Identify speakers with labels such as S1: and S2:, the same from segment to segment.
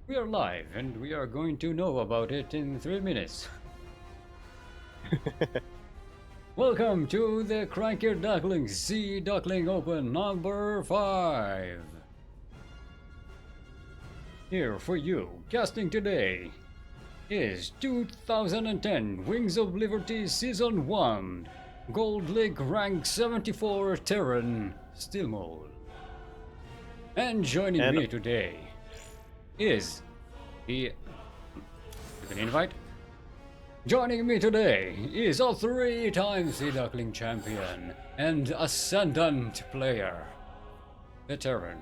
S1: We are live, and we are going to know about it in 3 minutes. Welcome to the CranKy Ducklings Sea Duckling Open number 5. Here for you, casting today, is 2010 Wings of Liberty Season 1, Gold League Rank 74 Terran Steelmole. And joining me today is the... You can invite? Joining me today is a 3-time Sea Duckling champion and ascendant player, veteran,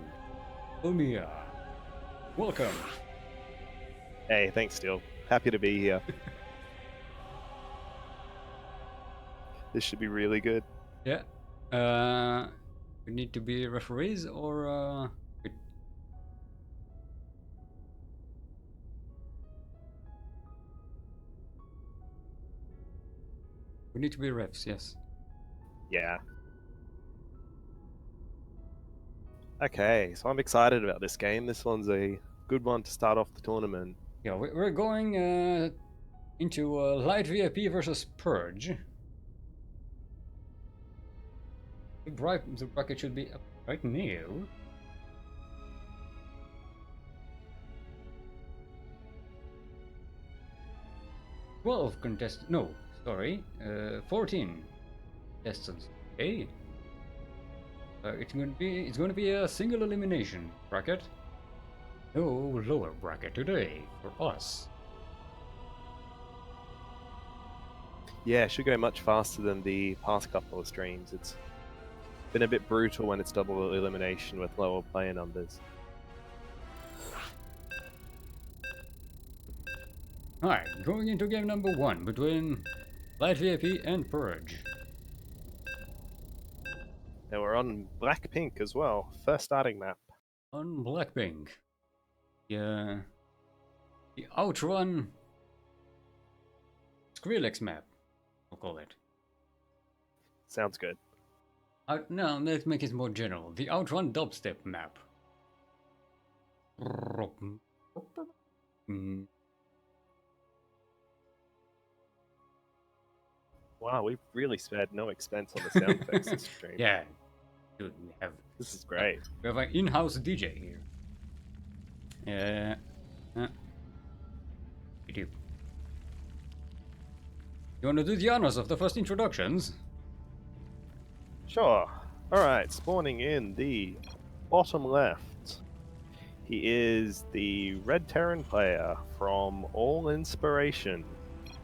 S1: Lumiya. Welcome.
S2: Hey, thanks, Steel. Happy to be here. This should be really good.
S1: Yeah. We need to be referees or we need to be refs, yes.
S2: Yeah. Okay, so I'm excited about this game. This one's a good one to start off the tournament.
S1: Yeah, we're going into light VIP versus Purge. The bracket should be up right now. Twelve contestants. No, sorry. 14 contestants. Okay. It's going to be a single elimination bracket. No lower bracket today for us.
S2: Yeah, it should go much faster than the past couple of streams. It's been a bit brutal when it's double elimination with lower player numbers.
S1: Alright, going into game number 1 between Light VIP and Purge.
S2: Now we're on Black-Pink as well. First starting map.
S1: On Blackpink. Yeah. The Outrun Skrillex map, I'll call it.
S2: Sounds good.
S1: No, let's make it more general. The Outrun dubstep map.
S2: Wow, we've really spared no expense on the sound effects this stream.
S1: Yeah. Dude,
S2: This is great.
S1: We have an in-house DJ here. We do. You want to do the honors of the first introductions?
S2: Sure. Alright, spawning in the bottom left. He is the Red Terran player from All Inspiration.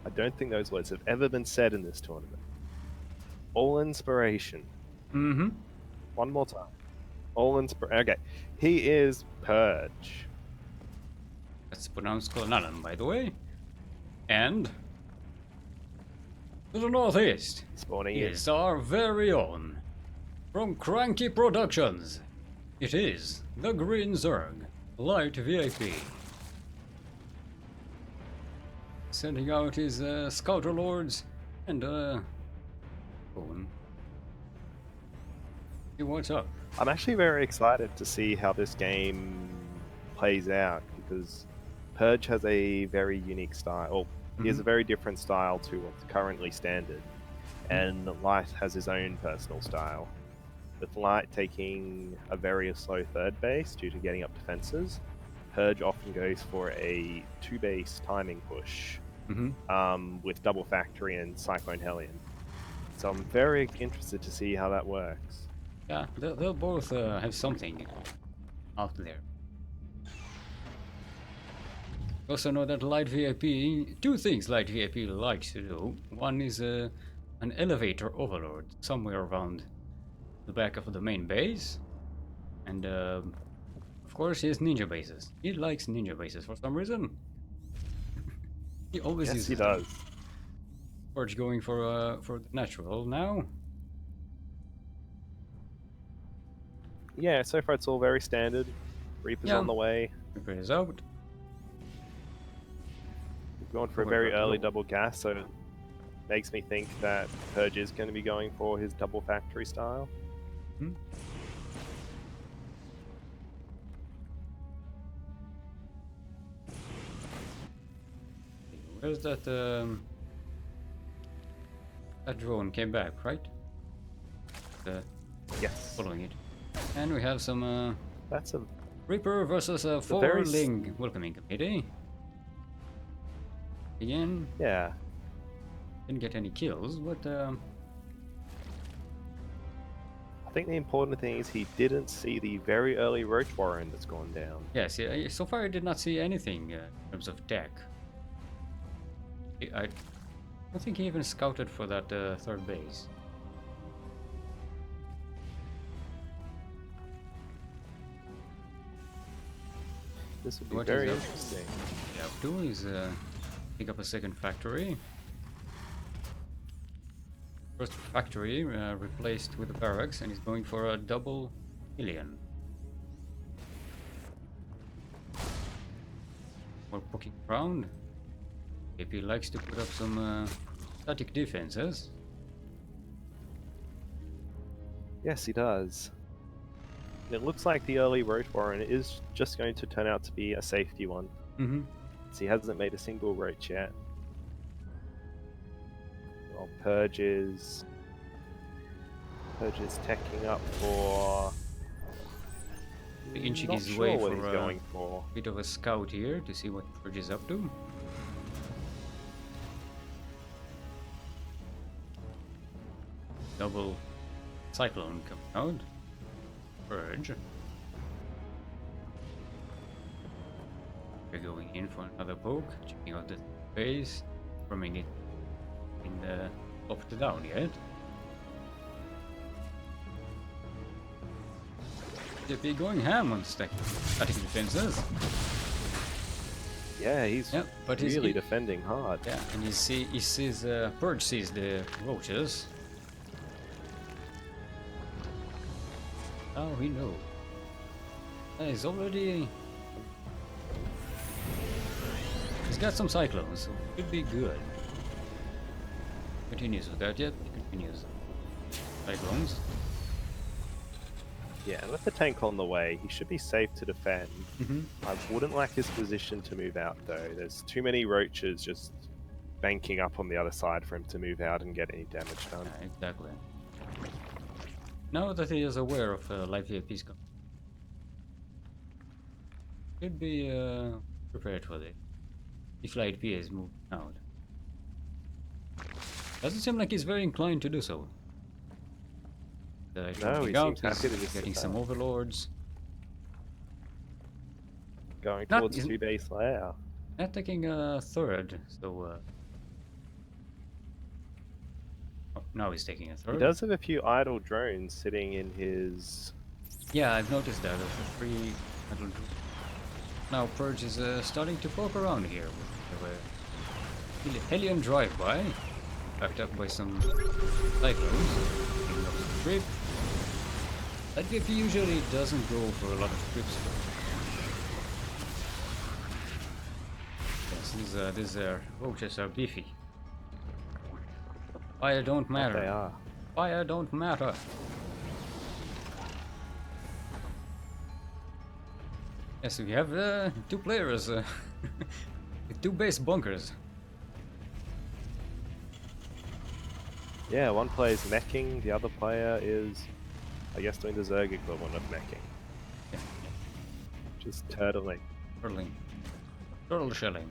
S2: I don't think those words have ever been said in this tournament. All Inspiration.
S1: Mm-hmm.
S2: One more time. All Inspiration. Okay. He is Purge.
S1: That's pronounced Klonalan, by the way. And to the northeast
S2: Spawning in.
S1: is our very own, from CranKy Productions. It is the Green Zerg, Light VIP. Sending out his Scouter Lords and Boom. Hey, what's up?
S2: I'm actually very excited to see how this game plays out because Purge has a very unique style. He has a very different style to what's currently standard, and Light has his own personal style. With Light taking a very slow third base due to getting up defenses, Purge often goes for a 2-base timing push with Double Factory and Cyclone Hellion. So I'm very interested to see how that works.
S1: Yeah, they'll both have something out there. Also know that Light VIP, two things Light VIP likes to do. One is an elevator overload somewhere around the back of the main base. And of course he has ninja bases. He likes ninja bases for some reason. He always
S2: Yes,
S1: uses
S2: he does.
S1: Purge going for the natural now.
S2: Yeah, so far it's all very standard. Reaper's on the way.
S1: Reaper is out.
S2: We've gone for a very early double gas, so it makes me think that Purge is going to be going for his double factory style.
S1: Where's that that drone came back, right?
S2: Yes.
S1: Following it. And we have some
S2: That's a
S1: Reaper versus a
S2: very
S1: four-ling welcoming committee. Again,
S2: yeah.
S1: didn't get any kills, but
S2: I think the important thing is he didn't see the very early Roach Warren that's gone down.
S1: yes, yeah, so far I did not see anything in terms of tech. I don't think he even scouted for that third base.
S2: This would be
S1: What
S2: very
S1: is up?
S2: interesting.
S1: Yeah, do is pick up a second factory. First factory replaced with a barracks, and he's going for a double alien. We're poking around. AP likes to put up some static defenses.
S2: Yes, he does. It looks like the early Roach Warren is just going to turn out to be a safety one.
S1: Mm-hmm.
S2: So he hasn't made a single Roach yet. Well, Purge is teching up for.
S1: Inching
S2: Not
S1: his
S2: sure
S1: way
S2: what
S1: for
S2: he's going for.
S1: bit of a scout here to see what Purge is up to. Double cyclone coming out. Purge. We're going in for another poke, checking out the base, forming it in the up to down yet. JP going ham on static defenses.
S2: Yeah, he's
S1: but
S2: really defending hard.
S1: Yeah, and he sees Purge sees the roaches. Oh, he knows. He's already. He's got some cyclones, so it could be good. Continues with that yet? He continues. Cyclones.
S2: Yeah, and with the tank on the way, he should be safe to defend. I wouldn't like his position to move out though. There's too many roaches just banking up on the other side for him to move out and get any damage done.
S1: Yeah, exactly. Now that he is aware of live VIPs coming, should be prepared for this. If light VP is moving out. Doesn't seem like he's very inclined to do so.
S2: No, he seems happy to just
S1: getting
S2: sit
S1: some
S2: down.
S1: overlords.
S2: Going
S1: Not-
S2: towards 2 base layout.
S1: Not taking a third, so oh, now he's taking a third.
S2: He does have a few idle drones sitting in his.
S1: Yeah, I've noticed that. There's a free idle drone. Now Purge is starting to poke around here with a Hellion drive-by, backed up by some cyclones. Picking up some creep. That VP usually doesn't go for a lot of creeps. Yes, these roaches are beefy. Fire don't matter.
S2: They are.
S1: Fire don't matter. Yes, we have two players with two base bunkers.
S2: Yeah, one player is meching, the other player is, I guess, doing the Zerg equivalent of meching.
S1: Yeah.
S2: Just turtling.
S1: Turtle shelling.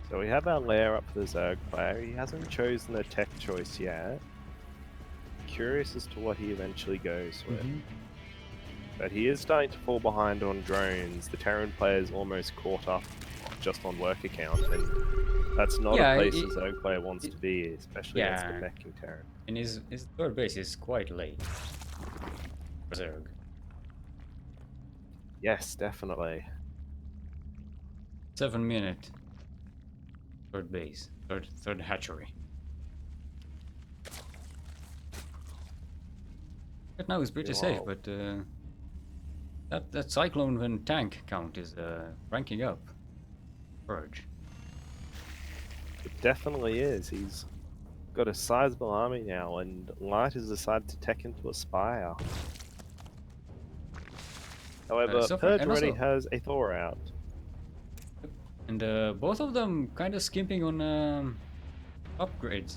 S2: So we have our lair up for the Zerg player. He hasn't chosen a tech choice yet. Curious as to what he eventually goes with. But he is starting to fall behind on drones. The Terran player is almost caught up just on worker count, and that's not a place a Zerg player wants to be, especially against a meching Terran.
S1: And his third base is quite late. For Zerg.
S2: Yes, definitely.
S1: 7-minute third base, third hatchery. But now it's pretty safe, but that cyclone and tank count is ranking up. Purge.
S2: It definitely is. He's got a sizable army now, and Light has decided to tech into a Spire. However,
S1: so
S2: Purge
S1: and
S2: already
S1: also-
S2: has a Thor out.
S1: And both of them kind of skimping on upgrades.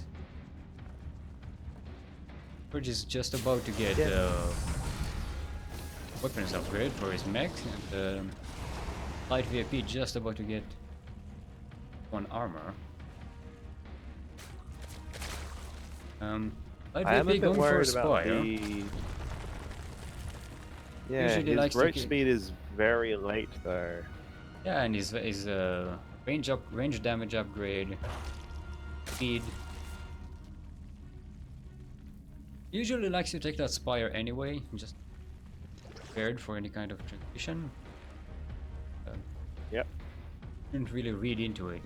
S1: Purge is just about to get weapons upgrade for his mech, and Light VIP just about to get one armor. Light
S2: I am a
S1: VIP
S2: bit
S1: going for a
S2: worried about
S1: Spire.
S2: the... Yeah,
S1: Usually
S2: his
S1: likes to
S2: roach
S1: get-
S2: speed is very late though.
S1: Yeah, and his range damage upgrade, speed. Usually likes to take that Spire anyway, just prepared for any kind of transition.
S2: Yep.
S1: Didn't really read into it.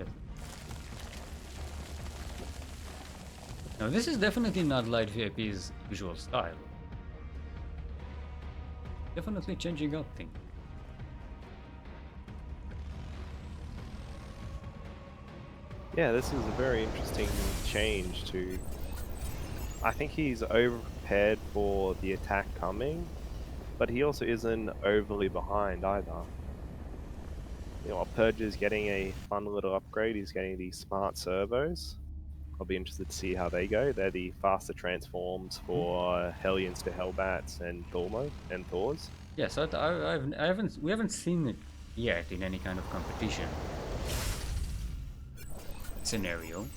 S1: Now this is definitely not Light VIP's usual style. Definitely changing up things.
S2: Yeah, this is a very interesting change to... I think he's over-prepared for the attack coming, but he also isn't overly behind either. You know, Purge is getting a fun little upgrade, he's getting these smart servos. I'll be interested to see how they go. They're the faster transforms for Hellions to Hellbats and Thors.
S1: Yes, we haven't seen it yet in any kind of competition scenario.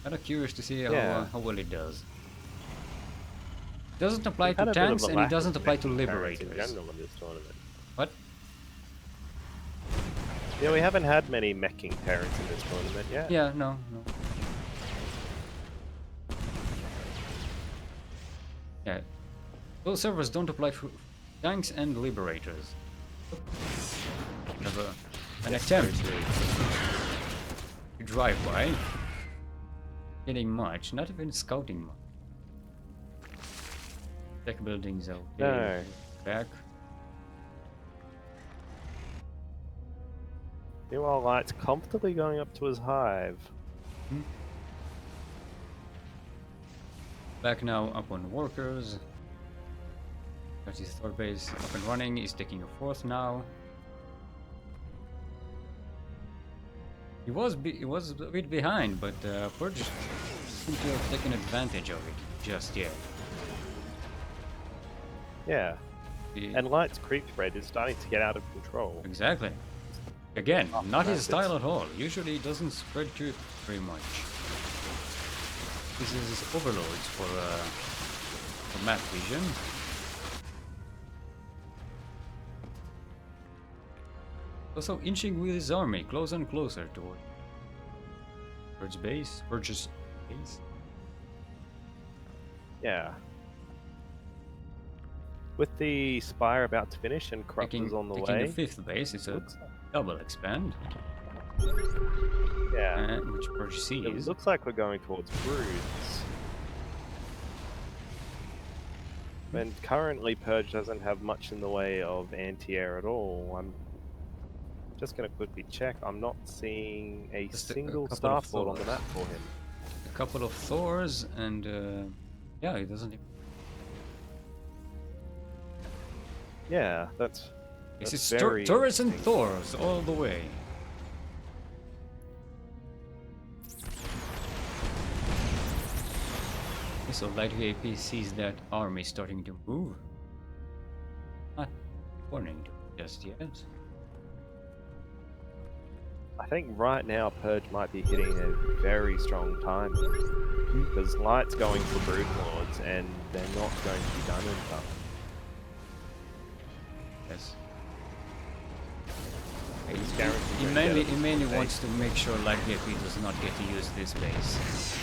S1: Kind of curious to see how well it does. Doesn't apply to tanks and it doesn't apply to liberators.
S2: In general in this tournament.
S1: What?
S2: Yeah, we haven't had many meching parents in this tournament yet.
S1: Yeah, no. Yeah, those servers don't apply for tanks and liberators. Have an attempt to drive by, getting much, not even scouting much. Tech buildings out there.
S2: No.
S1: Back.
S2: Meanwhile, Light's comfortably going up to his hive.
S1: Back now up on workers. Got his third base up and running. He's taking a fourth now. He was a bit behind, but Purge seems to have taken advantage of it just yet.
S2: Yeah. And Light's creep spread is starting to get out of control.
S1: Exactly. Again, not his style at all. Usually he doesn't spread creep very much. This is overloads for map vision. Also inching with his army closer and closer toward Purge's base.
S2: Yeah. With the Spire about to finish and Corruptors on the
S1: taking
S2: way.
S1: the fifth base, it's a double expand.
S2: Yeah.
S1: Which Purge sees.
S2: It looks like we're going towards Broods. And currently Purge doesn't have much in the way of anti-air at all. I'm just going to quickly check. I'm not seeing a single starport on the map for him.
S1: A couple of Thors and yeah, he doesn't.
S2: Yeah, that's
S1: It's
S2: very
S1: turrets and
S2: interesting.
S1: Thors all the way. So Light VIP sees that army starting to move. Not warning just yet.
S2: I think right now Purge might be hitting a very strong time. Because Light's going for Brood Lords and they're not going to be done in time.
S1: Yes.
S2: He's guaranteed
S1: He
S2: to
S1: mainly,
S2: get a
S1: he mainly
S2: base.
S1: wants to make sure Light VIP does not get to use this base.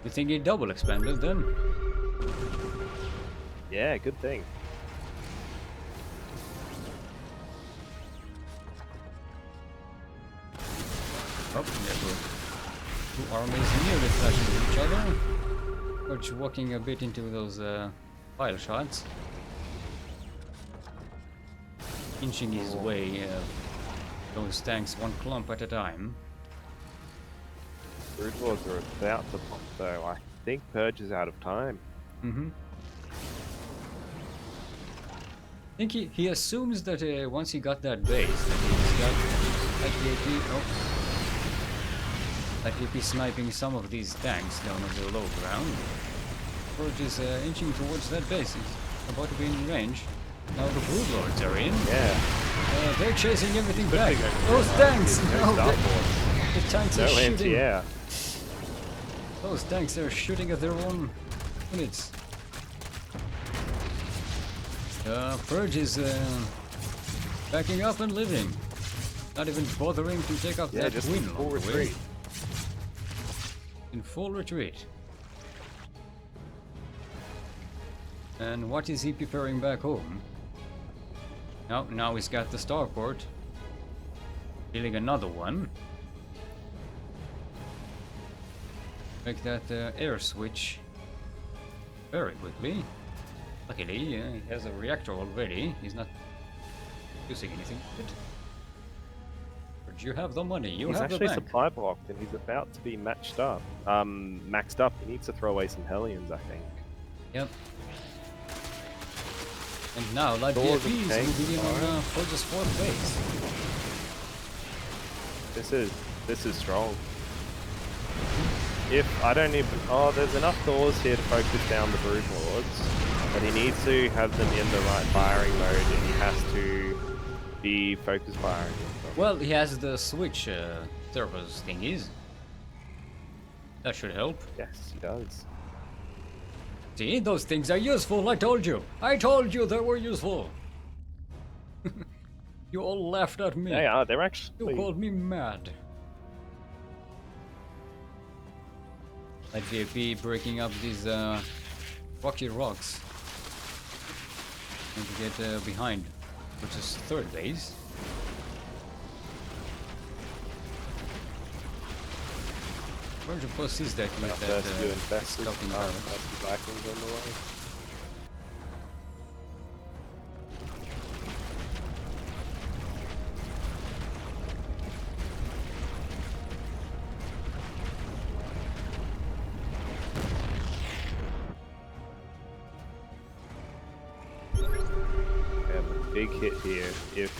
S1: You think he double expanded then?
S2: Yeah, good thing.
S1: Oh, there were two armies nearly clashing with each other. Purge walking a bit into those pile shots. Inching his way those tanks one clump at a time.
S2: Brood Lords are about to pop though. I think Purge is out of time.
S1: Mm-hmm. I think he assumes that once he got that base, that he's got like VAP. Oh, like VAP sniping some of these tanks down on the low ground. Purge is inching towards that base. He's about to be in range. Now the Broodlords are in.
S2: Yeah.
S1: They're chasing everything back. Those tanks! No, the tanks are shooting.
S2: Anti-air.
S1: Those tanks are shooting at their own units. Purge is backing up and living. Not even bothering to take up that
S2: just
S1: win.
S2: full retreat.
S1: In full retreat. And what is he preparing back home? Now he's got the starport. Building another one. Make that air switch very quickly. Luckily, he has a reactor already. He's not using anything. But you have the money. You
S2: he's
S1: have the
S2: actually
S1: bank.
S2: supply blocked, and he's about to be matched up. Maxed up. He needs to throw away some Hellions, I think.
S1: Yep. And now, like
S2: Doors
S1: VIPs
S2: of tanks,
S1: moving in on
S2: alright.
S1: Purge's fourth base.
S2: This is strong. If I don't even... Oh, there's enough doors here to focus down the Broodlords, but he needs to have them in the right firing mode, and he has to be focus firing them.
S1: Well, he has the switch servos thingies. That should help.
S2: Yes, he does.
S1: See, those things are useful, I told you! I told you they were useful! You all laughed at me.
S2: They are. They're
S1: You
S2: actually...
S1: called me mad. Like VAP breaking up these rocky rocks. And to get behind, which is third base. Where'd you post is that with that scouting barrel?
S2: Ducklings on the way. We have a big hit here. If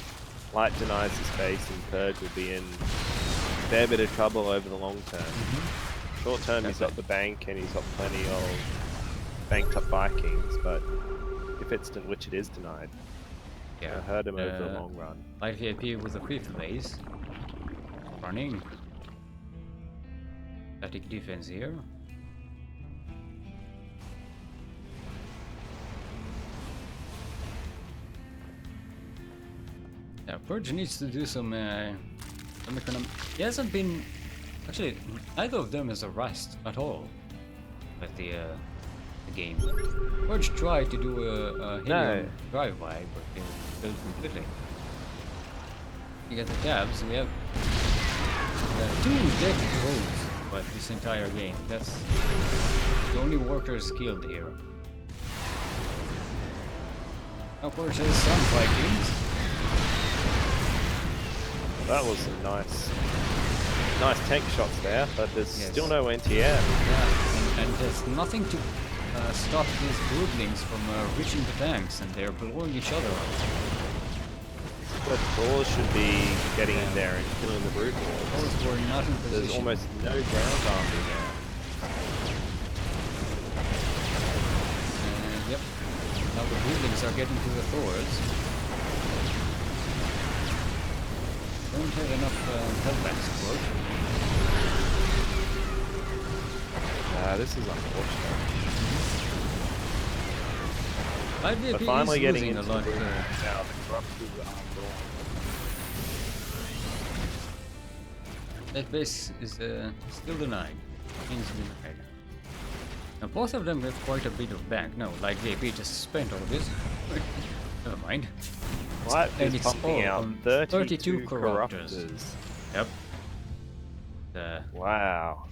S2: Light denies his base, and Purge will be in a fair bit of trouble over the long term. Short term, he's got the bank and he's got plenty of banked up Vikings, but if it's which it is denied,
S1: Yeah.
S2: I hurt him over the long run.
S1: Light VAP with the fifth base. Running. Static defense here. Yeah, Purge needs to do some economic. He hasn't been. Actually, neither of them is a rust at all. With the game. Purge tried to do a helium drive-by, but he failed completely. You get the tabs. We have 2 dead roads, but this entire game. That's the only workers killed here. Of course, there's some Vikings.
S2: That was some nice tank shots there, but there's still no NTM.
S1: Yeah, and there's nothing to stop these Ducklings from reaching the tanks, and they're blowing each other up.
S2: But doors should be getting in there and killing the Broodlords.
S1: Those were not in position.
S2: There's almost no ground army there.
S1: Yep. Now the Ducklings are getting to the Thors. Don't have enough hellback support.
S2: This is unfortunate.
S1: Light VAP
S2: But finally
S1: is
S2: getting
S1: losing
S2: into
S1: a lot.
S2: the now the corruptors are gone.
S1: That base is still denied. Things denied. Now both of them have quite a bit of bank. No, Light VAP just spent all this. Never mind.
S2: Light
S1: And
S2: is
S1: it's
S2: pumping
S1: all
S2: out
S1: on
S2: 32
S1: corruptors.
S2: corruptors.
S1: Yep.
S2: Wow.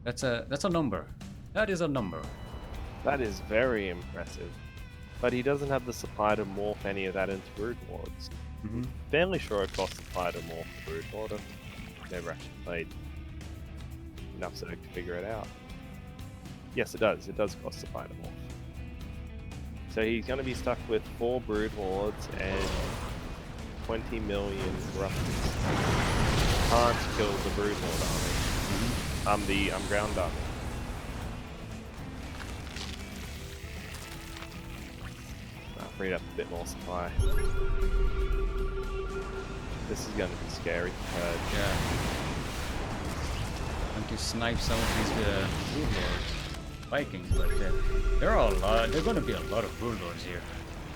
S1: That's a number. That is a number.
S2: That is very impressive. But he doesn't have the supply to morph any of that into Broodlords. Fairly sure it costs supply to morph the Broodlord. I've never actually played enough so to figure it out. Yes, it does. It does cost supply to morph. So he's going to be stuck with 4 Broodlords and 20 million Corruptors. Can't kill the Broodlord army. The ground army. Freed up a bit more supply. This is going to be scary for Purge.
S1: Yeah. Want to snipe some of these Broodlords, Vikings, but there are a lot. There are going to be a lot of Broodlords here.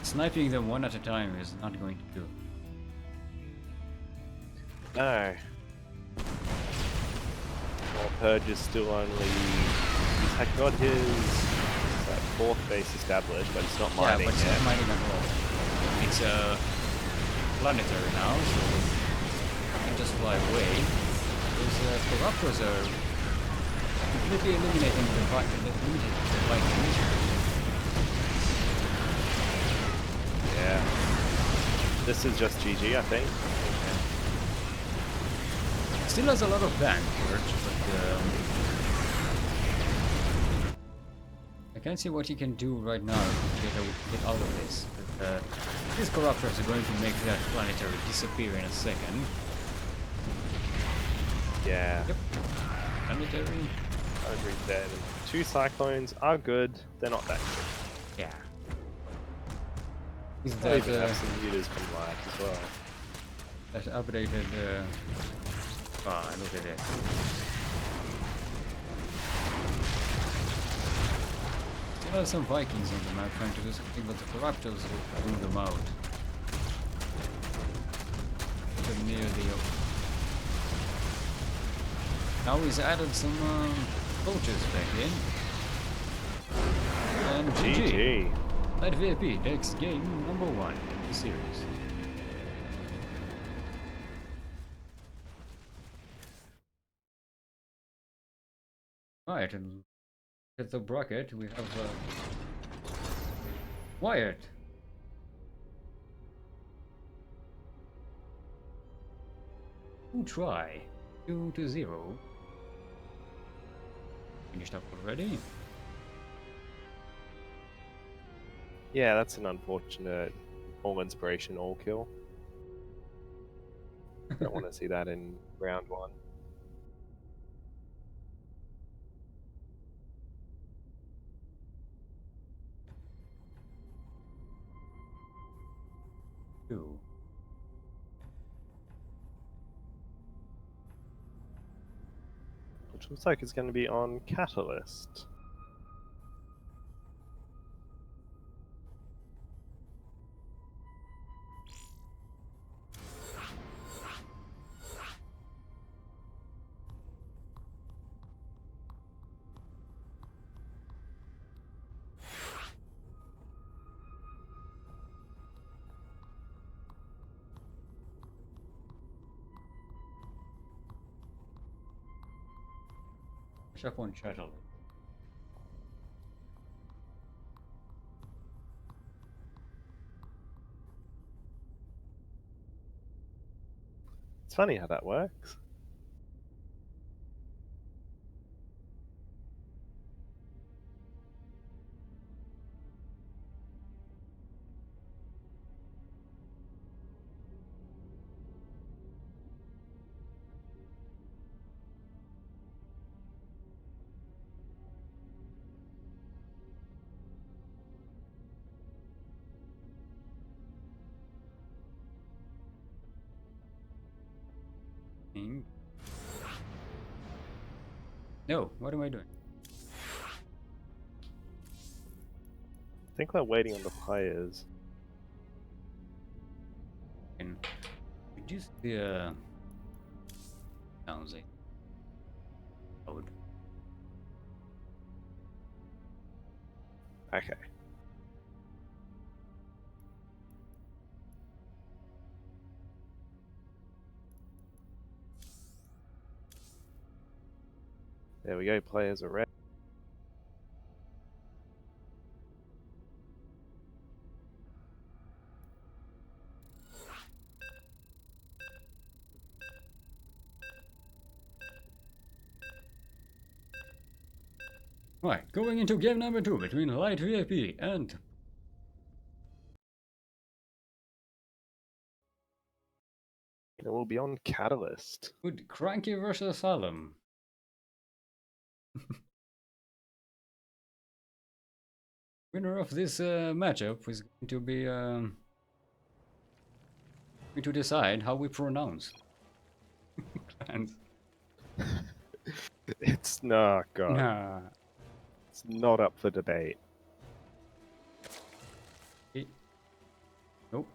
S1: Sniping them one at a time is not going to do.
S2: No. Well, Purge is still only. He's got his 4th base established, but it's not mining
S1: yet. Yeah, but it's
S2: yet.
S1: not mining at all. It's planetary now, so you can just fly away. Those corruptors are completely eliminating the Vikings.
S2: Yeah. This is just GG, I think.
S1: Still has a lot of bank, Purge, but I can't see what he can do right now to get out of this. But, these corruptors are going to make that planetary disappear in a second.
S2: Yeah.
S1: Yep. Planetary.
S2: Agreed there. 2 cyclones are good. They're not that good.
S1: Yeah. Is
S2: They
S1: that
S2: even have some mutas from life as well.
S1: that updated? Look at it. Still have some Vikings on the map trying to do something, but the Corruptors will rule them out. They're near the open. Now he's added some soldiers back in. And GG. Light VIP takes game number 1 in the series. Right, and at the bracket we have Wyatt. Who try 2-0. Finished up already.
S2: Yeah, that's an unfortunate all inspiration all kill. Don't want to see that in round 1.
S1: Two.
S2: Which looks like it's going to be on Catalyst.
S1: Chef one shuttle.
S2: It's funny how that works.
S1: No, what am I doing?
S2: I think we're waiting on the players.
S1: Can reduce the sounds load.
S2: Okay. There we go, players are ready.
S1: Right, going into game number 2 between Light VIP and
S2: It will be on Catalyst.
S1: Good. CranKy versus Asylum. Winner of this matchup is going to be going to decide how we pronounce clans.
S2: It's no god.
S1: Nah.
S2: It's not up for debate.
S1: Nope.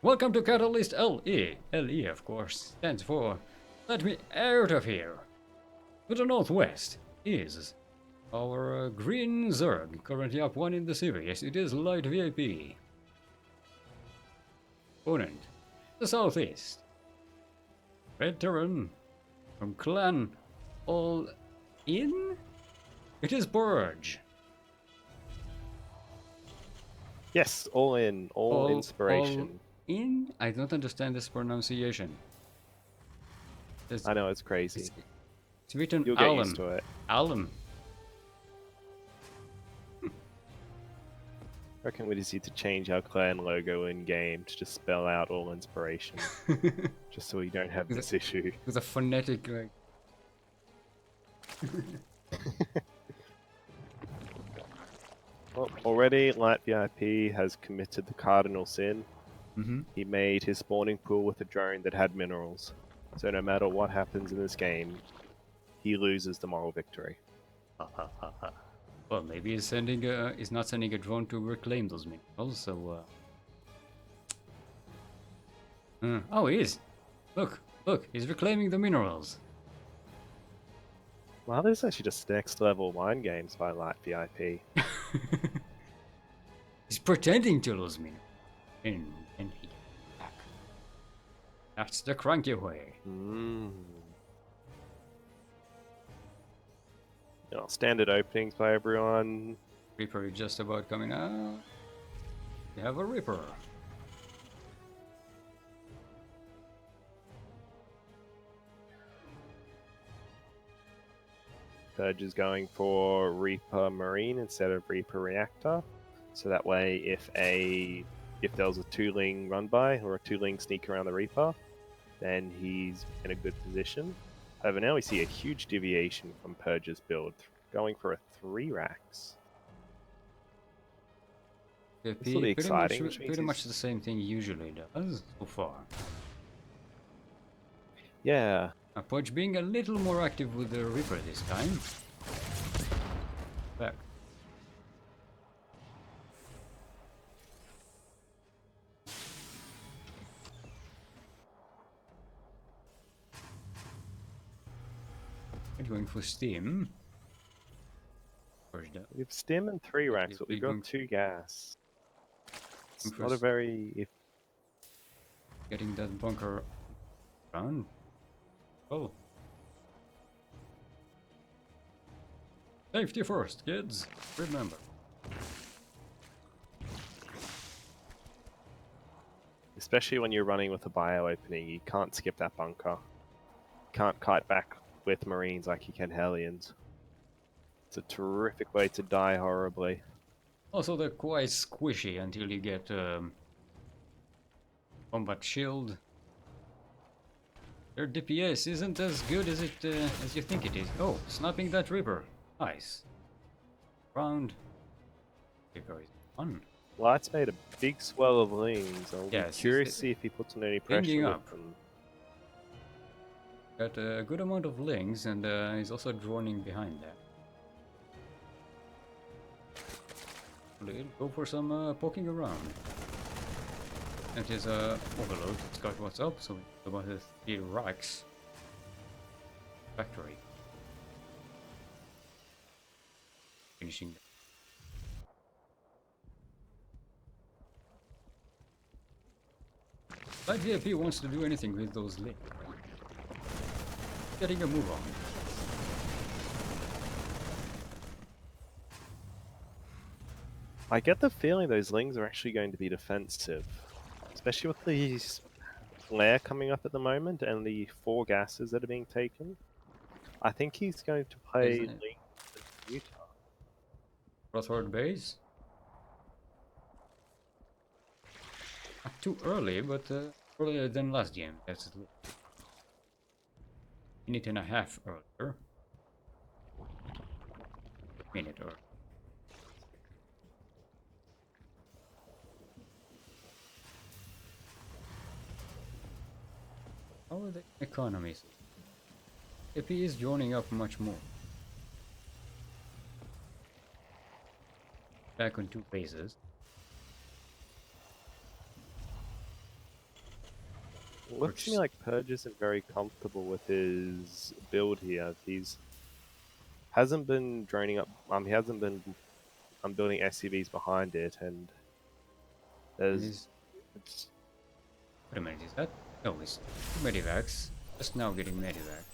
S1: Welcome to Catalyst LE. LE, of course, stands for Let Me Out of Here. To the northwest is our green Zerg, currently up 1 in the series. It is light VIP. Opponent, the southeast. Red Terran from Clan All In? It is Purge.
S2: Yes, all in, all inspiration.
S1: All in? I don't understand this pronunciation.
S2: I know, it's crazy.
S1: It's written
S2: You'll get
S1: Alan.
S2: used to it.
S1: Alan.
S2: I reckon we just need to change our clan logo in game to just spell out all inspiration, just so we don't have this issue.
S1: With a phonetic like.
S2: Well, already Light VIP has committed the cardinal sin. He made his spawning pool with a drone that had minerals. So no matter what happens in this game, he loses the moral victory.
S1: Well, maybe he's sending he's not sending a drone to reclaim those minerals, so oh, he is. Look, he's reclaiming the minerals.
S2: Wow, this is actually just next level mind games by Light VIP.
S1: He's pretending to lose minerals. And he gets back. That's the CranKy way.
S2: You know, standard openings by everyone.
S1: Reaper is just about coming out. We have a Reaper.
S2: Purge is going for Reaper Marine instead of Reaper Reactor. So that way, if there was a 2-ling run by or a 2-ling sneak around the Reaper, then he's in a good position. However, now we see a huge deviation from Purge's build, going for a 3 racks. This will be exciting.
S1: Pretty much the same thing he usually does so far.
S2: Yeah.
S1: Purge being a little more active with the Reaper this time. Back. We're going for Steam.
S2: We have Stim and 3 racks, but we've got 2 gas. It's not a very...
S1: Getting that bunker around. Oh. Safety first, kids. Remember.
S2: Especially when you're running with a bio opening, you can't skip that bunker. Can't kite back with Marines like you can Hellions. It's a terrific way to die horribly.
S1: Also, they're quite squishy until you get combat shield. Their DPS isn't as good as as you think it is. Oh, snapping that Reaper. Nice. Round. Reaper is on.
S2: Light's made a big swell of lings. I'll be
S1: Yes,
S2: curious to see if he puts on any pressure
S1: pinging
S2: with
S1: up.
S2: them.
S1: Got a good amount of lings, and he's also droning behind that. Go for some poking around. And his overload, it's got what's up, so about the 3 racks. Factory. Finishing. Light VIP wants to do anything with those links. Getting a move on.
S2: I get the feeling those lings are actually going to be defensive. Especially with the flare coming up at the moment and the 4 gases that are being taken. I think he's going to play lings in Utah.
S1: Crossword base. too early, but earlier than last game. That's at least. Minute and a half earlier. Minute earlier. How are the economies? AP is joining up much more. Back on 2 bases.
S2: Looks to me like Purge isn't very comfortable with his build here. He's hasn't been draining up. He hasn't been. I'm building SCVs behind it, and there's.
S1: Wait a minute, is that? No, it's Medivacs. Just now getting Medivac.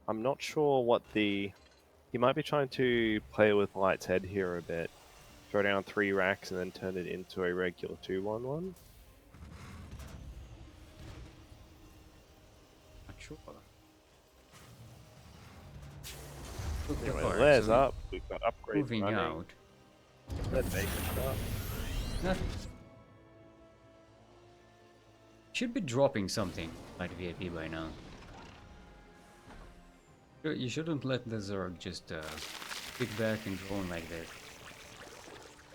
S2: I'm not sure what the. He might be trying to play with Light's head here a bit. Throw down 3 racks and then turn it into a regular 2-1-1.
S1: Not sure.
S2: Anyway, layers up. We've got upgrades
S1: moving
S2: running.
S1: out.
S2: Let's make it up.
S1: That should be dropping something like VIP by now. You shouldn't let the Zerg just kick back and drone like this.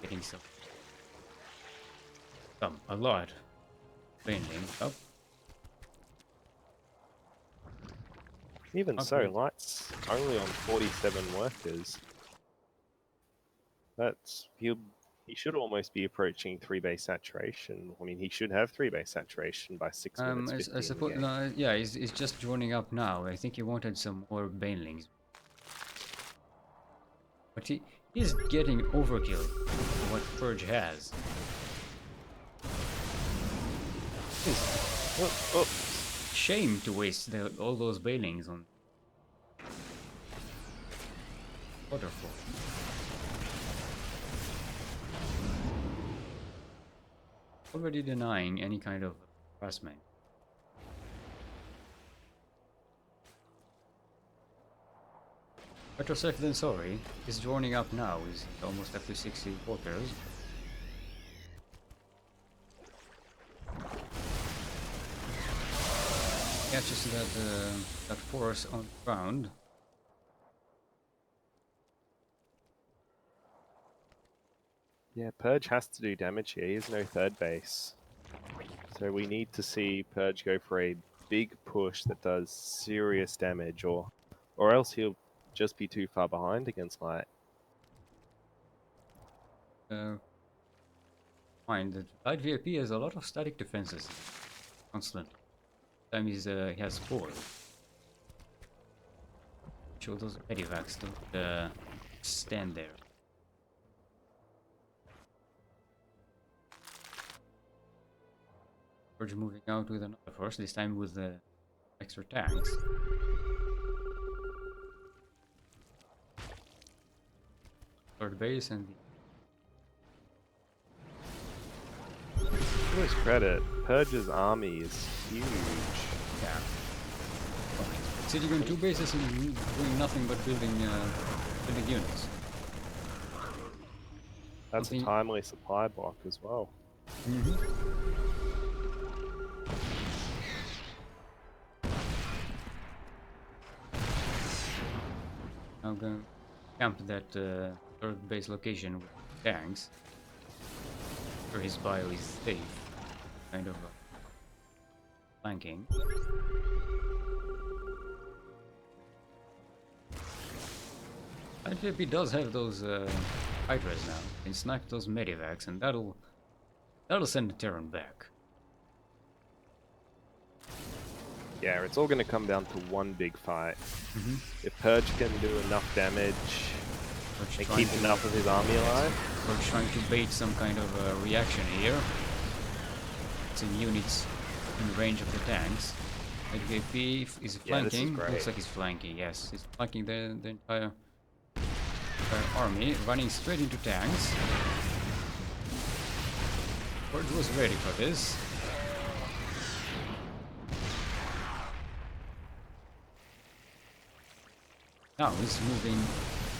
S1: Getting a lot. Landing up.
S2: Even so, Light's only on 47 workers. That's he should almost be approaching 3-base saturation. I mean, he should have 3-base saturation by 6 minutes.
S1: I suppose. No, yeah, he's just joining up now. I think he wanted some more banelings, but he's getting overkill for what Purge has. Shame to waste all those banelings on waterfall. Already denying any kind of harassment. Better safe than sorry. He's joining up now. He's almost up to 60 workers. Catches that force on the ground.
S2: Yeah, Purge has to do damage here. He has no 3rd base. So we need to see Purge go for a big push that does serious damage, or else he'll just be too far behind against Light.
S1: Mind that Light VIP has a lot of static defenses constantly. Sometimes he has 4. Show those Medivacs don't stand there. Purge moving out with another force, this time with the extra tanks. Third base and
S2: To his credit, Purge's army is huge.
S1: yeah. Sitting on 2 bases and doing nothing but building units.
S2: That's a timely supply block as well.
S1: I'm gonna camp that 3rd base location with tanks. Where his bio is safe. Kind of flanking. IFP does have those Hydras now. Can snipe those Medivacs and that'll send the Terran back.
S2: Yeah, it's all going to come down to one big fight. If Purge can do enough damage and keep enough of his army alive.
S1: Purge trying to bait some kind of reaction here. Some units in range of the tanks. VP is flanking. Looks like he's flanking, yes. He's flanking the entire army, running straight into tanks. Purge was ready for this. Now he's moving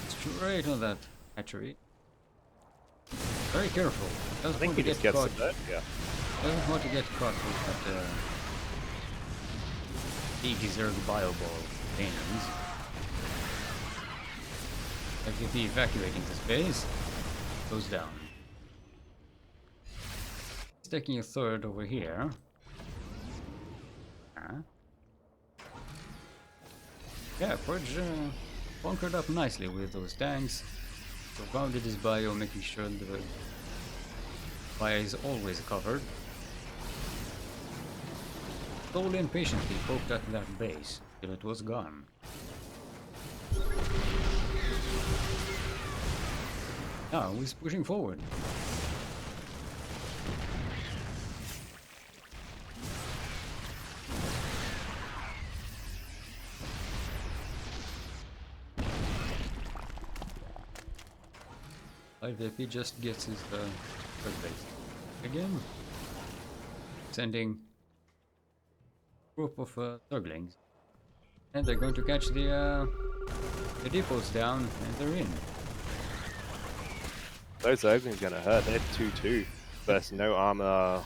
S1: straight on that hatchery. Very careful.
S2: I
S1: Doesn't
S2: think
S1: want
S2: he
S1: to
S2: just
S1: get
S2: gets
S1: caught.
S2: it. Yeah.
S1: Doesn't want to get caught with that deserved bio ball paintings. FVP evacuating the space. Goes down. He's taking a third over here. Yeah, Purge bunkered up nicely with those tanks. Surrounded his bio, making sure the bio is always covered. Slowly and patiently poked at that base till it was gone. Now he's pushing forward. IVP just gets his first base again, sending group of Ducklings, and they're going to catch the depots down, and they're in.
S2: Those Ducklings gonna hurt. They're 2-2 versus no armor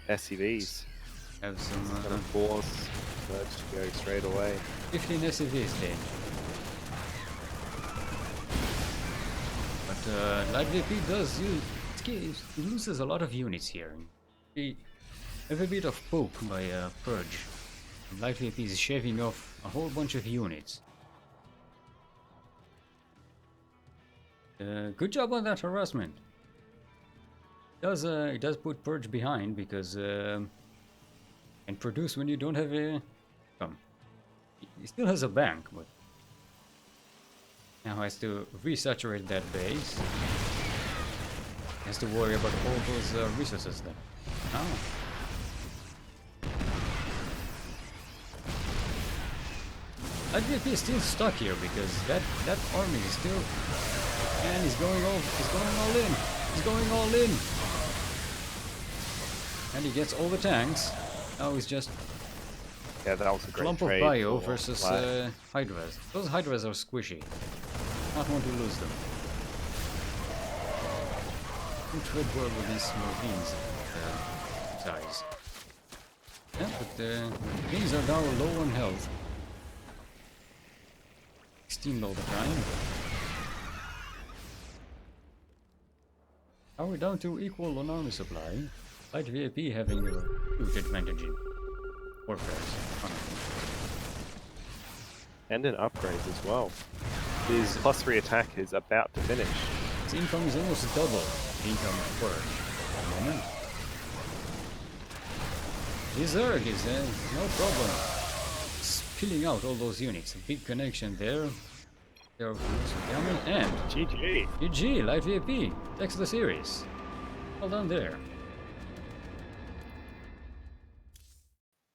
S2: SCVs.
S1: Have some
S2: Gonna force Purge to go straight away.
S1: 15 SCVs then. But Light VP does use, he loses a lot of units here. He have a bit of poke by Purge. Light VP is shaving off a whole bunch of units. Good job on that harassment. It does put Purge behind because and produce when you don't have a he still has a bank, but now has to resaturate that base. Has to worry about all those resources there. Oh. IVP is still stuck here because that army is still, and he's going all in. He's going all in. And he gets all the tanks. Now he's just
S2: Yeah, that was a great
S1: clump of
S2: trade
S1: bio
S2: for
S1: versus
S2: Light.
S1: Hydras. Those Hydras are squishy. Not want to lose them. Don't trade well with these small beans size. Yeah, but beans are now low on health. 16 all the time. Are we down to equal on army supply? Light VIP having a huge advantage in warfare.
S2: And in upgrades as well. His +3 attack is about to finish.
S1: His income is almost double the income of Purge at the moment. His Zerg is no problem. Spilling out all those units. A big connection there. They're damage and
S2: GG.
S1: GG, Light VIP takes the series. Well done there.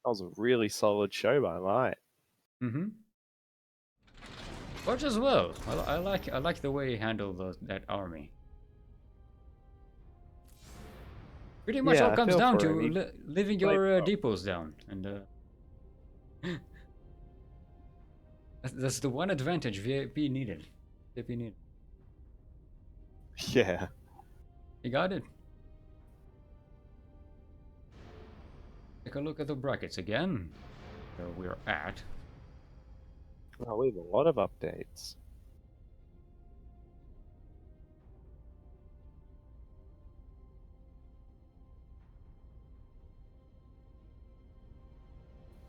S2: That was a really solid show by Light.
S1: Mm-hmm. Purge as well. I like the way he handled that army. Pretty much
S2: Yeah,
S1: all
S2: I
S1: comes
S2: feel
S1: down
S2: for
S1: to
S2: him. He
S1: leaving
S2: played
S1: your
S2: well.
S1: depots down, and that's the one advantage VIP needed. VIP needed.
S2: Yeah.
S1: He got it. Take a look at the brackets again. Where we're at.
S2: Well, we have a lot of updates.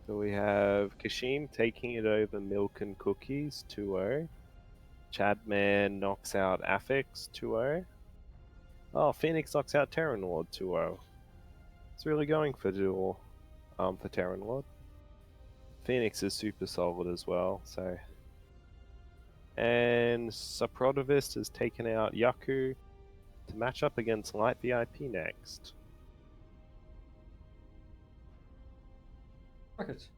S2: So we have Kashim taking it over Milk and Cookies 2-0. Chadman knocks out Affix 2-0. Oh, Phoenix knocks out Terran Lord 2-0. It's really going for duel for Terran Lord. Phoenix is super solid as well, so. And Suprotivist has taken out Yaku to match up against Light VIP next.
S1: Brackets.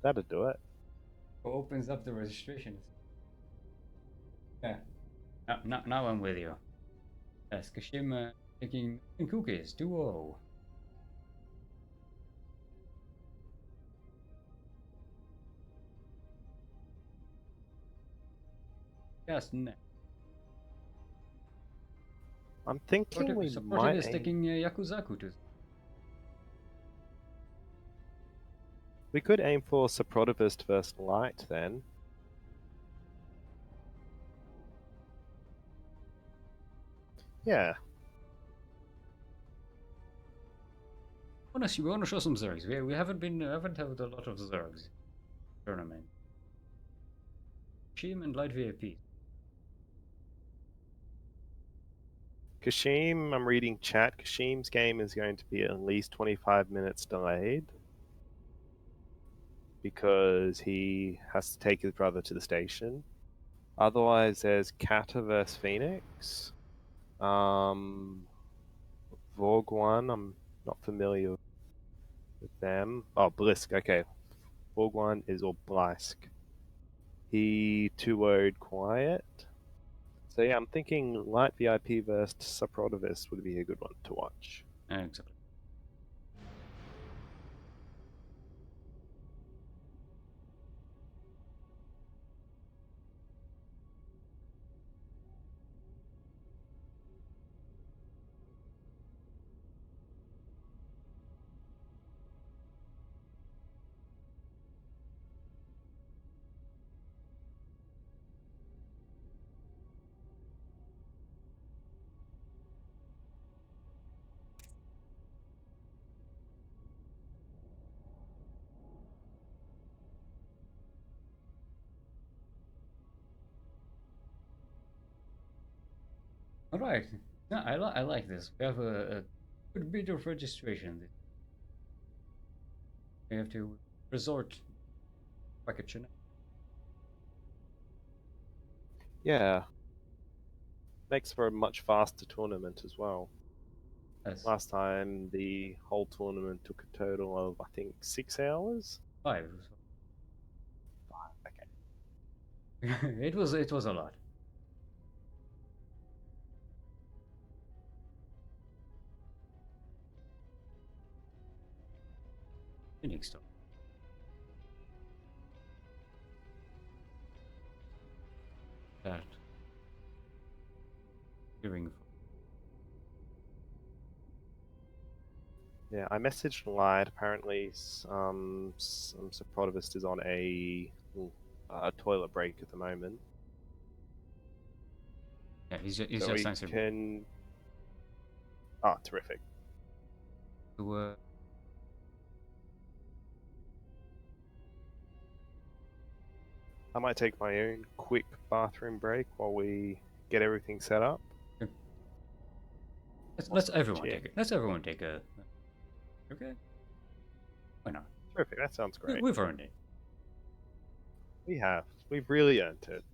S2: That'll do it.
S1: Opens up the registration. Yeah. Now I'm with you. Yes, Kashima taking cookies. 2-0. Yes, next.
S2: I'm thinking we might
S1: Suprotivist
S2: aim.
S1: taking Yakuzaku to.
S2: We could aim for Suprotivist versus Light then. Yeah.
S1: We wanna show some Zergs. We haven't had a lot of Zergs tournament. Kashim and light VIP.
S2: Kashim, I'm reading chat. Kashim's game is going to be at least 25 minutes delayed because he has to take his brother to the station. Otherwise, there's Kata vs Phoenix. Vorgwan, I'm not familiar with them. Oh, Blisk, okay. Vorgwan is or Blisk. He 2-0'd Quiet. So yeah, I'm thinking Light VIP versus Suprotivist would be a good one to watch.
S1: Exactly. All right. No, I like this. We have a good bit of registration. We have to resort package.
S2: Yeah, makes for a much faster tournament as well.
S1: Yes.
S2: Last time the whole tournament took a total of I think 6 hours.
S1: 5.
S2: Okay.
S1: It was a lot. Unique stuff. That hearing.
S2: Yeah, I messaged Light. Apparently, some Suprotivist is on a toilet break at the moment.
S1: Yeah, he's
S2: So
S1: just
S2: we
S1: answered
S2: can. Oh, terrific.
S1: to
S2: I might take my own quick bathroom break while we get everything set up.
S1: let's everyone
S2: Yeah,
S1: take it. Let's everyone take a. Okay. Why not?
S2: terrific. That sounds great.
S1: We've earned it.
S2: We have. We've really earned it.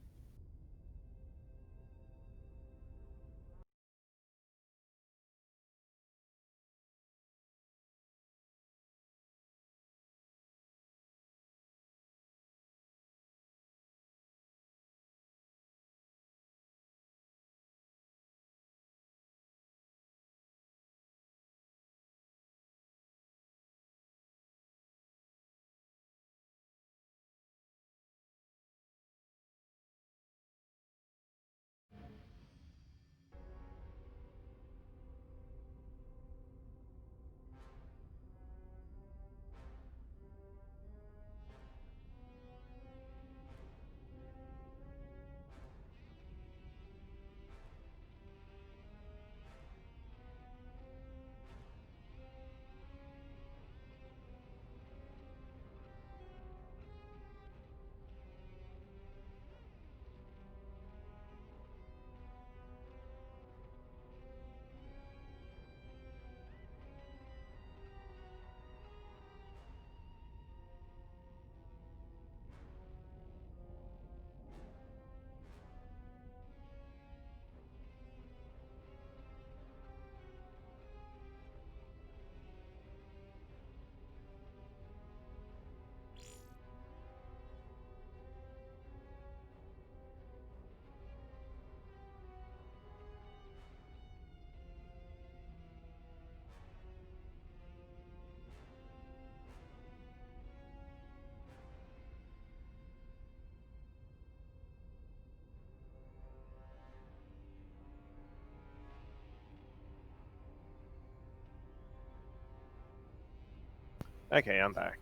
S2: Okay, I'm back.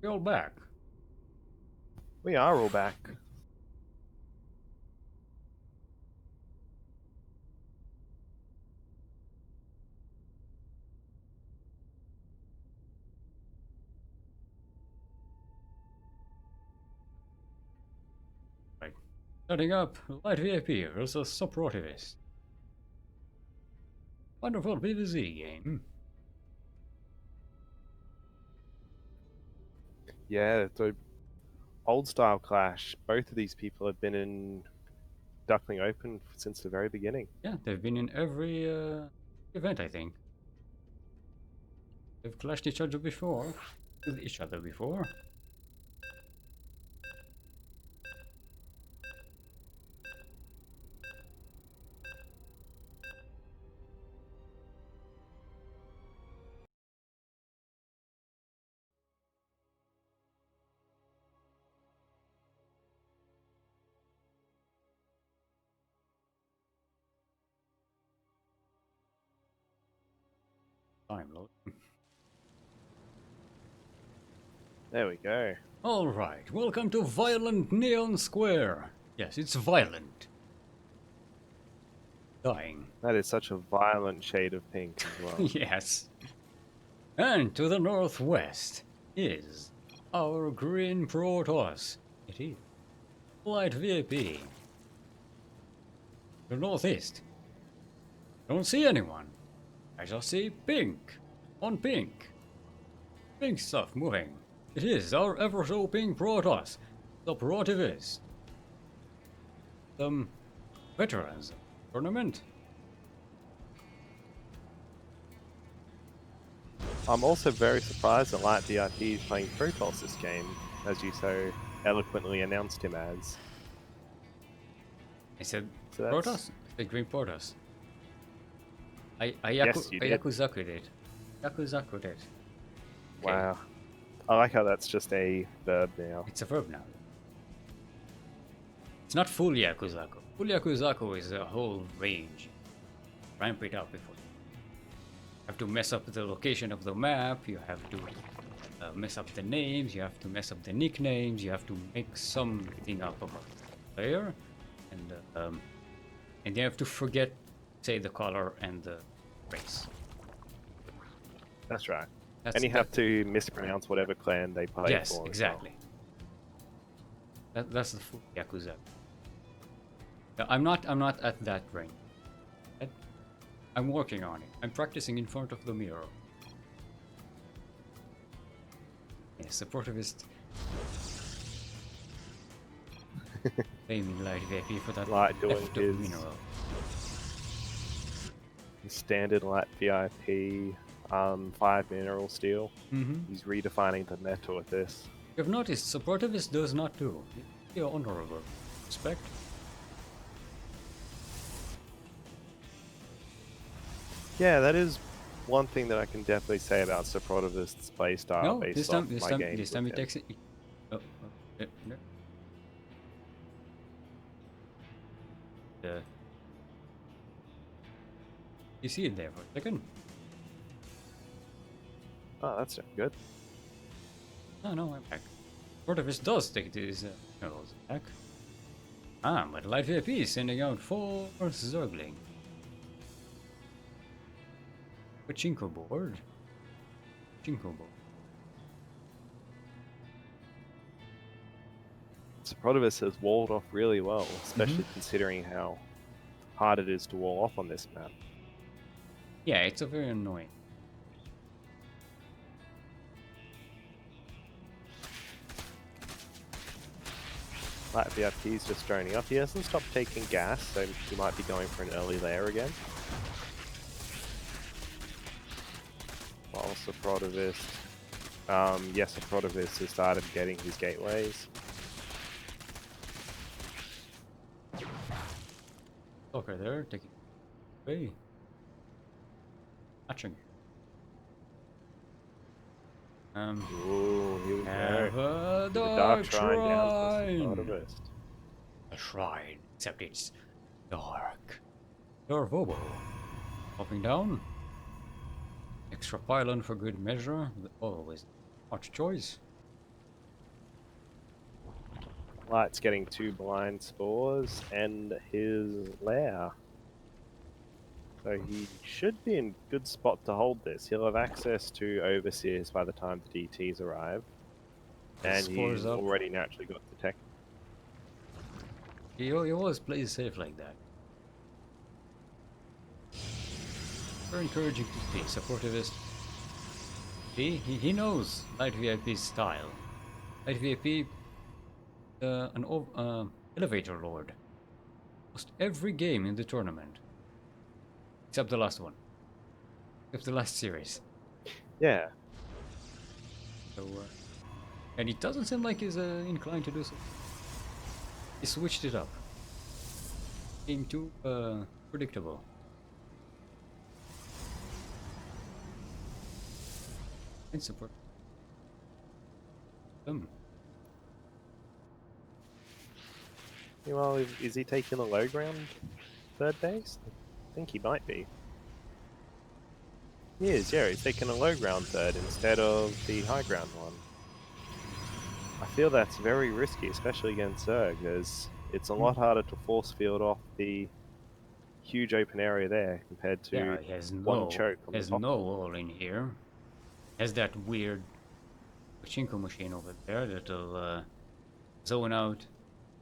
S1: We're all back.
S2: We are all back.
S1: Right. Starting up, Light VIP versus Suprotivist. Wonderful PvZ game.
S2: Yeah, it's a old style clash. Both of these people have been in Duckling Open since the very beginning.
S1: Yeah, they've been in every event, I think. They've clashed each other before. With each other before. Time load.
S2: There we go.
S1: Alright, welcome to Violent Neon Square. Yes, it's violent. Dying.
S2: That is such a violent shade of pink as well.
S1: Yes. And to the northwest is our green Protoss. It is Light VIP. The northeast. Don't see anyone. I just see pink. On pink. Pink stuff moving. It is our ever so pink Protoss. Suprotivist. Some veterans tournament.
S2: I'm also very surprised that Light VIP is playing Protoss this game, as you so eloquently announced him as.
S1: I said
S2: So that's-
S1: Protoss? I said green Protoss. I
S2: Yes, you did.
S1: Yakuzaku did. Yakuzaku did. Okay.
S2: Wow. I like how that's just a verb now.
S1: It's a verb now. It's not full Yakuzaku. Full Yakuzaku is a whole range. Ramp it up before. You have to mess up the location of the map, you have to mess up the names, you have to mess up the nicknames, you have to make something up about the player, and you have to forget, say, the color and the race.
S2: That's right.
S1: That's,
S2: And you have to mispronounce whatever clan they play
S1: yes,
S2: for. as
S1: exactly. That's the full Yakuza. I'm not at that range. I'm working on it. I'm practicing in front of the mirror. Yes, Suprotivist. Blaming Light VIP for that
S2: Light doing
S1: theft of
S2: his-
S1: mineral.
S2: well. Standard Light VIP, 5 mineral steel. He's redefining the meta with this.
S1: You've noticed Suprotivist does not do. You're honorable. Respect.
S2: Yeah, that is one thing that I can definitely say about Suprotivist's playstyle
S1: No,
S2: based
S1: this
S2: off
S1: time,
S2: my games
S1: this time
S2: with
S1: it
S2: him.
S1: takes it. No. You see it there for a second?
S2: Oh, that's good.
S1: No, I'm back. Suprotivist does take these minerals back. Ah, but Light VIP is sending out 4 Zergling. Pachinko board. Pachinko board.
S2: Suprotivist has walled off really well, especially considering how hard it is to wall off on this map.
S1: Yeah, it's a very annoying.
S2: Light VIP is just droning up. He hasn't stopped taking gas, so he might be going for an early layer again. While Suprotivist, yes, Suprotivist has started getting his gateways.
S1: Stalker there, taking away. Matching.
S2: Ooh, here we
S1: Have
S2: go.
S1: a
S2: The
S1: dark
S2: Shrine down for
S1: shrine.
S2: Suprotivist.
S1: A shrine, except it's dark. Dorvobo. Popping down. Extra pylon for good measure. Always much choice.
S2: Light's getting 2 blind spores and his lair. So he should be in good spot to hold this. He'll have access to overseers by the time the DTs arrive. And
S1: Spores
S2: he's
S1: up.
S2: already naturally got the tech.
S1: He always plays safe like that. Very encouraging to see. Suprotivist. See, he knows Light VIP's style. Light VIP, elevator lord. Lost every game in the tournament. Except the last one. Except the last series.
S2: Yeah.
S1: So, and it doesn't seem like he's inclined to do so. He switched it up. Being too predictable. And support.
S2: Well, is he taking the low ground third base? I think he might be. He is, yeah, he's taking a low ground third instead of the high ground one. I feel that's very risky, especially against Zerg, as it's a lot harder to force field off the huge open area there compared to
S1: Yeah, he has
S2: one choke on the
S1: has
S2: top.
S1: no wall in here. Has that weird pachinko machine over there that'll zone out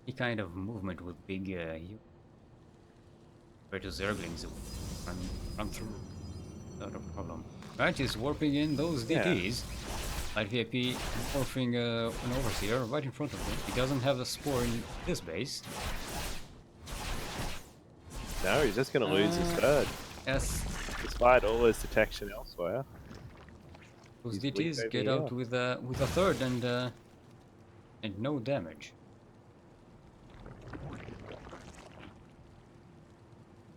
S1: any kind of movement with big compared to Zerglings run through without a problem. Right, he's warping in those DTs. Light VIP morphing an overseer right in front of him. He doesn't have a spore in this base.
S2: No, he's just going to lose his third.
S1: Yes.
S2: Despite all his detection elsewhere.
S1: Those
S2: He's weak
S1: DTs
S2: over
S1: get
S2: here.
S1: out with a third and no damage.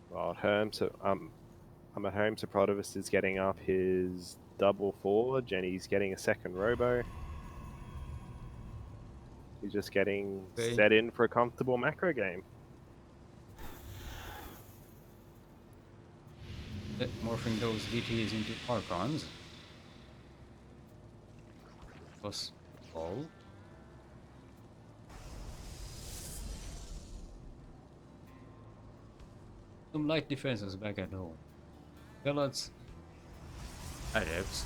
S2: Well, at home, I'm at home. Suprotivist is getting up his double forge, and he's getting a second robo. He's just getting set in for a comfortable macro game.
S1: Morphing those DTs into Archons. Plus all. Some light defenses back at home. Zealots, adepts,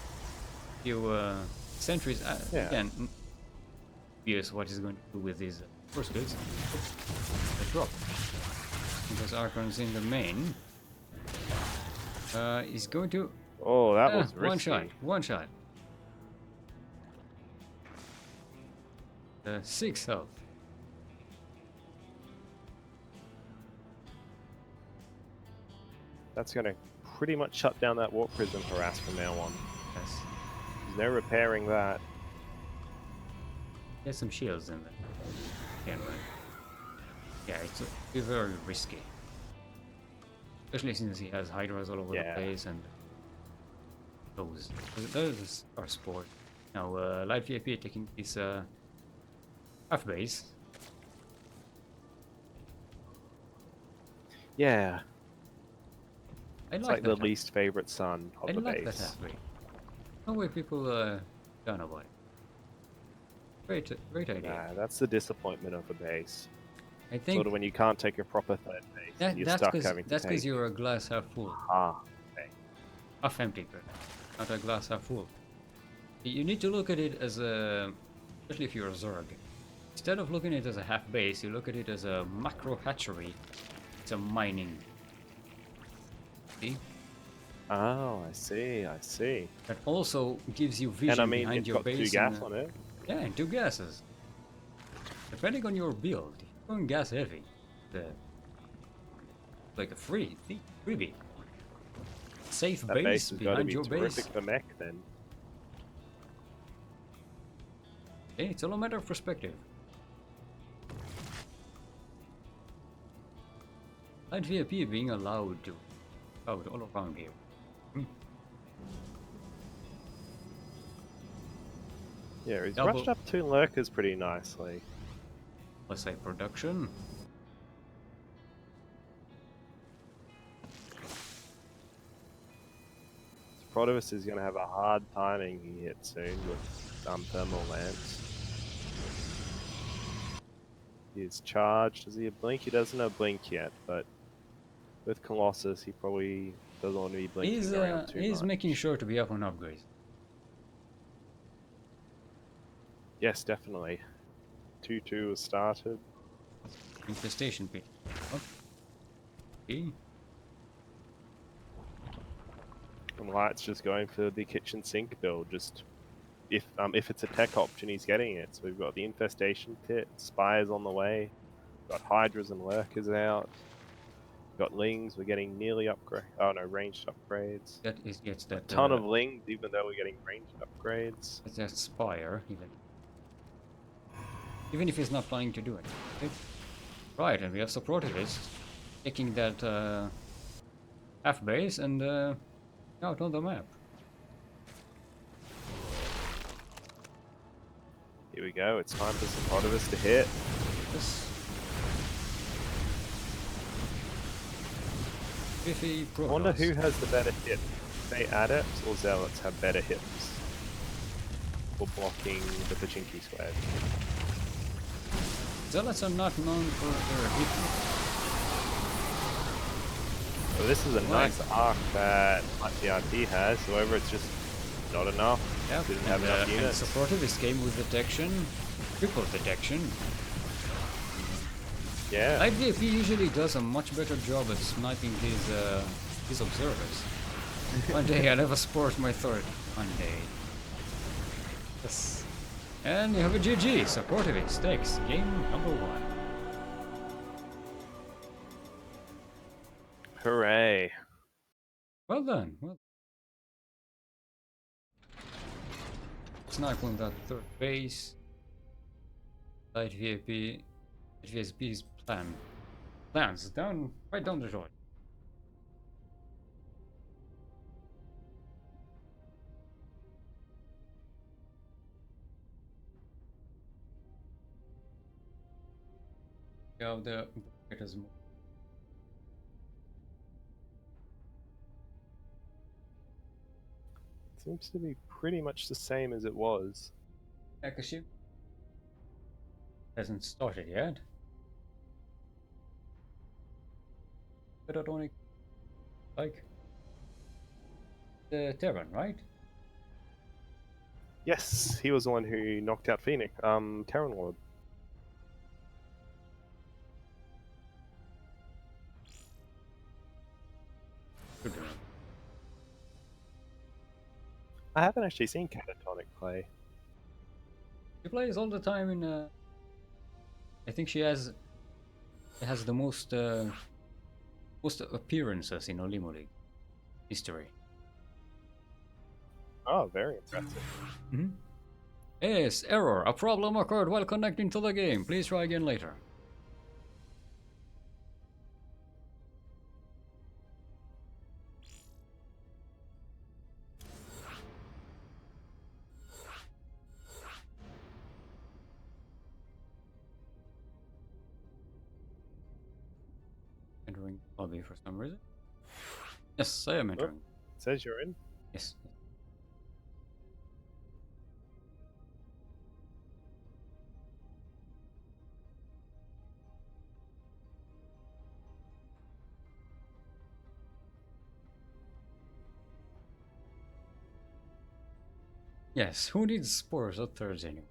S1: few sentries. Again, curious what he's going to do with these first goods. They drop because Archon's in the main. He's going to.
S2: Oh, that was risky.
S1: One shot. One shot. 6 health.
S2: That's going to pretty much shut down that warp prism harass from now on.
S1: Yes.
S2: There's no repairing that.
S1: There's some shields in there. Can't run. Yeah, it's very risky. Especially since he has hydras all over the place and those are sport. Now, Light VIP taking this half base.
S2: Yeah.
S1: It's
S2: like the least favorite son of the base.
S1: That half base. No way people down about it. Great idea.
S2: Nah, that's the disappointment of the base.
S1: I
S2: Sort
S1: think
S2: of when you can't take a proper third base and you're stuck having to
S1: that's because
S2: take.
S1: you're a glass half full,
S2: Okay.
S1: half empty, not a glass half full. You need to look at it as a, especially if you're a Zerg. Instead of looking at it as a half base, you look at it as a macro hatchery. It's a mining. See?
S2: Oh, I see. I see.
S1: That also gives you
S2: And
S1: vision
S2: I mean,
S1: behind
S2: it's
S1: your
S2: got
S1: base.
S2: 2 gas on it.
S1: Yeah, and 2 gases. Depending on your build, if you're going gas heavy, the like a freebie. Safe
S2: That base
S1: base
S2: has got to
S1: behind
S2: be
S1: your
S2: terrific
S1: base.
S2: for mech then.
S1: Okay, it's all a matter of perspective. Light VIP being allowed to out all around here.
S2: Yeah, he's
S1: Double,
S2: rushed up 2 lurkers pretty nicely.
S1: let's say, production.
S2: Suprotivist is going to have a hard timing he hits soon with thermal lance. He's charged. Does he have blink? He doesn't have blink yet, but with Colossus, he probably doesn't want to be blinking around too
S1: He's
S2: much.
S1: making sure to be up on upgrades.
S2: Yes, definitely. 2-2 has started.
S1: Infestation pit. Okay.
S2: And Light's just going for the kitchen sink build. Just if it's a tech option, he's getting it. So we've got the infestation pit, spires on the way, got hydras and lurkers out, got lings. We're getting nearly upgrade. Oh no, ranged upgrades.
S1: That is gets
S2: A
S1: that
S2: ton of lings, even though we're getting ranged upgrades.
S1: gets that spire even if he's not planning to do it. Okay. Right, and we have Suprotivist taking that half base and out on the map.
S2: Here we go. It's time for Suprotivist to hit.
S1: This Biffy
S2: I wonder who
S1: Protoss.
S2: has the better hit. Say Adepts or Zealots have better hits for blocking the Pachinki squad.
S1: Zealots are not known for their hit.
S2: So this is a nice arc that VIP has, however it's just not enough.
S1: Yeah,
S2: Didn't have enough
S1: and
S2: units.
S1: Suprotivist game with detection, triple detection.
S2: Yeah.
S1: Light VIP usually does a much better job at sniping his observers. One day I'll have a sport my third. One day. Yes. And you have a GG, Suprotivist takes game number 1.
S2: Hooray.
S1: Well done. Well, snipe on that third base. Light VIP. VSP's plans down right down the road. Yeah, the it is more.
S2: Seems to be pretty much the same as it was.
S1: Yeah, 'cause she hasn't started yet. KatatoniK, like the Terran, right?
S2: Yes, he was the one who knocked out Phoenix. Terran Lord.
S1: Good to know.
S2: I haven't actually seen KatatoniK play.
S1: She plays all the time in. I think she has the most appearances in Olimo League history.
S2: Oh, very impressive.
S1: Mm-hmm. Yes, error. A problem occurred while connecting to the game. Please try again later. Entering lobby for some reason. Yes, I am entering.
S2: It says you're in.
S1: Yes. Yes, who needs spores at thirds anyway?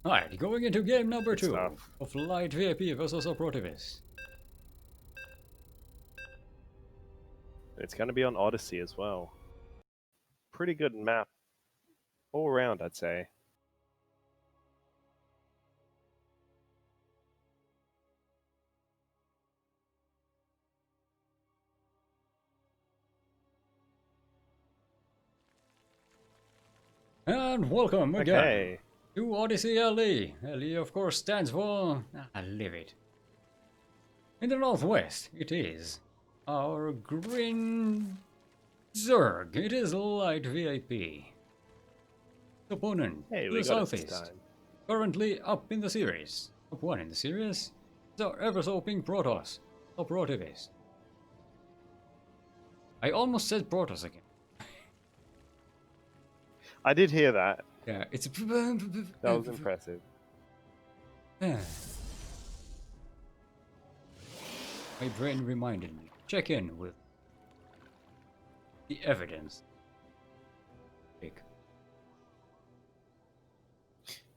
S1: Alright, going into game number
S2: Good
S1: 2
S2: stuff.
S1: of Light VIP versus Suprotivist.
S2: It's going to be on Odyssey as well. Pretty good map all around, I'd say.
S1: And welcome again
S2: Okay.
S1: to Odyssey LE. LE of course stands for... live it. In the northwest, it is our green Zerg. It is Light VIP. Opponent
S2: Hey,
S1: to
S2: we
S1: the
S2: got it this
S1: southeast.
S2: time.
S1: Currently up in the series. Up 1 in the series. The ever so pink Protoss. Suprotivist. I almost said Protoss again.
S2: I did hear that.
S1: Yeah, it's...
S2: That was impressive.
S1: My brain reminded me. Check in with the evidence. Pick.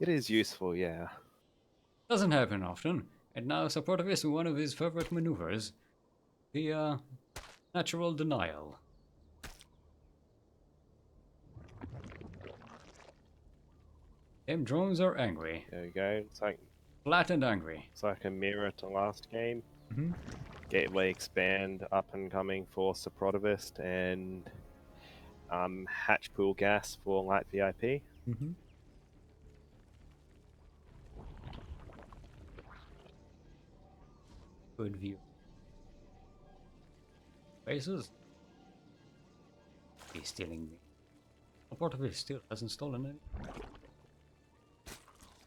S2: It is useful, yeah.
S1: Doesn't happen often, and now Suprotivist with one of his favorite maneuvers, the natural denial. Them drones are angry.
S2: There we go.
S1: Flat and angry.
S2: It's like a mirror to last game.
S1: Mm-hmm.
S2: Gateway expand up and coming for Suprotivist and hatch pool gas for Light VIP.
S1: Mm-hmm. Good view. Bases. He's stealing me. Suprotivist still hasn't stolen any.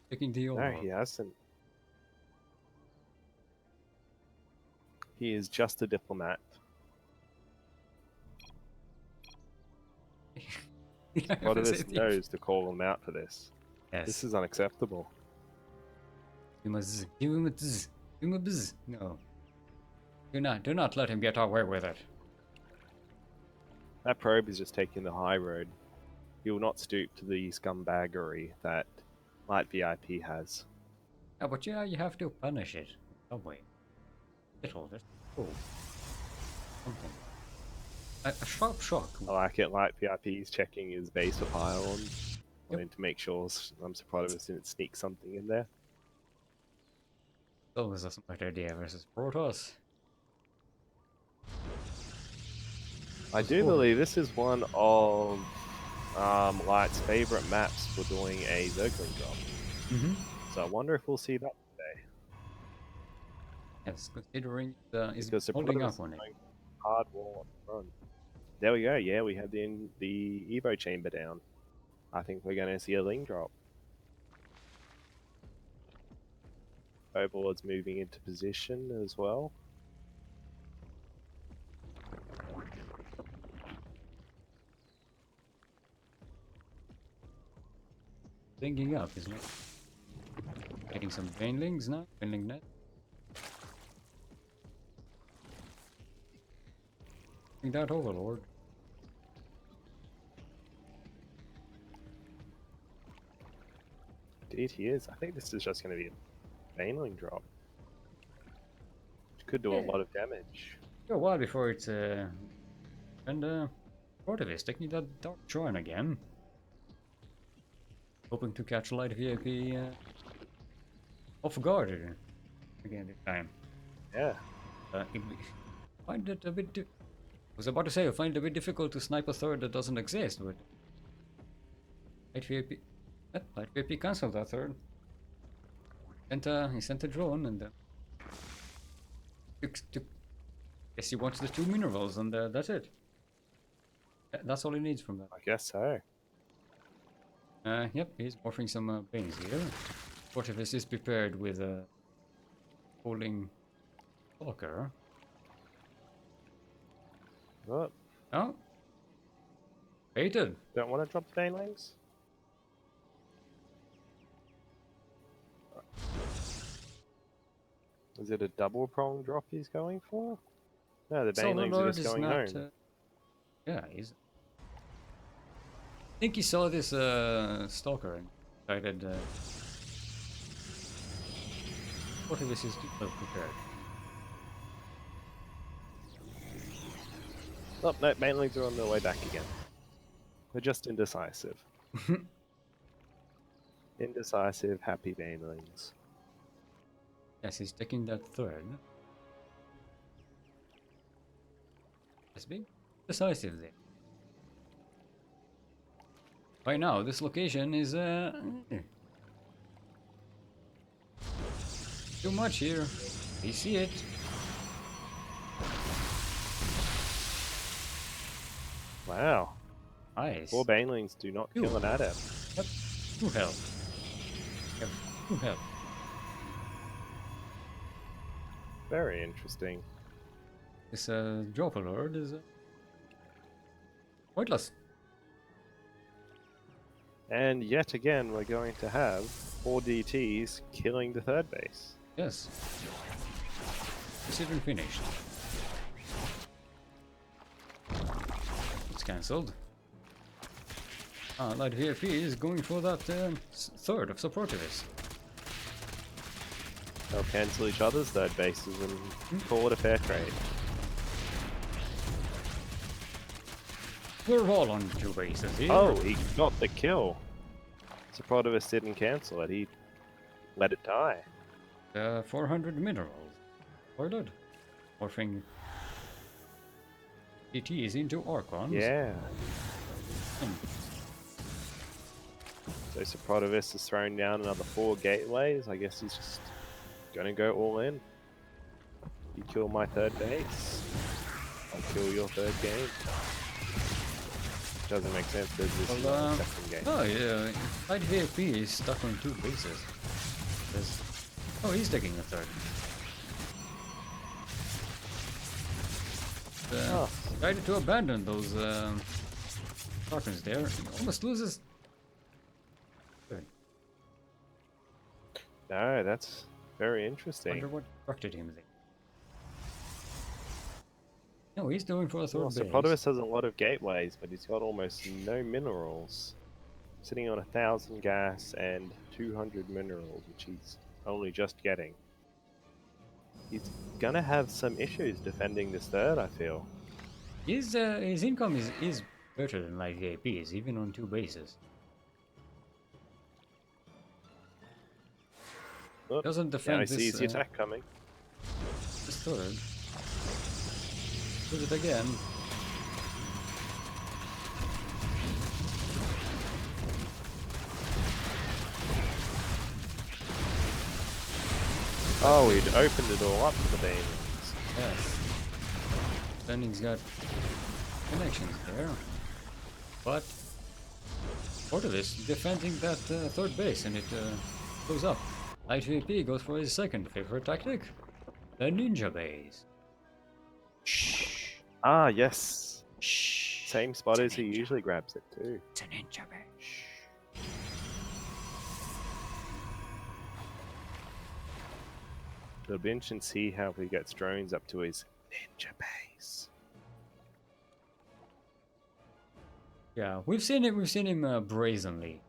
S1: Taking the
S2: No,
S1: overlord.
S2: he hasn't. He is just a diplomat. Suprotivist knows to call him out for this.
S1: Yes.
S2: This is unacceptable.
S1: You must give him a zzz. Give him a bzz. No. Do not let him get away with it.
S2: That probe is just taking the high road. He will not stoop to the scumbaggery that Light VIP has.
S1: Yeah, but yeah, you have to punish it. Some way. Little, just oh. Something. A sharp shock.
S2: I like it. Light VIP is checking his base for pylons. Wanting to make sure Suprotivist didn't sneak something in there.
S1: Always a smart idea versus Protoss.
S2: I do believe this is one of Light's favorite maps for doing a Duckling drop.
S1: Mm-hmm.
S2: So I wonder if we'll see that today.
S1: Yes, considering is
S2: Because
S1: holding up
S2: Suprotivist
S1: on it.
S2: going hard wall on the front. There we go. Yeah, we have the Evo chamber down. I think we're going to see a Ling drop. Overlord's moving into position as well.
S1: Thinking up, isn't it? Getting some Banelings now. Banling net. Bring that Overlord.
S2: Indeed, he is. I think this is just going to be a Baneling drop. Which could do a lot of damage.
S1: Go a while before it's and Suprotivist taking that Dark Join again. Hoping to catch Light VIP off guard again this time.
S2: Yeah.
S1: Find it a bit. I was about to say, I find it a bit difficult to snipe a third that doesn't exist, but Light VIP. Light VIP cancelled that third. And he sent a drone and guess he wants the 2 minerals and that's it. That's all he needs from that.
S2: I guess so.
S1: Yep, he's morphing some Banes here. Suprotivist is prepared with a holding Stalker.
S2: What?
S1: Oh. Baited.
S2: Don't want to drop the Banelings? Is it a double prong drop he's going for? No, the
S1: This
S2: banelings are
S1: overlord
S2: just
S1: is
S2: going
S1: not.
S2: home.
S1: Yeah, he's. I think he saw this stalker and decided. What if this is too well prepared?
S2: Oh, no, banelings are on their way back again. They're just indecisive. Indecisive, happy banelings.
S1: Yes, he's taking that third. Has been decisive there. By now, this location is too much here. We see it.
S2: Wow.
S1: Nice.
S2: 4 banelings do not kill an adept.
S1: Yep. 2 health. Yep. 2 health.
S2: Very interesting.
S1: This drop alert is pointless.
S2: And yet again, we're going to have 4 DTs killing the third base.
S1: Yes. It's even finished. It's cancelled. Light VIP is going for that third of Suprotivist.
S2: They'll cancel each other's third bases and call it a fair trade.
S1: We're all on 2 bases here.
S2: Oh, he got the kill. Suprotivist didn't cancel it, he let it die.
S1: 400 minerals. Ordered. Morphing DTs into Archons.
S2: Yeah.
S1: Hmm.
S2: So Suprotivist has thrown down another 4 gateways. I guess he's just gonna go all in. You kill my third base, I'll kill your third game. Doesn't make sense because this is not the second game.
S1: Oh yeah, Light VIP is stuck on 2 bases. Oh, he's taking a third. Decided to abandon those Archons there. He almost loses. Good.
S2: No, that's very interesting.
S1: Wonder what distracted him there. No, he's going for a third base.
S2: Suprotivist has a lot of gateways, but he's got almost no minerals. Sitting on 1,000 gas and 200 minerals, which he's only just getting. He's gonna have some issues defending this third, I feel.
S1: His income is better than Light VIP's, even on 2 bases.
S2: Look,
S1: Doesn't
S2: now
S1: defend
S2: he
S1: this,
S2: sees the attack coming.
S1: this third. Does it again.
S2: Oh, he'd opened it all up for the banelings.
S1: Yes. Then he's got connections there. But Suprotivist defending that third base, and it goes up. Light VP goes for his second favorite tactic, the ninja base. Shh.
S2: Ah, yes.
S1: Shh.
S2: Same spot as he usually grabs it too.
S1: It's a ninja base. Shh.
S2: It'll be interesting to see how he gets drones up to his ninja base.
S1: Yeah, we've seen it. We've seen him brazenly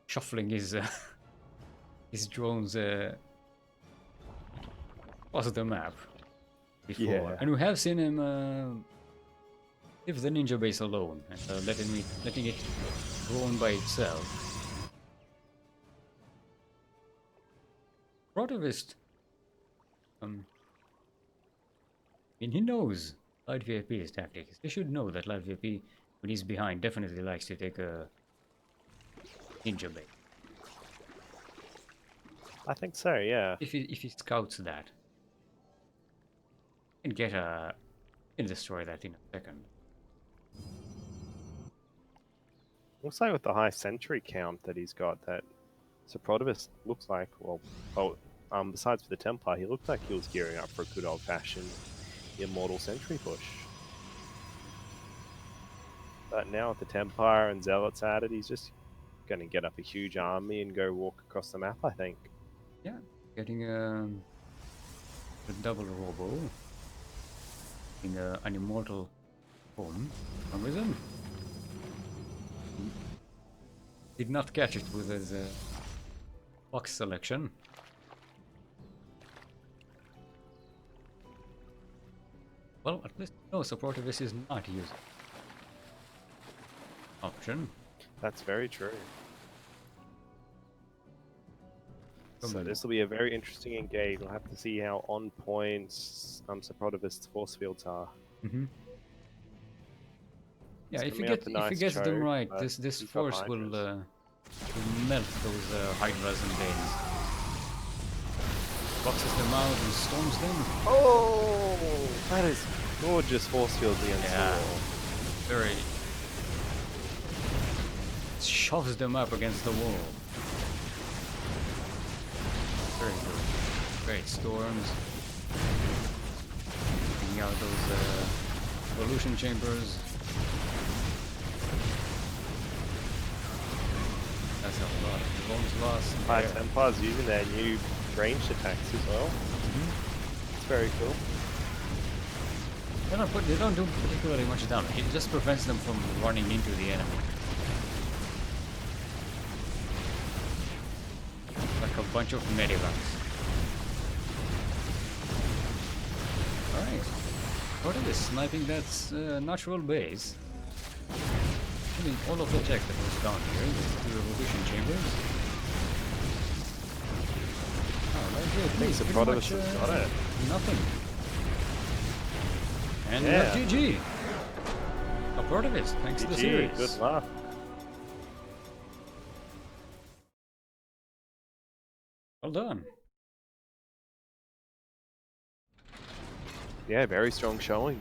S1: shuffling his his drones across the map before,
S2: Yeah.
S1: and we have seen him leave the ninja base alone and letting it go on by itself. Suprotivist, I mean, he knows Light VIP's tactics. He should know that Light VIP, when he's behind, definitely likes to take a ninja bait.
S2: I think so, yeah.
S1: If he scouts that, he can destroy that in a second.
S2: Looks like with the high sentry count that he's got, that Suprotivist looks like, besides for the Templar, he looked like he was gearing up for a good old-fashioned Immortal Sentry push. But now with the Templar and Zealots at it, he's just going to get up a huge army and go walk across the map, I think.
S1: Yeah, getting the double robo in an immortal form. For some reason, did not catch it with his box selection. Well, at least no, Suprotivist is not using option.
S2: That's very true. So
S1: From
S2: this will be a very interesting engage. We'll have to see how on point Suprotivist's force fields are.
S1: Yeah,
S2: It's
S1: if he
S2: coming up
S1: gets
S2: a nice
S1: them
S2: choke,
S1: right,
S2: but
S1: this
S2: he's got
S1: force will
S2: hydras.
S1: melt those hydras and banes. Boxes them out and storms them.
S2: Oh, that is gorgeous force fields against the
S1: Yeah.
S2: wall.
S1: Very shoves them up against the wall. Very good. Great storms. Taking out those evolution chambers. That's a lot of bones lost.
S2: High
S1: there.
S2: Templars using their new ranged attacks as well. It's very cool.
S1: They don't do particularly much damage. It just prevents them from running into the enemy. Like a bunch of medevacs. Alright. What is this? Sniping that's natural base. I mean, all of the tech that was down here, the two evolution chambers. Oh, right here, please.
S2: Suprotivist has got it.
S1: Nothing. And
S2: Yeah.
S1: GG. Suprotivist, thanks to the
S2: GG,
S1: series.
S2: good luck.
S1: Well done.
S2: Yeah, very strong showing.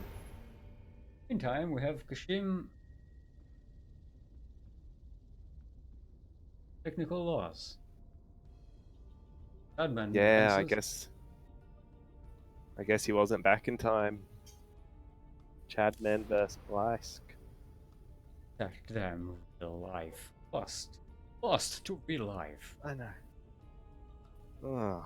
S1: Meantime, we have Kashim. Technical loss. Badman
S2: Yeah,
S1: advances.
S2: I guess he wasn't back in time. Chadman versus Blisk.
S1: That damn real life. Lost to real life.
S2: I know. Oh.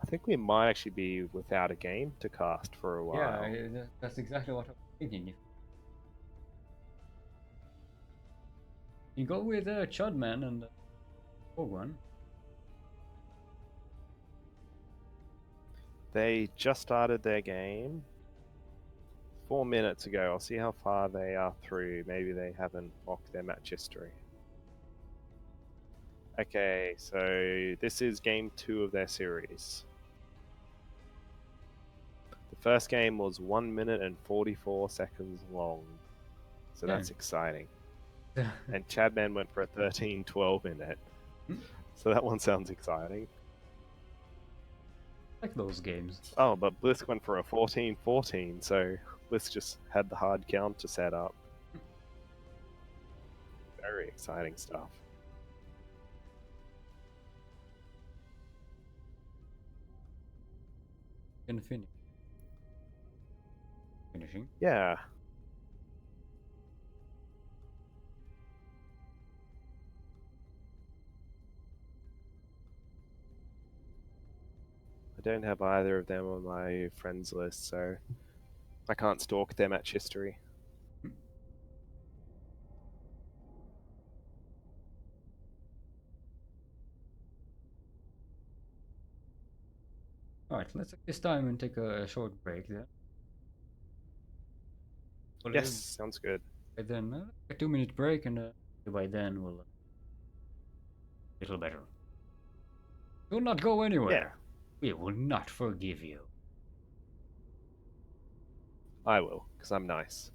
S2: I think we might actually be without a game to cast for a while.
S1: Yeah, that's exactly what I was thinking. You go with Chudman and Ogwan.
S2: They just started their game 4 minutes ago. I'll see how far they are through. Maybe they haven't locked their match history. Okay, so this is game 2 of their series. The first game was 1 minute and 44 seconds long. So
S1: Yeah.
S2: that's exciting. And Chadman went for a 13-12 in it. So that one sounds exciting.
S1: Like those games.
S2: Oh, but Blisk went for a 14-14, so Blisk just had the hard counter set up. Very exciting stuff.
S1: Can finish. Finishing.
S2: Yeah. I don't have either of them on my friends list, so I can't stalk their match history.
S1: Alright, let's take this time and take a short break then. Well,
S2: Yes, sounds good.
S1: by then, a 2-minute break, and by then we'll a little better. Do not go anywhere. We will not forgive you.
S2: I will, because I'm nice.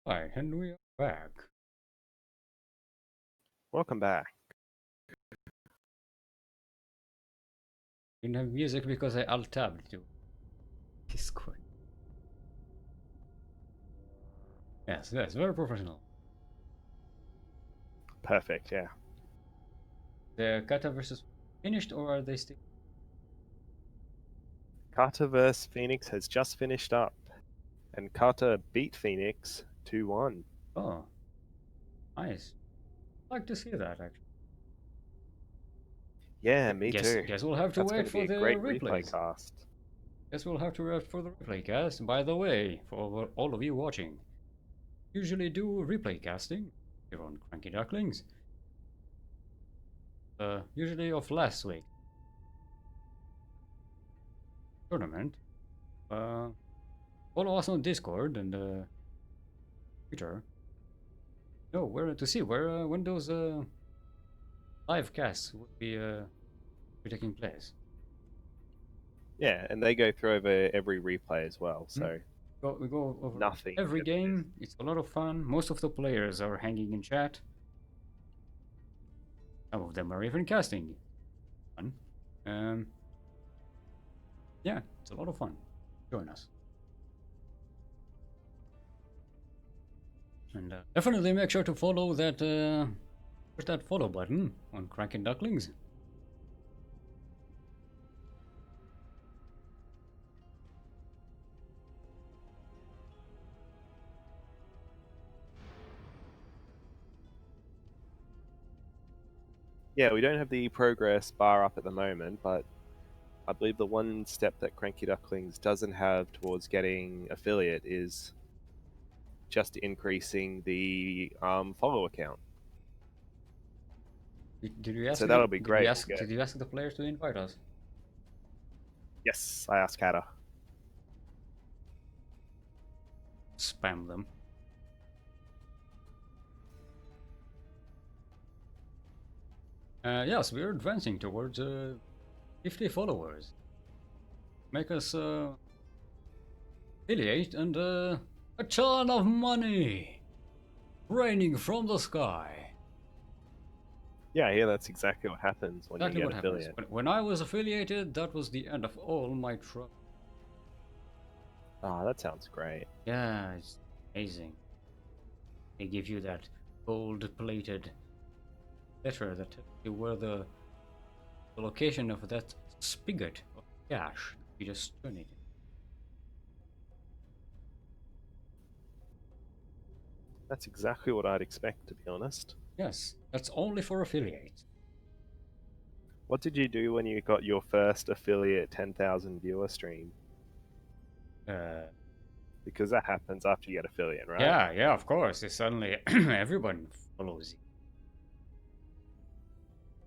S1: Hi, and we are back.
S2: Welcome back.
S1: Didn't have music because I alt-tabbed to Discord. Yes, very professional.
S2: Perfect, yeah.
S1: The Kata versus finished, or are they still?
S2: Kata vs Phoenix has just finished up, and Kata beat Phoenix 2-1.
S1: Oh, nice. I'd like to see that actually.
S2: Yeah, me
S1: Guess
S2: too.
S1: we'll have to
S2: That's going
S1: wait
S2: to be
S1: for
S2: a
S1: the
S2: great replay
S1: replays.
S2: cast.
S1: Guess we'll have to wait for the replay cast. By the way, for all of you watching, usually do replay casting here on Cranky Ducklings. Usually of last week tournament. Follow us on Discord and Twitter. No, where to see where when those live casts would be taking place.
S2: Yeah, and they go through over every replay as well, so
S1: We go over
S2: nothing
S1: every
S2: gets missed.
S1: game. It's a lot of fun. Most of the players are hanging in chat. Some of them are even casting. Fun. Yeah, it's a lot of fun. Join us. And definitely make sure to follow that push that follow button on Kraken Ducklings.
S2: Yeah, we don't have the progress bar up at the moment, but I believe the one step that Cranky Ducklings doesn't have towards getting affiliate is just increasing the follow count.
S1: Did you ask?
S2: So that'll be
S1: Did you
S2: great.
S1: ask? Did you ask the players to invite us?
S2: Yes, I asked Kata.
S1: Spam them. Yes, we're advancing towards 50 followers. Make us affiliate and a ton of money raining from the sky.
S2: Yeah, yeah, that's exactly what happens when
S1: Exactly
S2: you
S1: what
S2: get
S1: happens.
S2: affiliate.
S1: When I was affiliated, that was the end of all my trouble.
S2: Ah, that sounds great.
S1: Yeah, it's amazing. They give you that gold-plated letter that tells you where the location of that spigot of cash. You just turn it.
S2: That's exactly what I'd expect, to be honest.
S1: Yes, that's only for affiliates.
S2: What did you do when you got your first affiliate 10,000 viewer stream? Because that happens after you get affiliate, right?
S1: Yeah, of course. It's suddenly everyone follows you.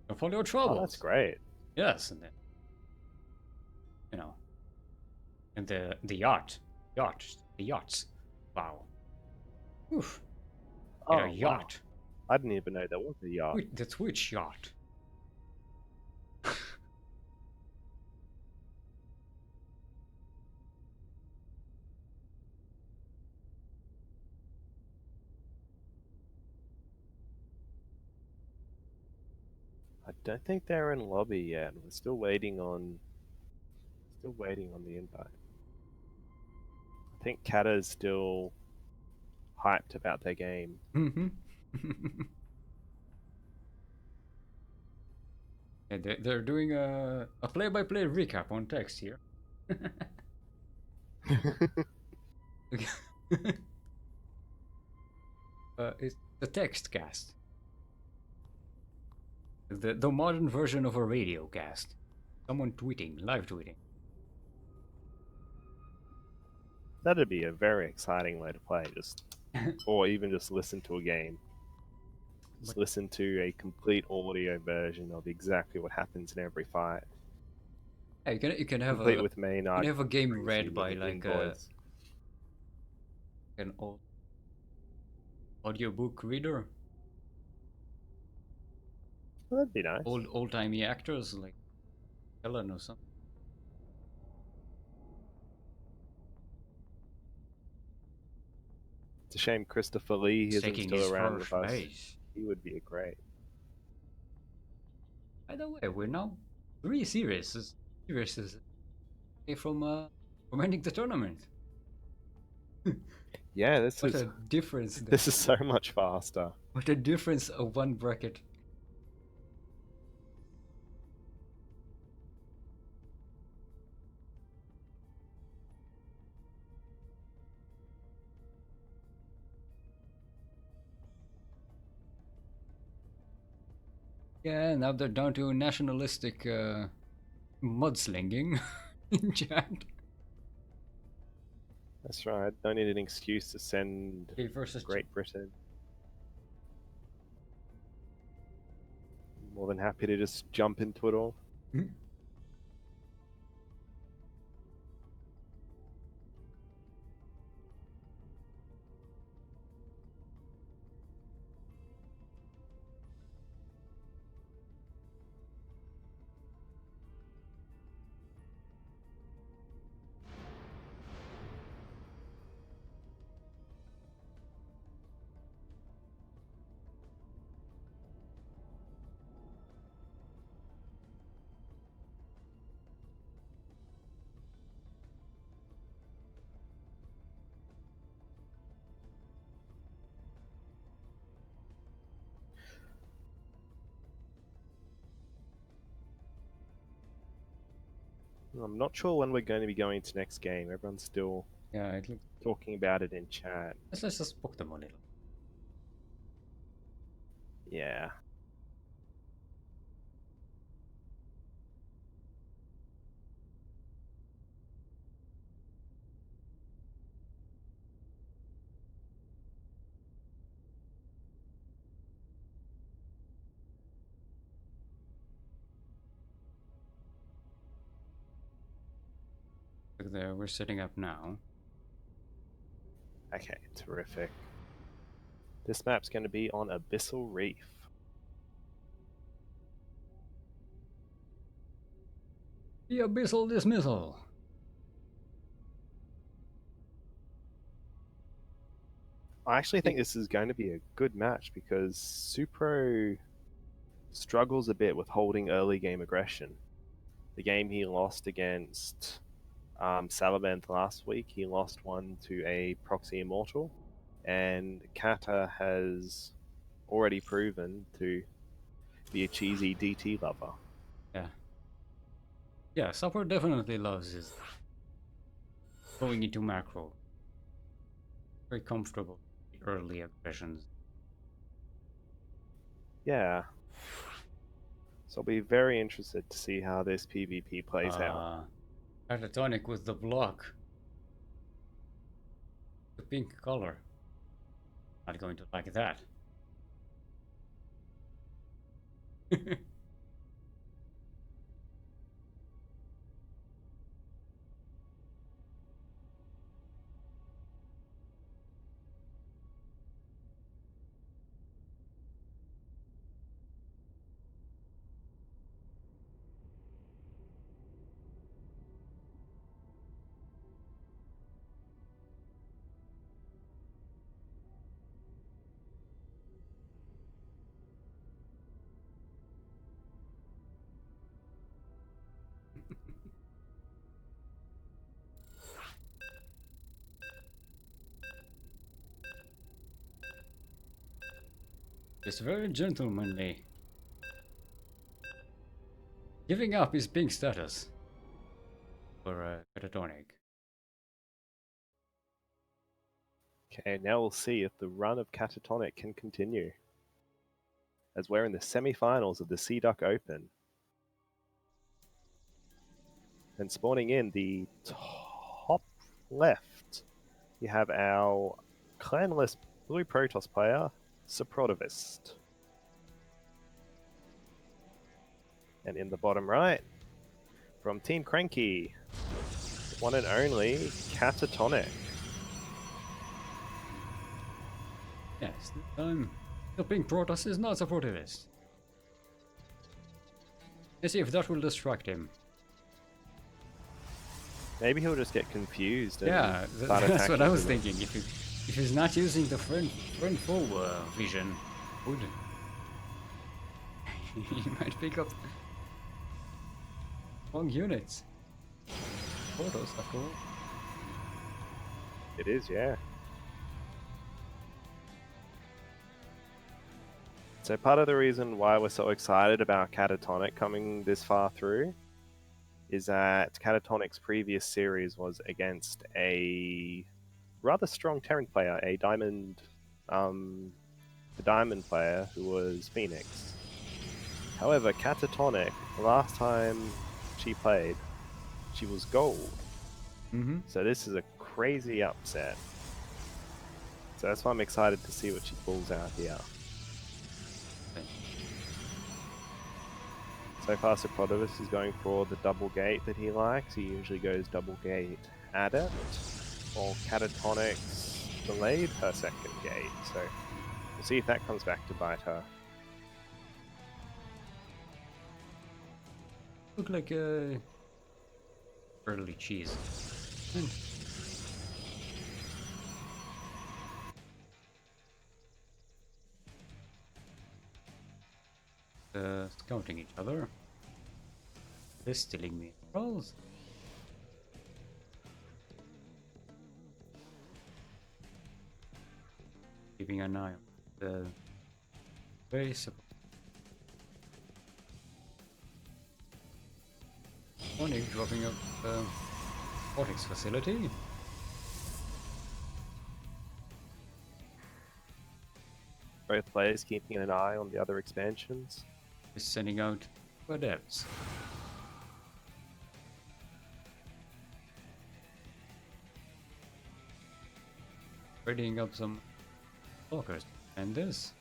S1: So follow your troubles.
S2: Oh, that's great.
S1: Yes, and then and the yachts. Wow. Oof.
S2: Oh,
S1: A yacht.
S2: Wow. I didn't even know there was a yacht.
S1: The Twitch yacht.
S2: I don't think they're in lobby yet. We're still waiting on the invite. I think Kata's still hyped about their game.
S1: Mm-hmm. They're doing a play-by-play recap on text here. It's the text cast. The modern version of a radio cast. Someone tweeting, live tweeting.
S2: That'd be a very exciting way to play, or even just listen to a game. Just listen to a complete audio version of exactly what happens in every fight.
S1: Yeah, you can have
S2: Complete with main
S1: you can have a game read by like an old audiobook reader.
S2: Well, that'd be nice.
S1: Old timey actors like Ellen or something.
S2: It's a shame Christopher Lee
S1: He's
S2: isn't
S1: taking
S2: still
S1: his
S2: around with
S1: first
S2: us.
S1: base.
S2: He would be a great.
S1: By the way, we're now 3 series from ending the tournament.
S2: Yeah,
S1: What a difference!
S2: this is so much faster.
S1: What a difference of one bracket. Yeah, now they're down to nationalistic mudslinging in chat.
S2: That's right. Don't need an excuse to send
S1: Okay, versus
S2: Great Britain. More than happy to just jump into it all. I'm not sure when we're going to be going to next game. Everyone's still
S1: Yeah, it looks.
S2: talking about it in chat.
S1: Let's just poke them a little.
S2: Yeah.
S1: Look there, we're setting up now.
S2: Okay, terrific. This map's going to be on Abyssal Reef.
S1: The abyssal dismissal.
S2: I actually think this is going to be a good match because Supro struggles a bit with holding early game aggression. The game he lost against Salabanth last week, he lost one to a Proxy Immortal, and Kata has already proven to be a cheesy DT lover.
S1: Yeah. Yeah, Supper definitely loves his going into macro. Very comfortable with early aggressions.
S2: Yeah. So I'll be very interested to see how this PvP plays out.
S1: KatatoniK with the block. The pink color. Not going to like that. It's very gentlemanly. Giving up his pink status for KatatoniK.
S2: Okay, now we'll see if the run of KatatoniK can continue. As we're in the semi-finals of the Sea Duck Open. And spawning in the top left, you have our clanless Blue Protoss player, Suprotivist. And in the bottom right, from Team CranKy, one and only KatatoniK.
S1: Yes, this time the pink Protoss is not Suprotivist. Let's see if that will distract him.
S2: Maybe he'll just get confused. And
S1: Yeah,
S2: start
S1: that's what I
S2: attacking
S1: was
S2: him.
S1: thinking. If If he's not using the front foe vision, would he might pick up wrong units. Photos, after all.
S2: It is, yeah. So part of the reason why we're so excited about KatatoniK coming this far through is that KatatoniK's previous series was against a rather strong Terran player, a diamond player who was Phoenix. However, KatatoniK, the last time she played, she was gold. So this is a crazy upset. So that's why I'm excited to see what she pulls out here. So far, Suprotivist is going for the double gate that he likes. He usually goes double gate adept, while KatatoniK's delayed her second gate. So we'll see if that comes back to bite her.
S1: Look like a early cheese. Scouting each other. They're stealing minerals. Keeping an eye on the base. Morning, dropping up robotics facility.
S2: Both players keeping an eye on the other expansions.
S1: Is sending out adepts. Readying up some blockers. And this.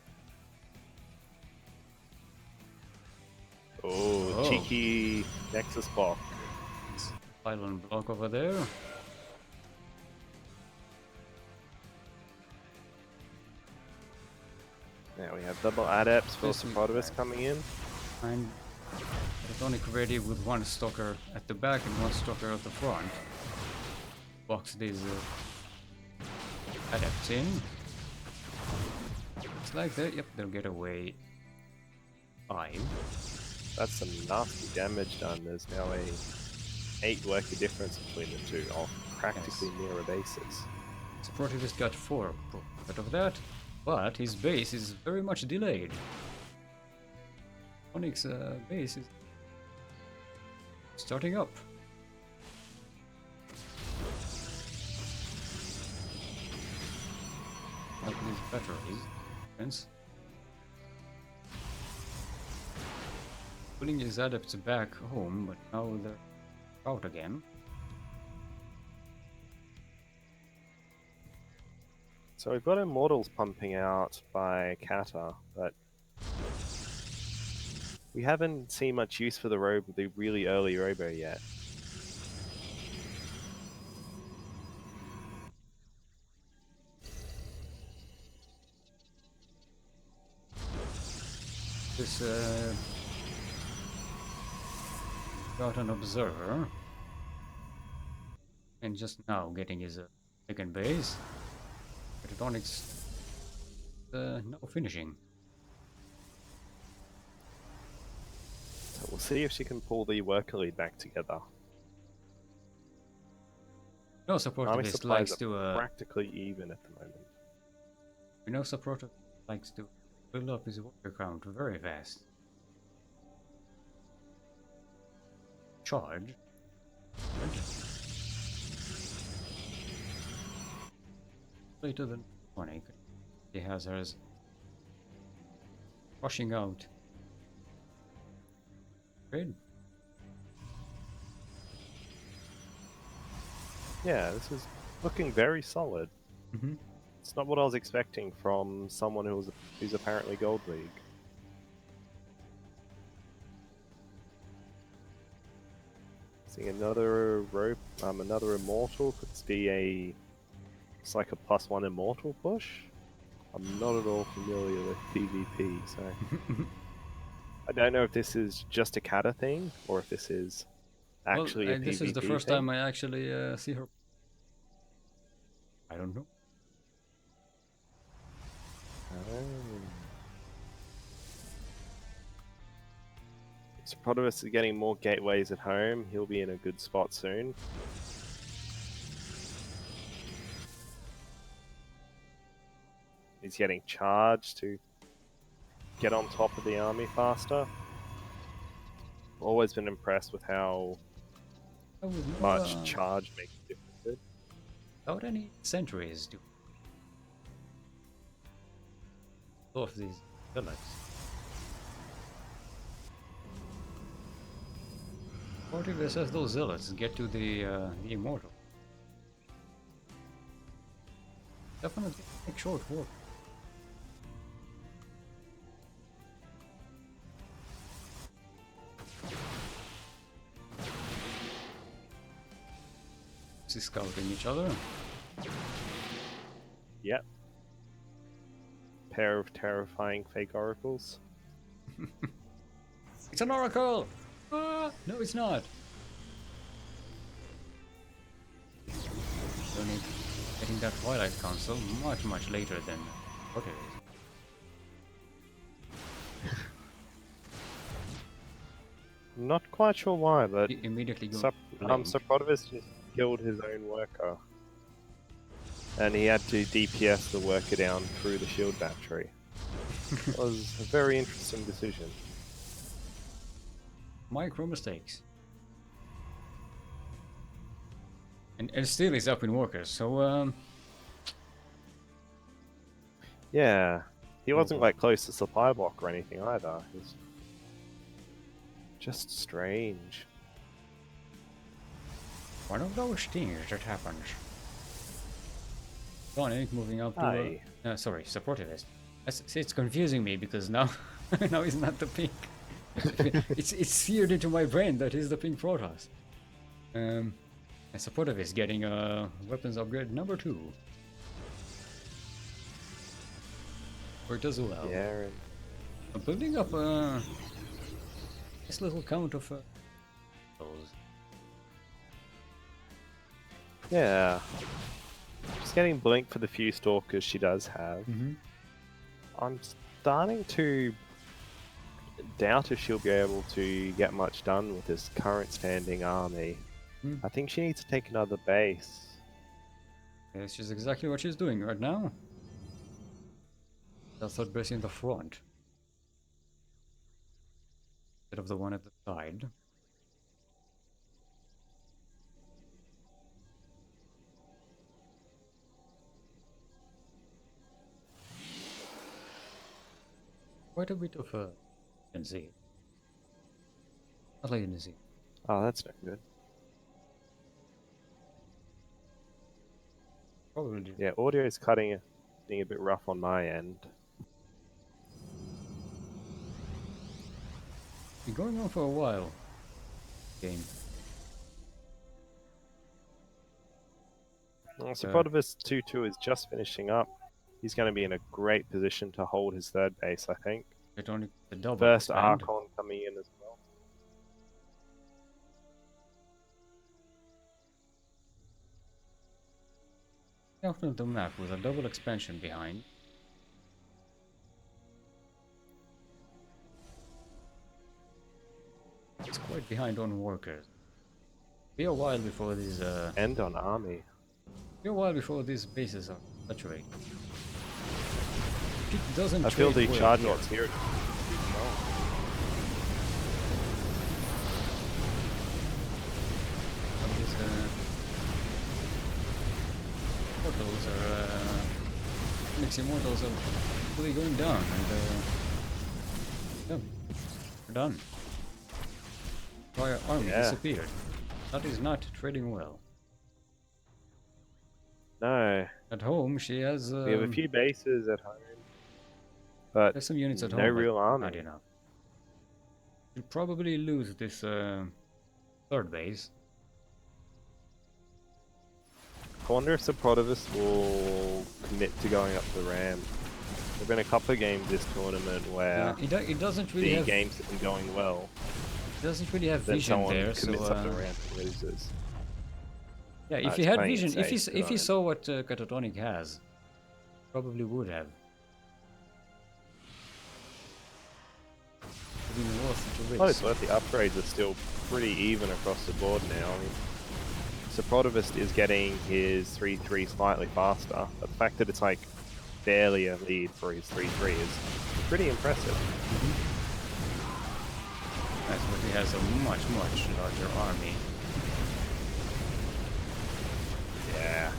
S2: Oh, cheeky Nexus block.
S1: Island block over there.
S2: Now we have double adepts for Suprotivist coming in.
S1: And KatatoniK ready with one stalker at the back and one stalker at the front. Box these adepts in. It's like that. Yep, they'll get away. 5.
S2: That's some nasty damage done. There's now a 8 worker difference between the two on practically mirror bases.
S1: Suprotivist got 4 out of that, but his base is very much delayed. KatatoniK's base is starting up. Like these batteries. Friends. Pulling his adepts back home, but now they're out again.
S2: So we've got Immortals pumping out by Kata, but we haven't seen much use for the really early Robo yet.
S1: This got an observer, and just now getting his second base. KatatoniK's now finishing.
S2: So we'll see if she can pull the worker lead back together.
S1: No Suprotivist likes to
S2: practically even at the moment.
S1: we know Suprotivist likes to build up his worker count very fast. Charge. Later than KatatoniK. He has hers rushing out. Great.
S2: Yeah, this is looking very solid. It's not what I was expecting from someone who's apparently Gold League. Seeing another another Immortal. Could this be it's like a +1 Immortal push? I'm not at all familiar with PvP, so I don't know if this is just a Kata thing or if this is actually a PvP
S1: this is the first
S2: thing.
S1: time I actually see her. I don't know.
S2: Suprotivist is getting more gateways at home. He'll be in a good spot soon. He's getting charged to get on top of the army faster. Always been impressed with how much charge makes a difference.
S1: Without any sentries, do both these villas. Suprotivist says those zealots get to the immortal. Definitely make short work. Is scouting each other.
S2: Yep. Pair of terrifying fake oracles.
S1: It's an oracle! Ah, no, it's not. Only getting that Twilight Council much later than what it is.
S2: Not quite sure why, but
S1: He immediately go
S2: Suprotivist just killed his own worker. And he had to DPS the worker down through the shield battery. It was a very interesting decision.
S1: Micro mistakes. And still is up in workers, so
S2: Yeah, he wasn't like close to supply block or anything either. It was just strange.
S1: one of those things that happens. KatatoniK moving up to sorry, Suprotivist. It's confusing me because now now he's not the pink. it's seared into my brain that he's the pink Protoss. And Suprotivist getting weapons upgrade number 2. Worked as well.
S2: Yeah.
S1: I'm building up this little count of those.
S2: Yeah. Just getting blink for the few stalkers she does have. I'm starting to doubt if she'll be able to get much done with this current standing army. I think she needs to take another base.
S1: Yes, she's exactly what she's doing right now. That's third base in the front. Instead of the one at the side. Quite a bit of latency. Not latency.
S2: Oh, that's not good.
S1: Probably.
S2: Yeah, audio is cutting, being a bit rough on my end.
S1: Been going on for a while. Game.
S2: Suprotivist 2-2 is just finishing up. He's going to be in a great position to hold his third base, I think.
S1: KatatoniK the double
S2: First
S1: expand.
S2: Archon coming in as well.
S1: Out of the map with a double expansion behind. It's quite behind on workers. Be a while before these
S2: And on army.
S1: be a while before these bases are saturated. It doesn't
S2: I feel the
S1: trade well
S2: charge
S1: here.
S2: lots here.
S1: These portals are mixing mortals are fully going down and yeah, we're done. Our army disappeared. That is not trading well.
S2: No.
S1: At home she has
S2: We have a few bases at home. But
S1: there's some units at
S2: no
S1: home. but
S2: real army.
S1: Not enough. You'll probably lose this third base.
S2: I wonder if Suprotivist will commit to going up the ramp. There have been a couple of games this tournament where
S1: It doesn't really
S2: the
S1: have
S2: games have been going well.
S1: it doesn't really have
S2: Then
S1: vision
S2: someone
S1: there, so
S2: commits up the ramp and loses.
S1: yeah, if
S2: it's
S1: he had
S2: playing
S1: vision,
S2: safe,
S1: if he
S2: good on
S1: saw
S2: him.
S1: what KatatoniK has, probably would have. been worth the
S2: What it's
S1: risk.
S2: worth, the upgrades are still pretty even across the board now. I mean, Suprotivist is getting his 3-3 slightly faster, but the fact that it's like barely a lead for his 3-3 is pretty impressive.
S1: That's what he has a much larger army.
S2: Yeah.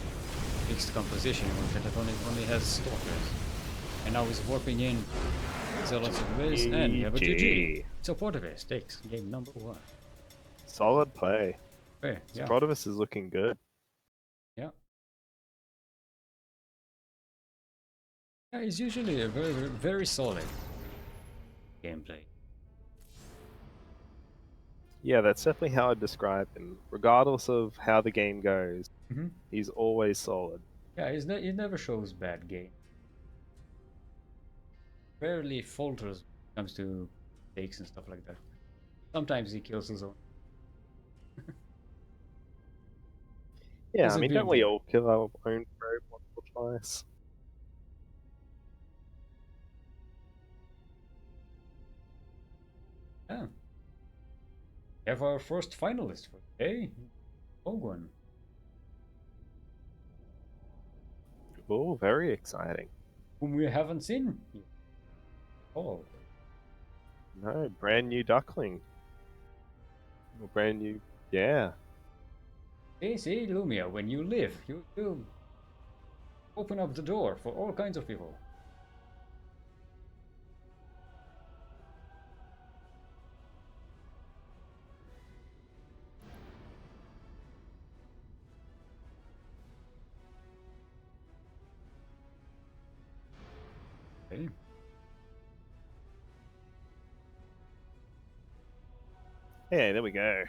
S1: Fixed composition when KatatoniK only has stalkers. And now he's warping in zealots of base, and you have a GG. Suprotivist takes game number 1.
S2: Solid play.
S1: Hey, yeah.
S2: Suprotivist is looking good.
S1: Yeah. Yeah, he's usually a very solid gameplay.
S2: Yeah, that's definitely how I'd describe him. Regardless of how the game goes, he's always solid.
S1: Yeah, he never shows bad game. Rarely falters when it comes to takes and stuff like that. Sometimes he kills his own.
S2: Yeah,
S1: He's
S2: I
S1: a
S2: mean, don't
S1: big
S2: we
S1: deal.
S2: all kill our own probe once or twice?
S1: Yeah. We have our first finalist for today, Ogwen.
S2: Oh, very exciting.
S1: Whom we haven't seen yet. Oh,
S2: No, brand new Duckling. Or brand new, yeah.
S1: see, Lumiya, when you live, you open up the door for all kinds of people. Okay.
S2: Yeah, there we go.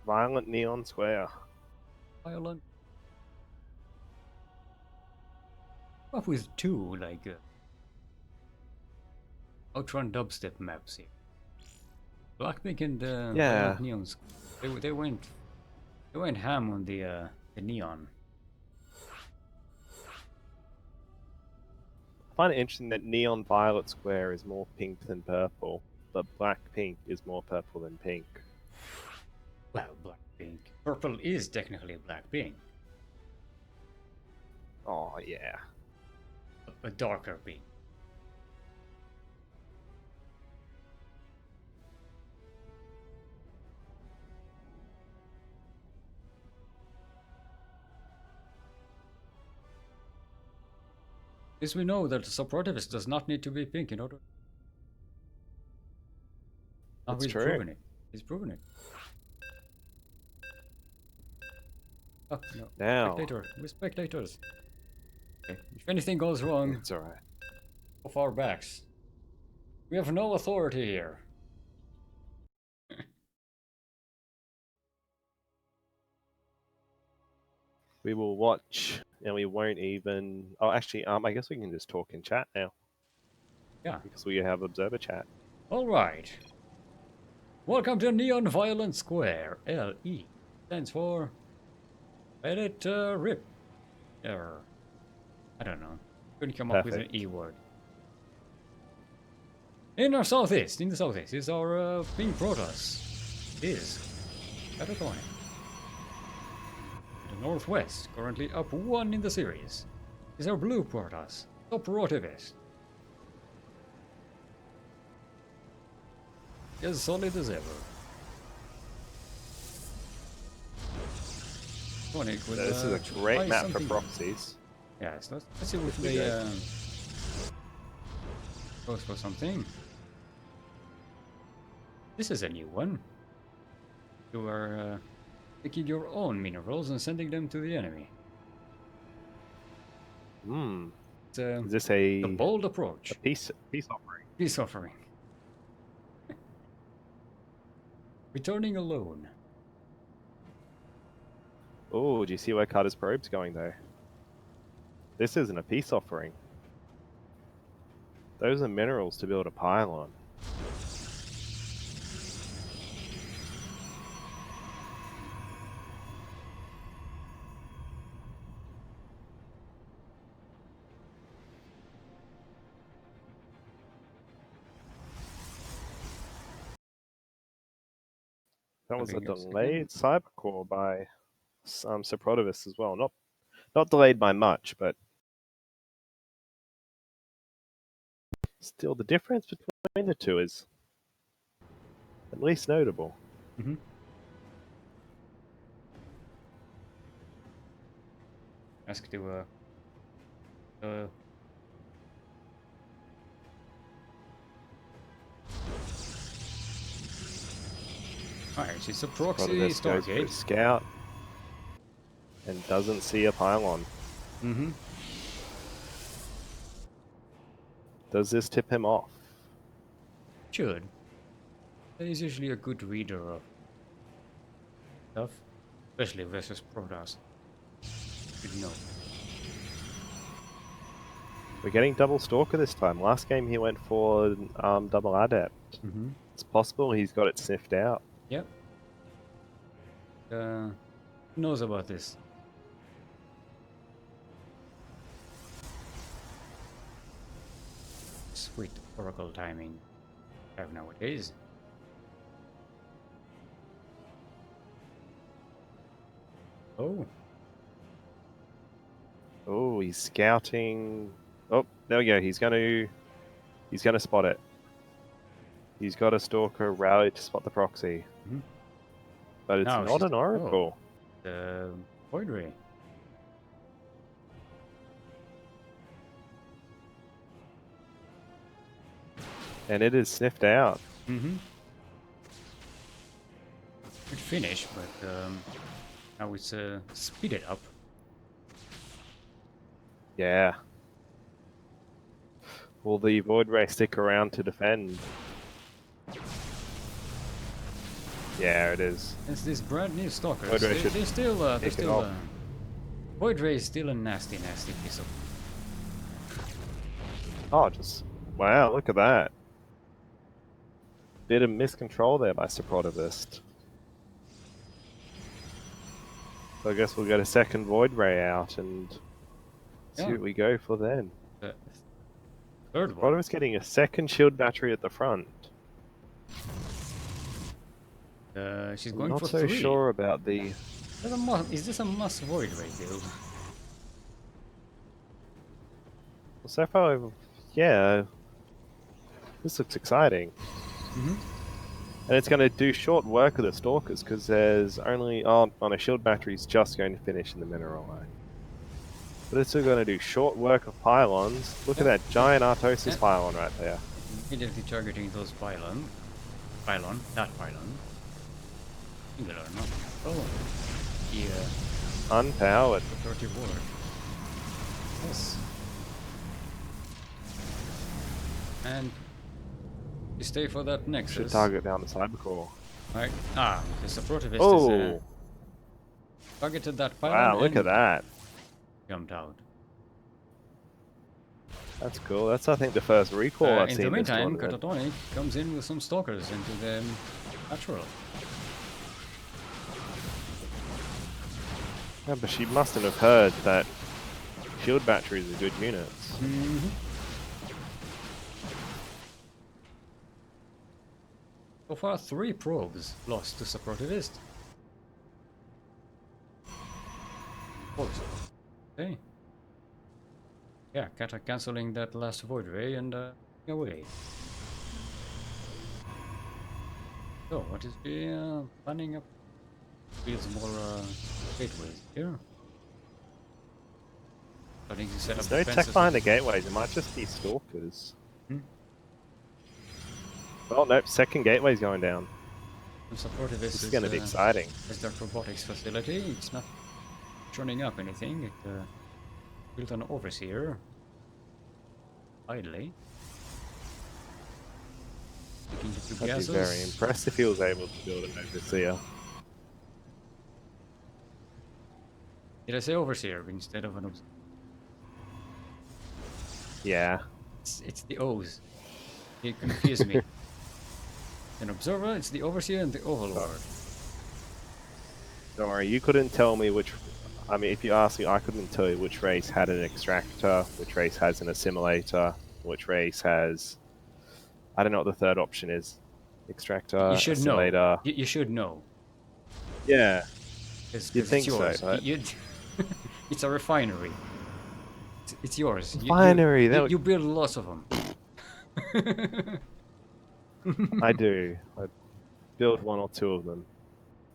S2: Violent Neon Square.
S1: Violent. Up with two, like, Outrun dubstep maps here. Blackpink and
S2: Yeah.
S1: Violent Neons. They went ham on the neon.
S2: I find it interesting that Neon Violet Square is more pink than purple, but Black Pink is more purple than pink.
S1: Well, Blackpink. Purple is technically Blackpink.
S2: Oh, yeah.
S1: A darker pink. As we know that the Suprotivist does not need to be pink in order. Now
S2: That's
S1: he's
S2: true.
S1: proven it. He's proven it. Oh, no.
S2: Now.
S1: Spectator. We're spectators. Okay. If anything goes wrong,
S2: It's alright.
S1: off our backs. We have no authority here.
S2: We will watch, and we won't even... Oh, actually, I guess we can just talk in chat now.
S1: Yeah.
S2: Because we have observer chat.
S1: Alright. Welcome to Neon Violent Square. LE stands for Edit Rip. Error. I don't know. Couldn't come up with an E word. In the southeast is our pink Protoss. Is KatatoniK. The northwest, currently up 1 in the series, is our blue Protoss, Suprotivist. As solid as ever. KatatoniK will,
S2: This is a great map for proxies.
S1: Yes, let's see if they goes for something. This is a new one. You are picking your own minerals and sending them to the enemy.
S2: Hmm.
S1: It's
S2: Is this a
S1: bold approach.
S2: peace offering?
S1: Peace offering. Returning alone.
S2: Oh, do you see where Carter's probe's going though? This isn't a peace offering. Those are minerals to build a pylon. That was a
S1: Something else
S2: delayed
S1: again.
S2: cybercore by Suprotivist as well. Not delayed by much, but still the difference between the two is at least notable.
S1: Mm-hmm. Ask to alright, it's a proxy
S2: Suprotivist goes for
S1: Stargate.
S2: his scout and doesn't see a pylon.
S1: Mm-hmm.
S2: Does this tip him off?
S1: Should. That is usually a good reader of stuff. Especially versus Protoss. Should know.
S2: We're getting double Stalker this time. Last game he went for double Adept.
S1: Mm-hmm.
S2: It's possible he's got it sniffed out.
S1: Yep. Who knows about this? Sweet Oracle timing I have nowadays. Oh.
S2: Oh, he's scouting. Oh, there we go. He's gonna spot it. He's got a Stalker rally to spot the proxy.
S1: Mm-hmm.
S2: But it's
S1: Now
S2: not
S1: she's
S2: an Oracle.
S1: the Void Ray.
S2: And it is sniffed out.
S1: Mm-hmm. Good finish, but now it's speeded up.
S2: Yeah. Will the Void Ray stick around to defend? Yeah, it is.
S1: It's this brand new Stalkers.
S2: Void Ray
S1: They're still
S2: take it off.
S1: Void Ray is still a nasty piece of.
S2: Oh, just wow! Look at that. Bit of miscontrol there by Suprotivist. So I guess we'll get a second Void Ray out and see what we go for then.
S1: The third one.
S2: Suprotivist getting a second shield battery at the front.
S1: She's going
S2: Not
S1: for
S2: so
S1: 3.
S2: sure about the.
S1: Is this a must Void Ray build?
S2: Well, so far, yeah. This looks exciting.
S1: Mm-hmm.
S2: And it's going to do short work of the Stalkers because there's only on a shield battery's just going to finish in the mineral line. But it's still going to do short work of pylons. Look at that giant Artosis pylon right there.
S1: Immediately targeting those pylon. That pylon. Singular, not. Oh. Yeah.
S2: Unpowered.
S1: 34. Yes. And you stay for that Nexus.
S2: Should target down the Cybercore.
S1: Right. Ah, the Suprotivist
S2: Oh!
S1: is targeted that pylon.
S2: Wow, look
S1: and
S2: at that.
S1: jumped out.
S2: That's cool. That's, I think, the first recall I've
S1: In
S2: seen
S1: the
S2: this
S1: meantime,
S2: tournament.
S1: KatatoniK comes in with some Stalkers into the natural.
S2: Yeah, but she mustn't have heard that shield batteries are good units.
S1: Mm-hmm. So far, 3 probes lost to Suprotivist. Okay. Yeah, Kata cancelling that last Void Ray and away. So, what is the planning up? Builds more gateways here. Starting to set up
S2: There's no tech
S1: defenses.
S2: behind the gateways. It might just be Stalkers.
S1: Hmm?
S2: Oh, nope. Second gateway's going down.
S1: And Suprotivist
S2: This is going to be exciting.
S1: is their robotics facility. It's not turning up anything. It built an overseer. Idly. Taking the two
S2: I'd be
S1: gases.
S2: very impressed if he was able to build an overseer.
S1: Did I say overseer instead of an observer?
S2: Yeah.
S1: It's the O's. You confuse me. An observer, it's the overseer and the overlord.
S2: Don't worry, you couldn't tell me which... I mean, if you asked me, I couldn't tell you which race had an extractor, which race has an assimilator, which race has... I don't know what the third option is. Extractor,
S1: You should
S2: assimilator...
S1: know. You should know.
S2: Yeah,
S1: Because
S2: you'd
S1: it's
S2: think so,
S1: yours.
S2: but
S1: It's a refinery. It's yours.
S2: refinery.
S1: You build lots of them.
S2: I do. I build one or two of them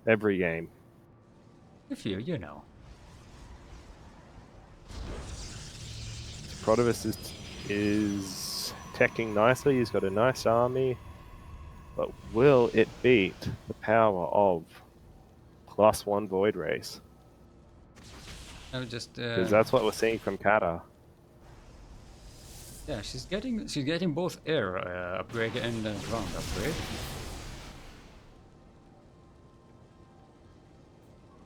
S2: every game.
S1: If you know.
S2: Suprotivist is teching nicely. He's got a nice army, but will it beat the power of +1 Void Race?
S1: I was just
S2: Because that's what we're seeing from Kata.
S1: yeah, she's getting both air upgrade and ground upgrade.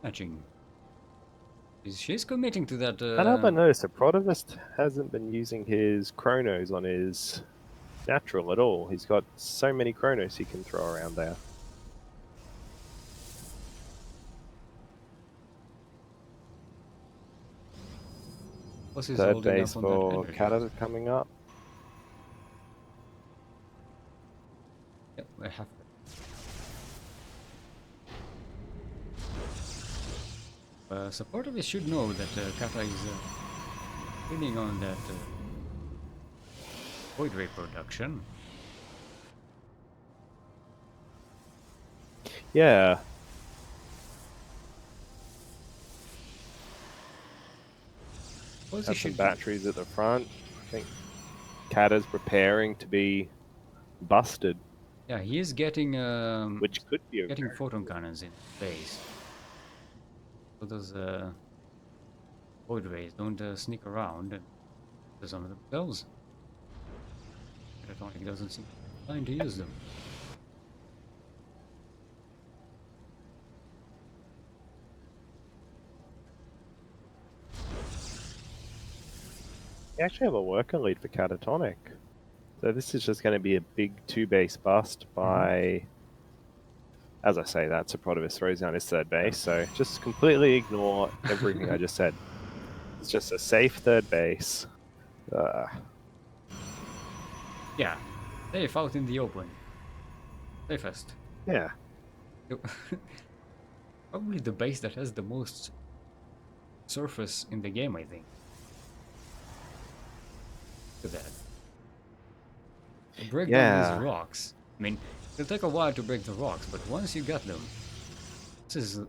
S1: Matching. She's committing to that.
S2: Can't help but notice Suprotivist hasn't been using his chronos on his natural at all. He's got so many chronos he can throw around there.
S1: Plus he's
S2: Third
S1: holding
S2: base
S1: up on that
S2: for
S1: energy.
S2: Kata coming up.
S1: Yep, I have to. Supporters should know that Kata is winning on that void ray production.
S2: Yeah.
S1: Plus
S2: Have some batteries at the front. I think Kata's preparing to be busted,
S1: yeah, he is getting
S2: which could be a
S1: getting
S2: very
S1: photon cannons in base. So those void rays don't sneak around and do some of themselves. KatatoniK doesn't seem inclined to use them.
S2: We actually have a worker lead for KatatoniK. So this is just going to be a big 2-base bust by, as I say that, Suprotivist throws down his third base, so just completely ignore everything I just said. It's just a safe third base.
S1: Yeah, safe out in the open. Safest.
S2: Yeah.
S1: Probably the base that has the most surface in the game, I think. Look at that. To break down these rocks. I mean, it'll take a while to break the rocks, but once you get them, this is a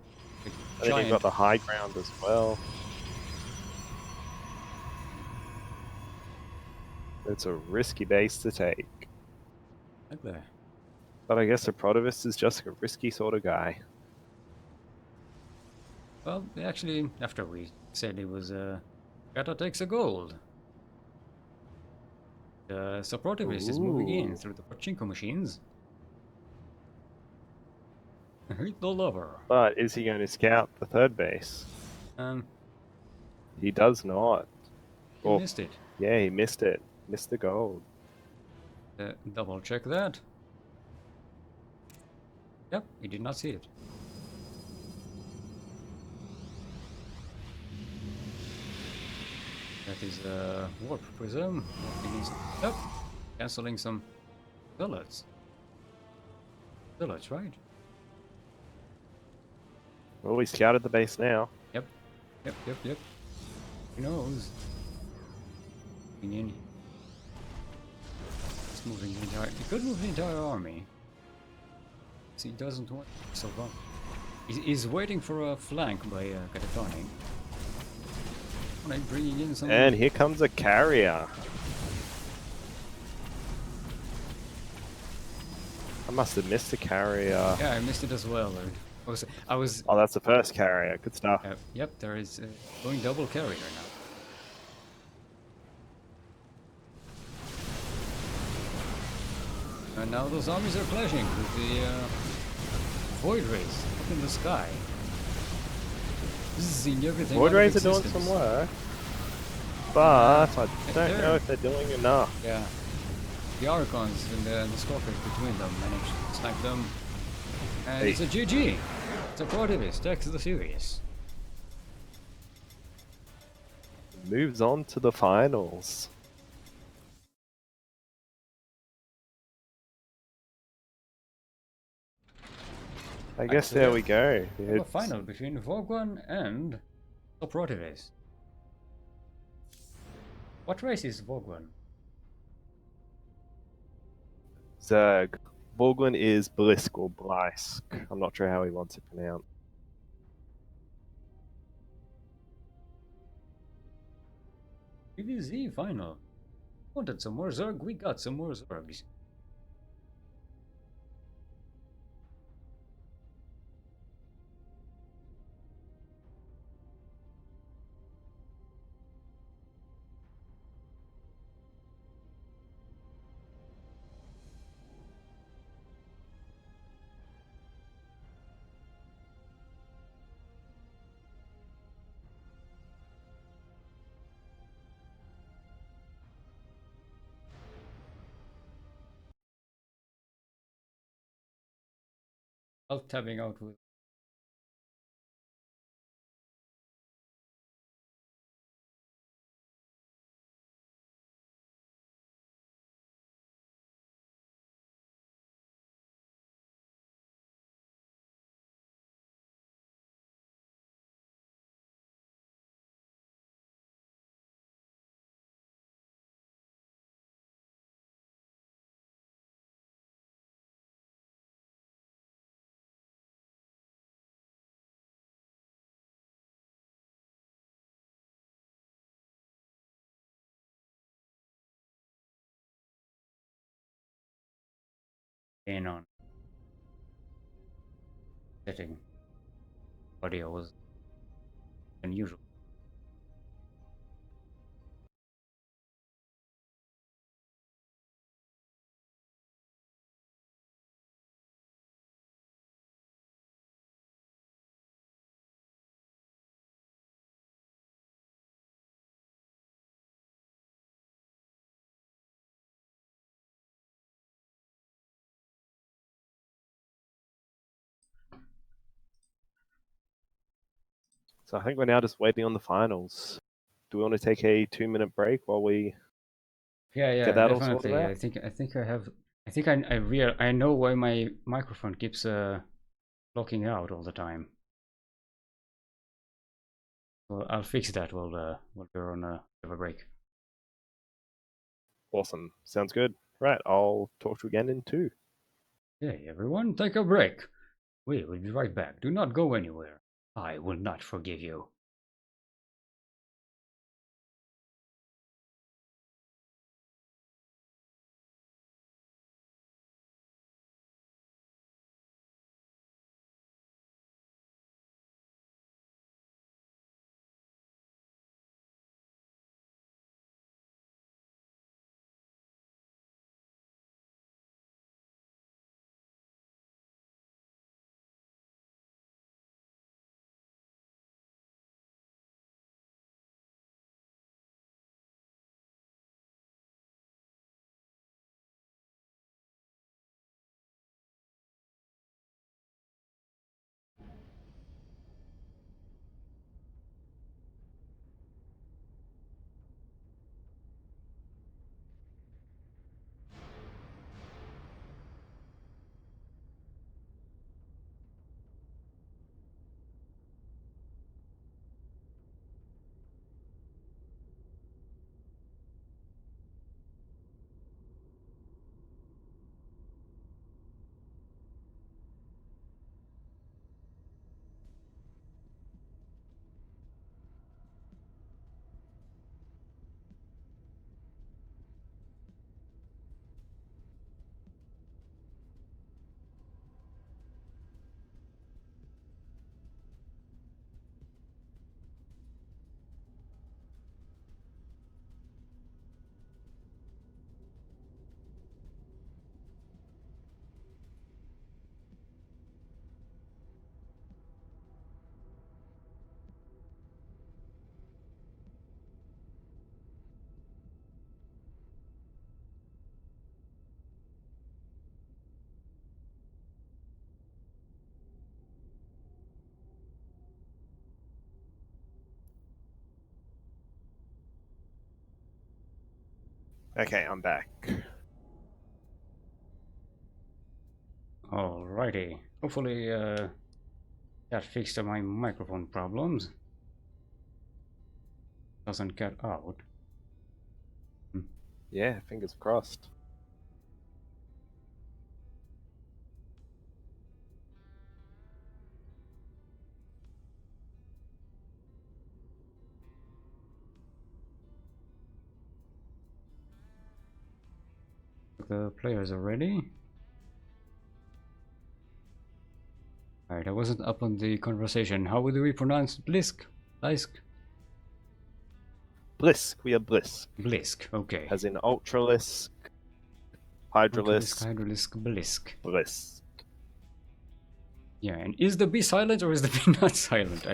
S2: And then you've got the high ground as well. It's a risky base to take.
S1: Like that.
S2: But I guess Suprotivist is just a risky sort of guy.
S1: Well, actually, after we said it was Kata takes a gold. The Suprotivist is moving in through the pachinko machines. Hit the lover.
S2: But is he going to scout the third base? He does not.
S1: He missed it.
S2: Yeah, he missed it. Missed the gold.
S1: Double check that. Yep, he did not see it. That is a warp prism. Yep, canceling some bullets. Bullets, right?
S2: Well, we scouted the base now.
S1: Yep. Who knows? In. It's moving the entire. He could move the entire army. So he doesn't want so long. He's waiting for a flank by KatatoniK. Bringing in some.
S2: And here comes a carrier. I must have missed the carrier.
S1: Yeah, I missed it as well. I was.
S2: Oh, that's the first carrier. Good stuff.
S1: Yep, there is going double carrier now. And now those armies are clashing with the void rays up in the sky. This is seeing everything.
S2: Void rays are doing some work, but I don't know if they're doing enough.
S1: Yeah, the Archons and the Scorpions between them managed to snipe them, and it's a GG. It's a Suprotivist takes the series.
S2: Moves on to the finals. I guess
S1: Actually,
S2: there we go.
S1: we have a
S2: It's
S1: final between Voguan and Suprotivist. What race is Voguan?
S2: Zerg. Borglin is Blisk or Blisk. I'm not sure how he wants it pronounced.
S1: PvZ final. Wanted some more Zerg, we got some more Zergs. Alt tabbing out with in on setting. Audio was unusual.
S2: So I think we're now just waiting on the finals. Do we want to take a 2-minute break while we
S1: Yeah,
S2: get that all sorted
S1: definitely.
S2: out?
S1: I know why my microphone keeps locking out all the time. Well, I'll fix that while we're on a break.
S2: Awesome. Sounds good. Right, I'll talk to you again in 2.
S1: Hey everyone, take a break. We will be right back. Do not go anywhere. I will not forgive you.
S2: Okay, I'm back.
S1: Alrighty. Hopefully that fixed my microphone problems. Doesn't cut out.
S2: Yeah, fingers crossed.
S1: The players are ready. Alright, I wasn't up on the conversation. How would we pronounce Blisk? Blisk?
S2: Blisk, we are Blisk.
S1: Blisk, okay.
S2: As in Ultralisk, Hydralisk,
S1: Hydralisk, Blisk.
S2: Blisk.
S1: Yeah, and is the B silent or is the B not silent?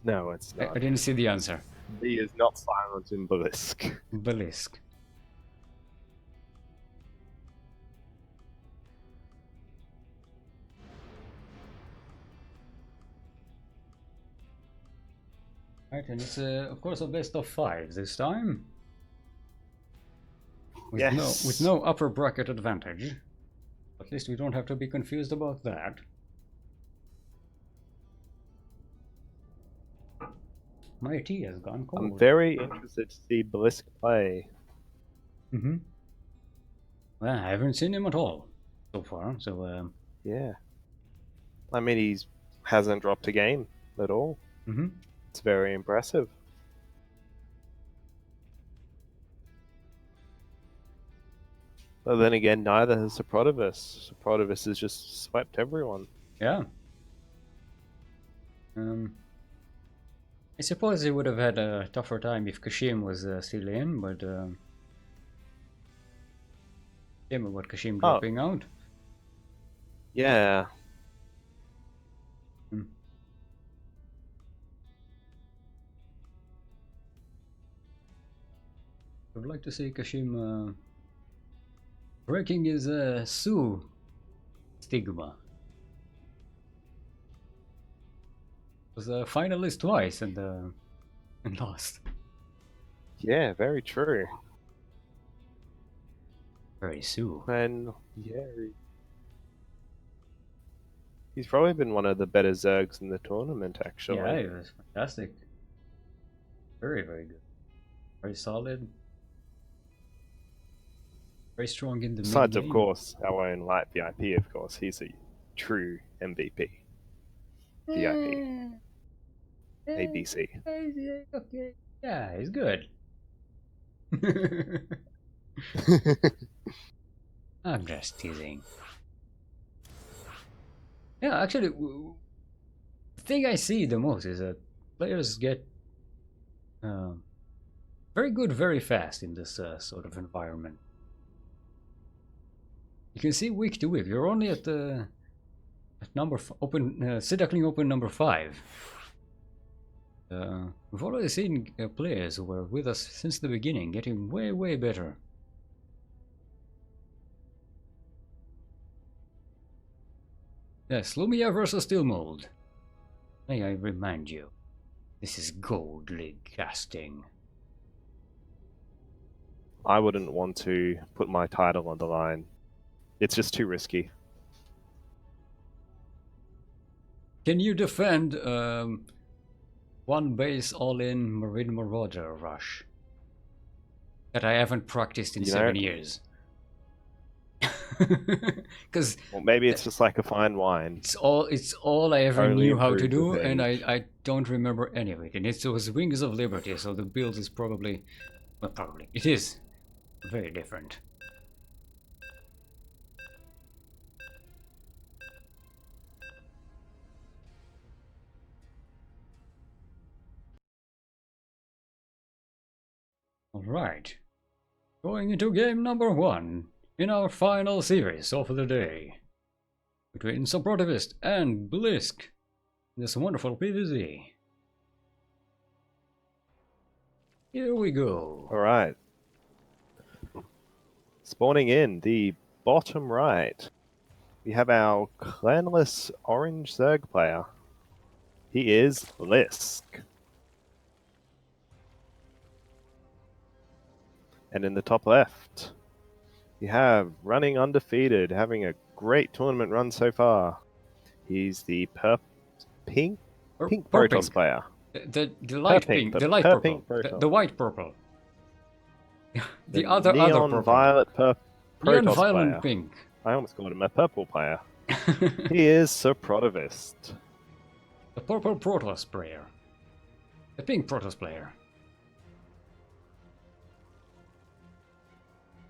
S2: No, it's not.
S1: I didn't see the answer.
S2: B is not silent in Blisk.
S1: Blisk. Right, and it's of course a best of 5 this time. With
S2: Yes.
S1: with no upper bracket advantage. At least we don't have to be confused about that. My tea has gone cold.
S2: I'm very interested to see Blisk play.
S1: Mm-hmm. Well, I haven't seen him at all so far, so
S2: Yeah. I mean, he hasn't dropped a game at all.
S1: mm-hmm.
S2: It's very impressive. But then again, neither has Suprotivist. Suprotivist has just swept everyone.
S1: Yeah. I suppose he would have had a tougher time if Kashim was still in, but shame about Kashim dropping out.
S2: Yeah.
S1: I'd like to see Kashim breaking his Sue stigma. Was a finalist twice and lost.
S2: Yeah, very true.
S1: Very Sue.
S2: And yeah, he's probably been one of the better Zergs in the tournament, actually.
S1: Yeah, it was fantastic. Very, very good. Very solid. Very strong in the
S2: Besides,
S1: mid-game.
S2: of course, our own Light VIP, of course. He's a true MVP. VIP. ABC.
S1: Okay. Yeah, he's good. I'm just teasing. Yeah, actually, the thing I see the most is that players get very good very fast in this sort of environment. You can see week to week. You're only at the number open Sea Duckling Open number 5. We've already seen players who were with us since the beginning getting way better. Yes, Lumiya versus Steel Mold. May I remind you, this is Gold League casting.
S2: I wouldn't want to put my title on the line. It's just too risky.
S1: Can you defend one base all-in Marine Marauder rush that I haven't practiced in 7 years? Because
S2: well, maybe it's just like a fine wine.
S1: It's all I ever
S2: Only
S1: knew how to
S2: improves
S1: do,
S2: with
S1: and
S2: age.
S1: I don't remember any of it. And it was Wings of Liberty, so the build is probably it is very different. Alright, going into game number 1 in our final series of the day between Suprotivist and Blisk in this wonderful PvZ. Here we go.
S2: Alright. Spawning in the bottom right, we have our clanless orange Zerg player. He is Blisk. And in the top left, you have running undefeated, having a great tournament run so far. He's the pink Protoss
S1: Purpink.
S2: player.
S1: The light pink, the light purple, the white purple. the other
S2: neon
S1: purple.
S2: violet
S1: Neon
S2: Protoss
S1: violet
S2: player.
S1: pink.
S2: I almost called him a purple player. He is Suprotivist.
S1: The purple Protoss player. The pink Protoss player.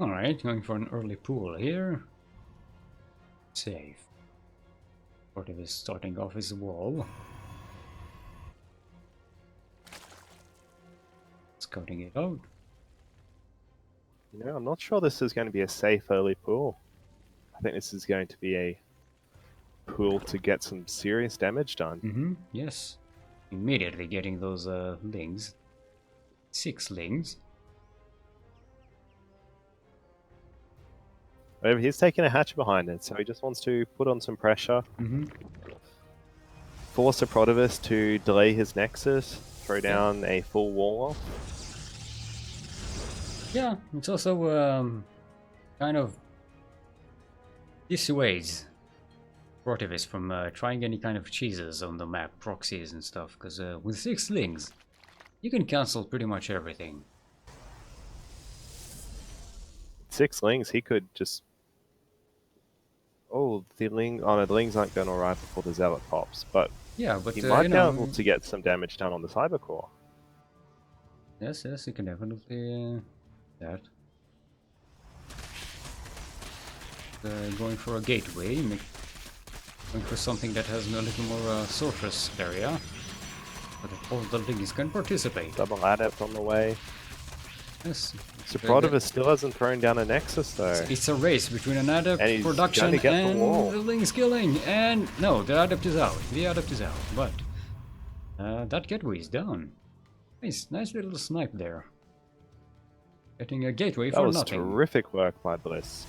S1: Alright, going for an early pool here. Save. Suprotivist starting off his wall. Scouting it out.
S2: You know, I'm not sure this is going to be a safe early pool. I think this is going to be a pool to get some serious damage done.
S1: Yes. Immediately getting those lings. 6 lings.
S2: However, he's taking a hatch behind it, so he just wants to put on some pressure. Force a Suprotivist to delay his Nexus, throw down a full wall off.
S1: Yeah, it's also kind of dissuades Suprotivist from trying any kind of cheeses on the map, proxies and stuff, because with 6 slings, you can cancel pretty much everything.
S2: 6 slings, he could just... Oh, the lings aren't going alright before the Zealot pops, but
S1: yeah, but
S2: he might be able to get some damage done on the Cyber Core.
S1: Yes, you can definitely that. Going for a gateway, going for something that has a little more surface area, so that all the lings can participate.
S2: Double Adept on the way.
S1: Yes.
S2: Suprotivist still hasn't thrown down a Nexus though.
S1: It's a race between an Adept production and the lings killing, and no, the Adept is out. The Adept is out, but that gateway is down. Nice little snipe there. Getting a gateway for nothing.
S2: That was terrific work by Blisk.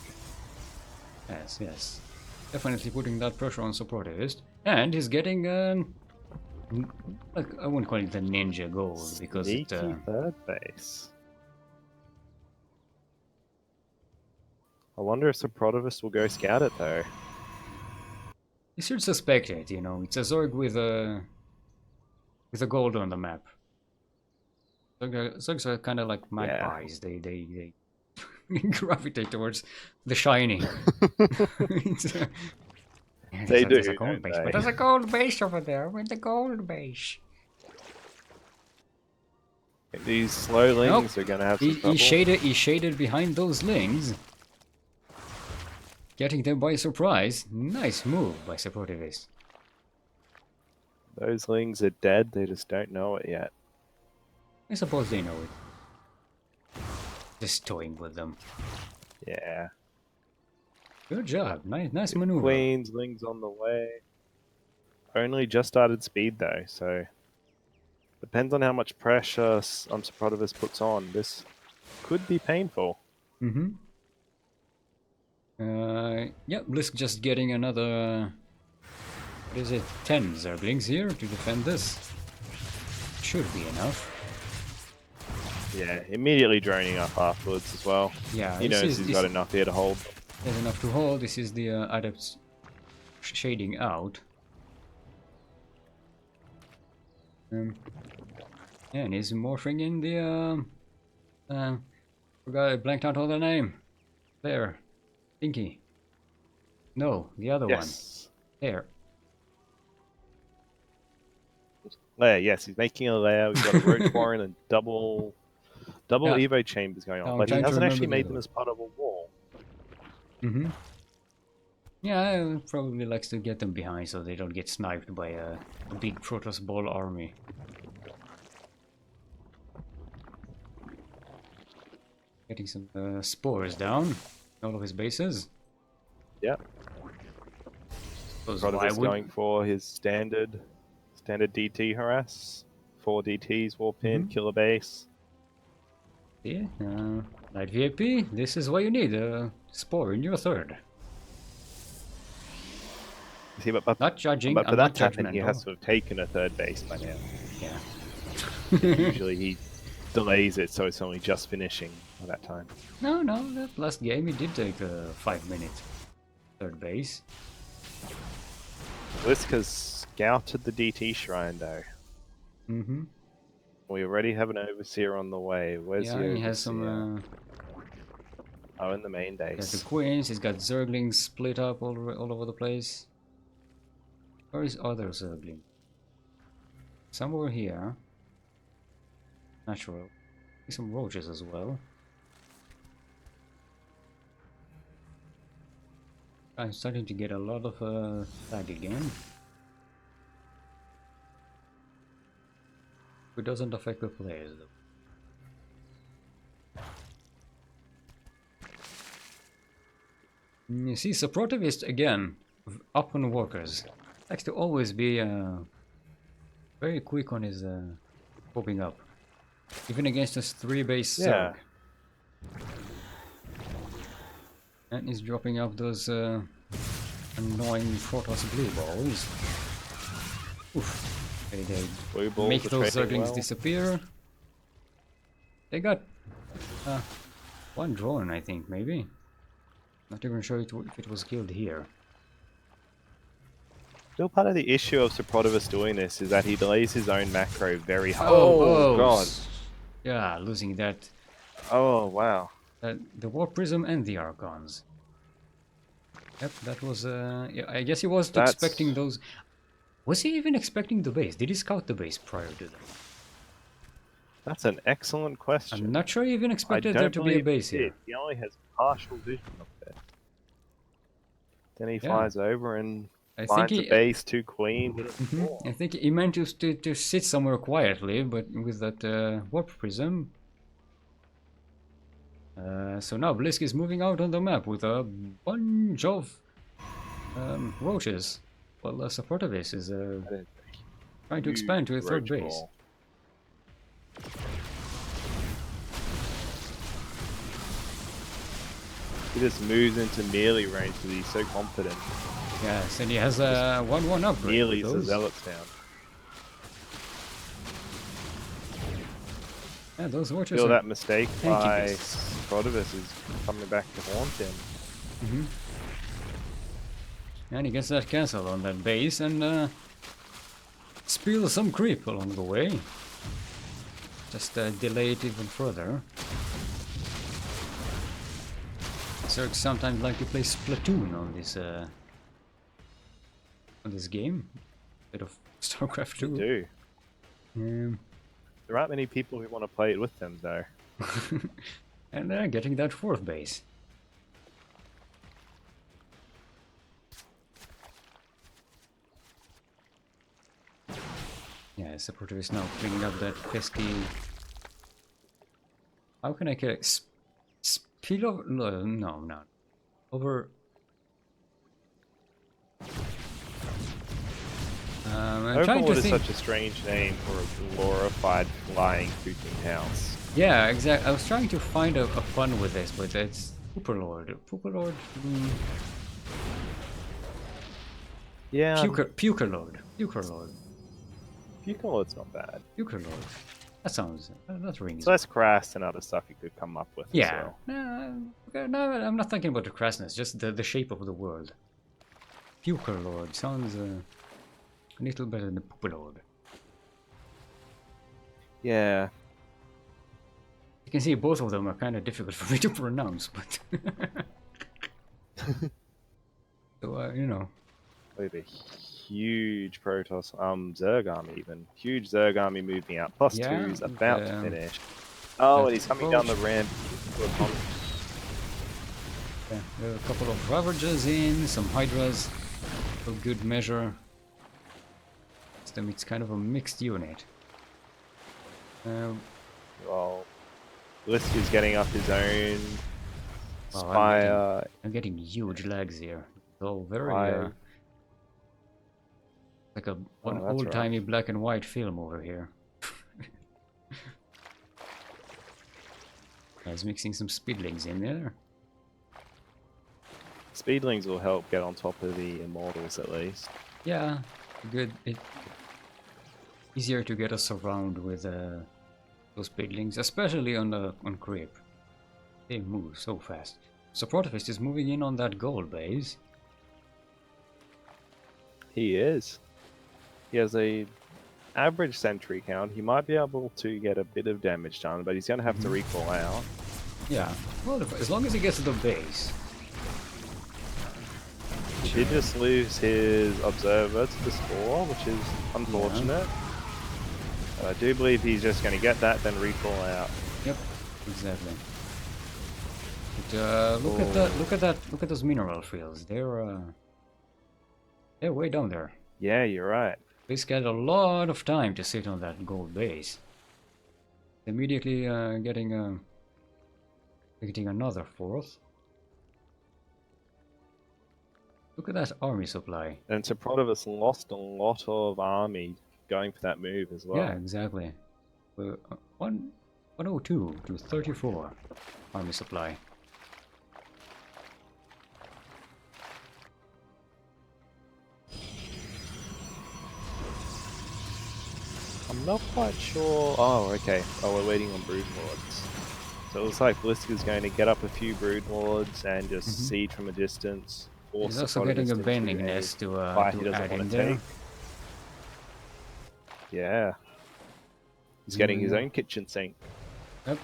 S1: Yes. Definitely putting that pressure on Suprotivist. And he's getting, I wouldn't call it the ninja gold, because
S2: Sneaky third base. I wonder if Suprotivist will go scout it though.
S1: You should suspect it, you know. It's a Zerg with a gold on the map. Zergs are kind of like magpies. Yeah. They gravitate towards the shiny.
S2: They do.
S1: There's a gold base, but there's a gold base over there with the gold base.
S2: These slow lings are gonna have some trouble.
S1: He shaded behind those lings, getting them by surprise. Nice move by Suprotivist.
S2: Those lings are dead. They just don't know it yet.
S1: I suppose they know it. Just toying with them.
S2: Yeah.
S1: Good job. Nice maneuver.
S2: Queens, lings on the way. Only just started speed though, so depends on how much pressure Suprotivist puts on. This could be painful.
S1: Yeah, Blisk just getting another... What is it? 10 Zerglings here to defend this. Should be enough.
S2: Yeah, immediately droning up afterwards as well.
S1: Yeah,
S2: he knows he's got enough here to hold.
S1: There's enough to hold. This is the Adepts shading out. And he's morphing in the forgot, I blanked out all the name. There. Pinky. No, the other one. There.
S2: Lair, yes, he's making a lair. We've got a Roach Warren and double Evo chambers going on, but he hasn't actually made them as part of a wall.
S1: Yeah, probably likes to get them behind so they don't get sniped by a big Protoss ball army. Getting some spores down all of his bases.
S2: Yep. Protoss going for his standard DT harass. 4 DTs, warp in, kill a base.
S1: Yeah, Light VIP, this is what you need, a spore in your third.
S2: See, but
S1: not judging,
S2: but for that to happen, he has to have taken a third base by now.
S1: Yeah.
S2: Usually he delays it, so it's only just finishing by that time.
S1: No, that last game he did take 5 minutes. third base.
S2: Blisk has scouted the DT shrine though.
S1: Mm-hmm.
S2: We already have an overseer on the way. Where's the
S1: Yeah,
S2: overseer?
S1: he has some.
S2: Oh, in the main
S1: Got the
S2: base.
S1: queens. He's got zerglings split up all over the place. Where is other zergling? Somewhere here. Natural. Some roaches as well. I'm starting to get a lot of lag again. It doesn't affect the players though. You see, Suprotivist again, up on workers. Likes to always be very quick on his popping up. Even against this 3-base Zerg. And he's dropping off those annoying Protoss blue balls. Oof. They make those Zerglings disappear. They got one drone, I think, maybe. Not even sure if it was killed here.
S2: Still part of the issue of Suprotivist doing this is that he delays his own macro very hard.
S1: Oh
S2: god.
S1: Yeah, losing that.
S2: Oh wow.
S1: The Warp Prism and the Archons. Yep, that was yeah, I guess he was expecting those. Was he even expecting the base? Did he scout the base prior to that?
S2: That's an excellent question.
S1: I'm not sure he even expected there to be a base here.
S2: He only has partial vision up there. Then he flies over and finds a base, 2 queens.
S1: I think he meant to sit somewhere quietly, but with that Warp Prism. So now Blisk is moving out on the map with a bunch of roaches. Well, Suprotivist is trying to expand to a third base.
S2: He just moves into melee range because he's so confident.
S1: Yes, and he has a 1-1 upgrade.
S2: Nearly the zealots down.
S1: Yeah, those watchers
S2: feel that mistake by
S1: beasts.
S2: Suprotivist is coming back to haunt him.
S1: And he gets that cancel on that base and spills some creep along the way. Just delay it even further. Zergs sometimes like to play Splatoon on this game. Bit of StarCraft 2.
S2: They do. There aren't many people who want to play it with them though.
S1: And they're getting that 4th base. Yeah, Suprotivist now cleaning up that pesky. How can I kill it? Speed over? No, not over. I'm trying to think.
S2: Is such a strange name for a glorified flying creeping house.
S1: Yeah, exactly. I was trying to find a fun with this, but it's Pukerlord. Pukerlord.
S2: Yeah.
S1: Pukerlord.
S2: Pukerlord's not bad.
S1: Pukerlord. That sounds. That rings.
S2: It's less crass than other stuff you could come up with.
S1: Yeah. No, I'm not thinking about the crassness. Just the shape of the world. Pukerlord sounds a little better than the Pukerlord.
S2: Yeah.
S1: You can see both of them are kind of difficult for me to pronounce, but so you know.
S2: With a huge Protoss, Zerg army even. Huge Zerg army moving out. +2's about to finish. Oh, and he's coming down the ramp.
S1: Yeah, there are a couple of Ravagers in, some Hydras for good measure. It's kind of a mixed unit.
S2: Well, Blisk is getting up his own Spire.
S1: I'm getting huge lags here. So very like an old-timey black and white film over here. He's mixing some speedlings in there.
S2: Speedlings will help get on top of the immortals at least.
S1: Yeah, good. Easier to get us around with those speedlings, especially on creep. They move so fast. Suprotivist is moving in on that gold base.
S2: He is. He has a average sentry count. He might be able to get a bit of damage done, but he's going to have to recall out.
S1: Yeah. Well, as long as he gets to the base.
S2: He did just lose his observer to the score, which is unfortunate. But I do believe he's just going to get that, then recall out.
S1: Yep, exactly. But look at that! Look at that! Look at those mineral fields. They're way down there.
S2: Yeah, you're right.
S1: Blisk had a lot of time to sit on that gold base. Immediately getting another fourth. Look at that army supply.
S2: And Suprotivist lost a lot of army going for that move as well.
S1: Yeah, exactly. 102 to 34 army supply.
S2: I'm not quite sure. Oh, okay. Oh, we're waiting on Broodlords. So it looks like Blisk is going to get up a few Broodlords and just siege from a distance.
S1: He's also getting a bending nest to add in there.
S2: Yeah. He's getting his own kitchen sink.
S1: Yep.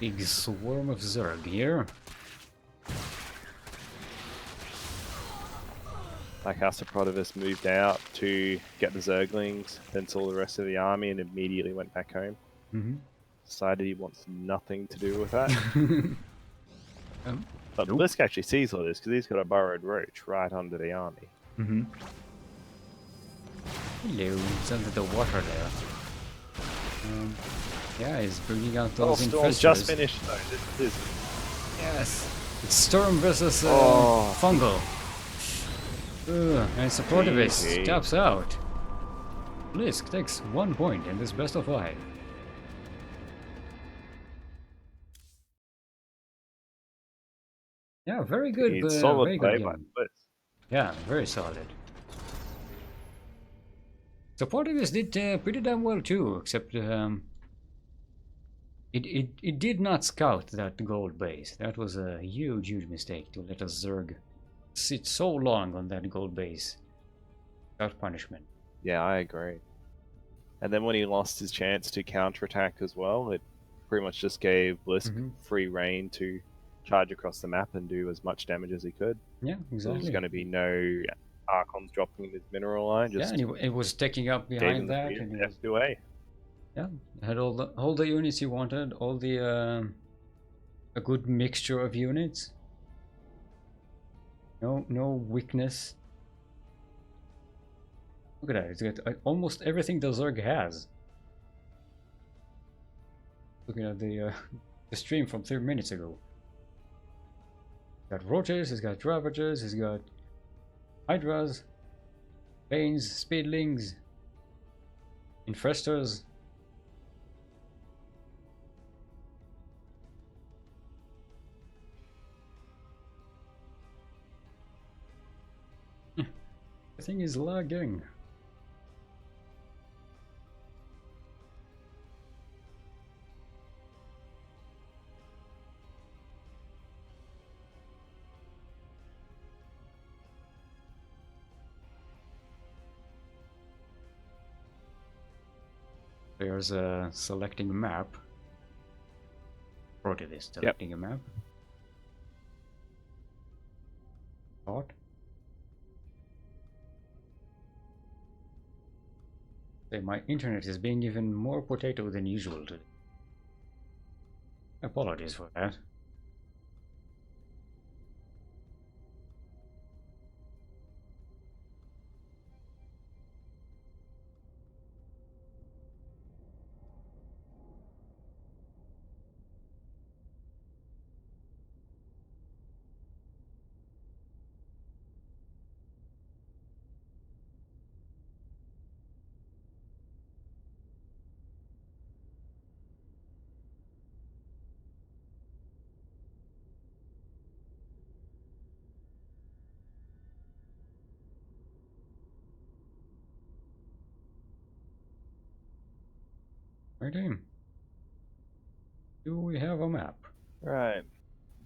S1: Big swarm of Zerg here.
S2: Like how Suprotivist moved out to get the Zerglings, then saw the rest of the army and immediately went back home. Decided he wants nothing to do with that. But Blisk actually sees all this because he's got a burrowed roach right under the army.
S1: Hello, it's under the water there. Yeah, he's bringing out those infestors.
S2: Just finished though. This is...
S1: Yes, it's Storm versus Fungal. And Suprotivist taps out. Blisk takes 1 point in this best of 5. Yeah, very good.
S2: Solid
S1: very
S2: play
S1: good
S2: by
S1: game.
S2: Blisk.
S1: Yeah, very solid. Suprotivist did pretty damn well too, except it did not scout that gold base. That was a huge mistake to let a Zerg sit so long on that gold base without punishment.
S2: Yeah, I agree. And then when he lost his chance to counterattack as well, it pretty much just gave Blisk free reign to charge across the map and do as much damage as he could.
S1: Yeah, exactly.
S2: There's going to be no Archons dropping in his mineral line. Just
S1: and it was taking up behind that. And
S2: F2A.
S1: Yeah, had all the units you wanted, all the a good mixture of units. No weakness. Look at that, it's got almost everything the Zerg has. Looking at the stream from 3 minutes ago. He's got roaches, he's got ravagers, he's got hydras, banes, speedlings, infestors. The thing is lagging. There's a selecting a map. Suprotivist selecting a map. Thought. My internet is being even more potato than usual today. Apologies for that. Righty. Do we have a map?
S2: Right.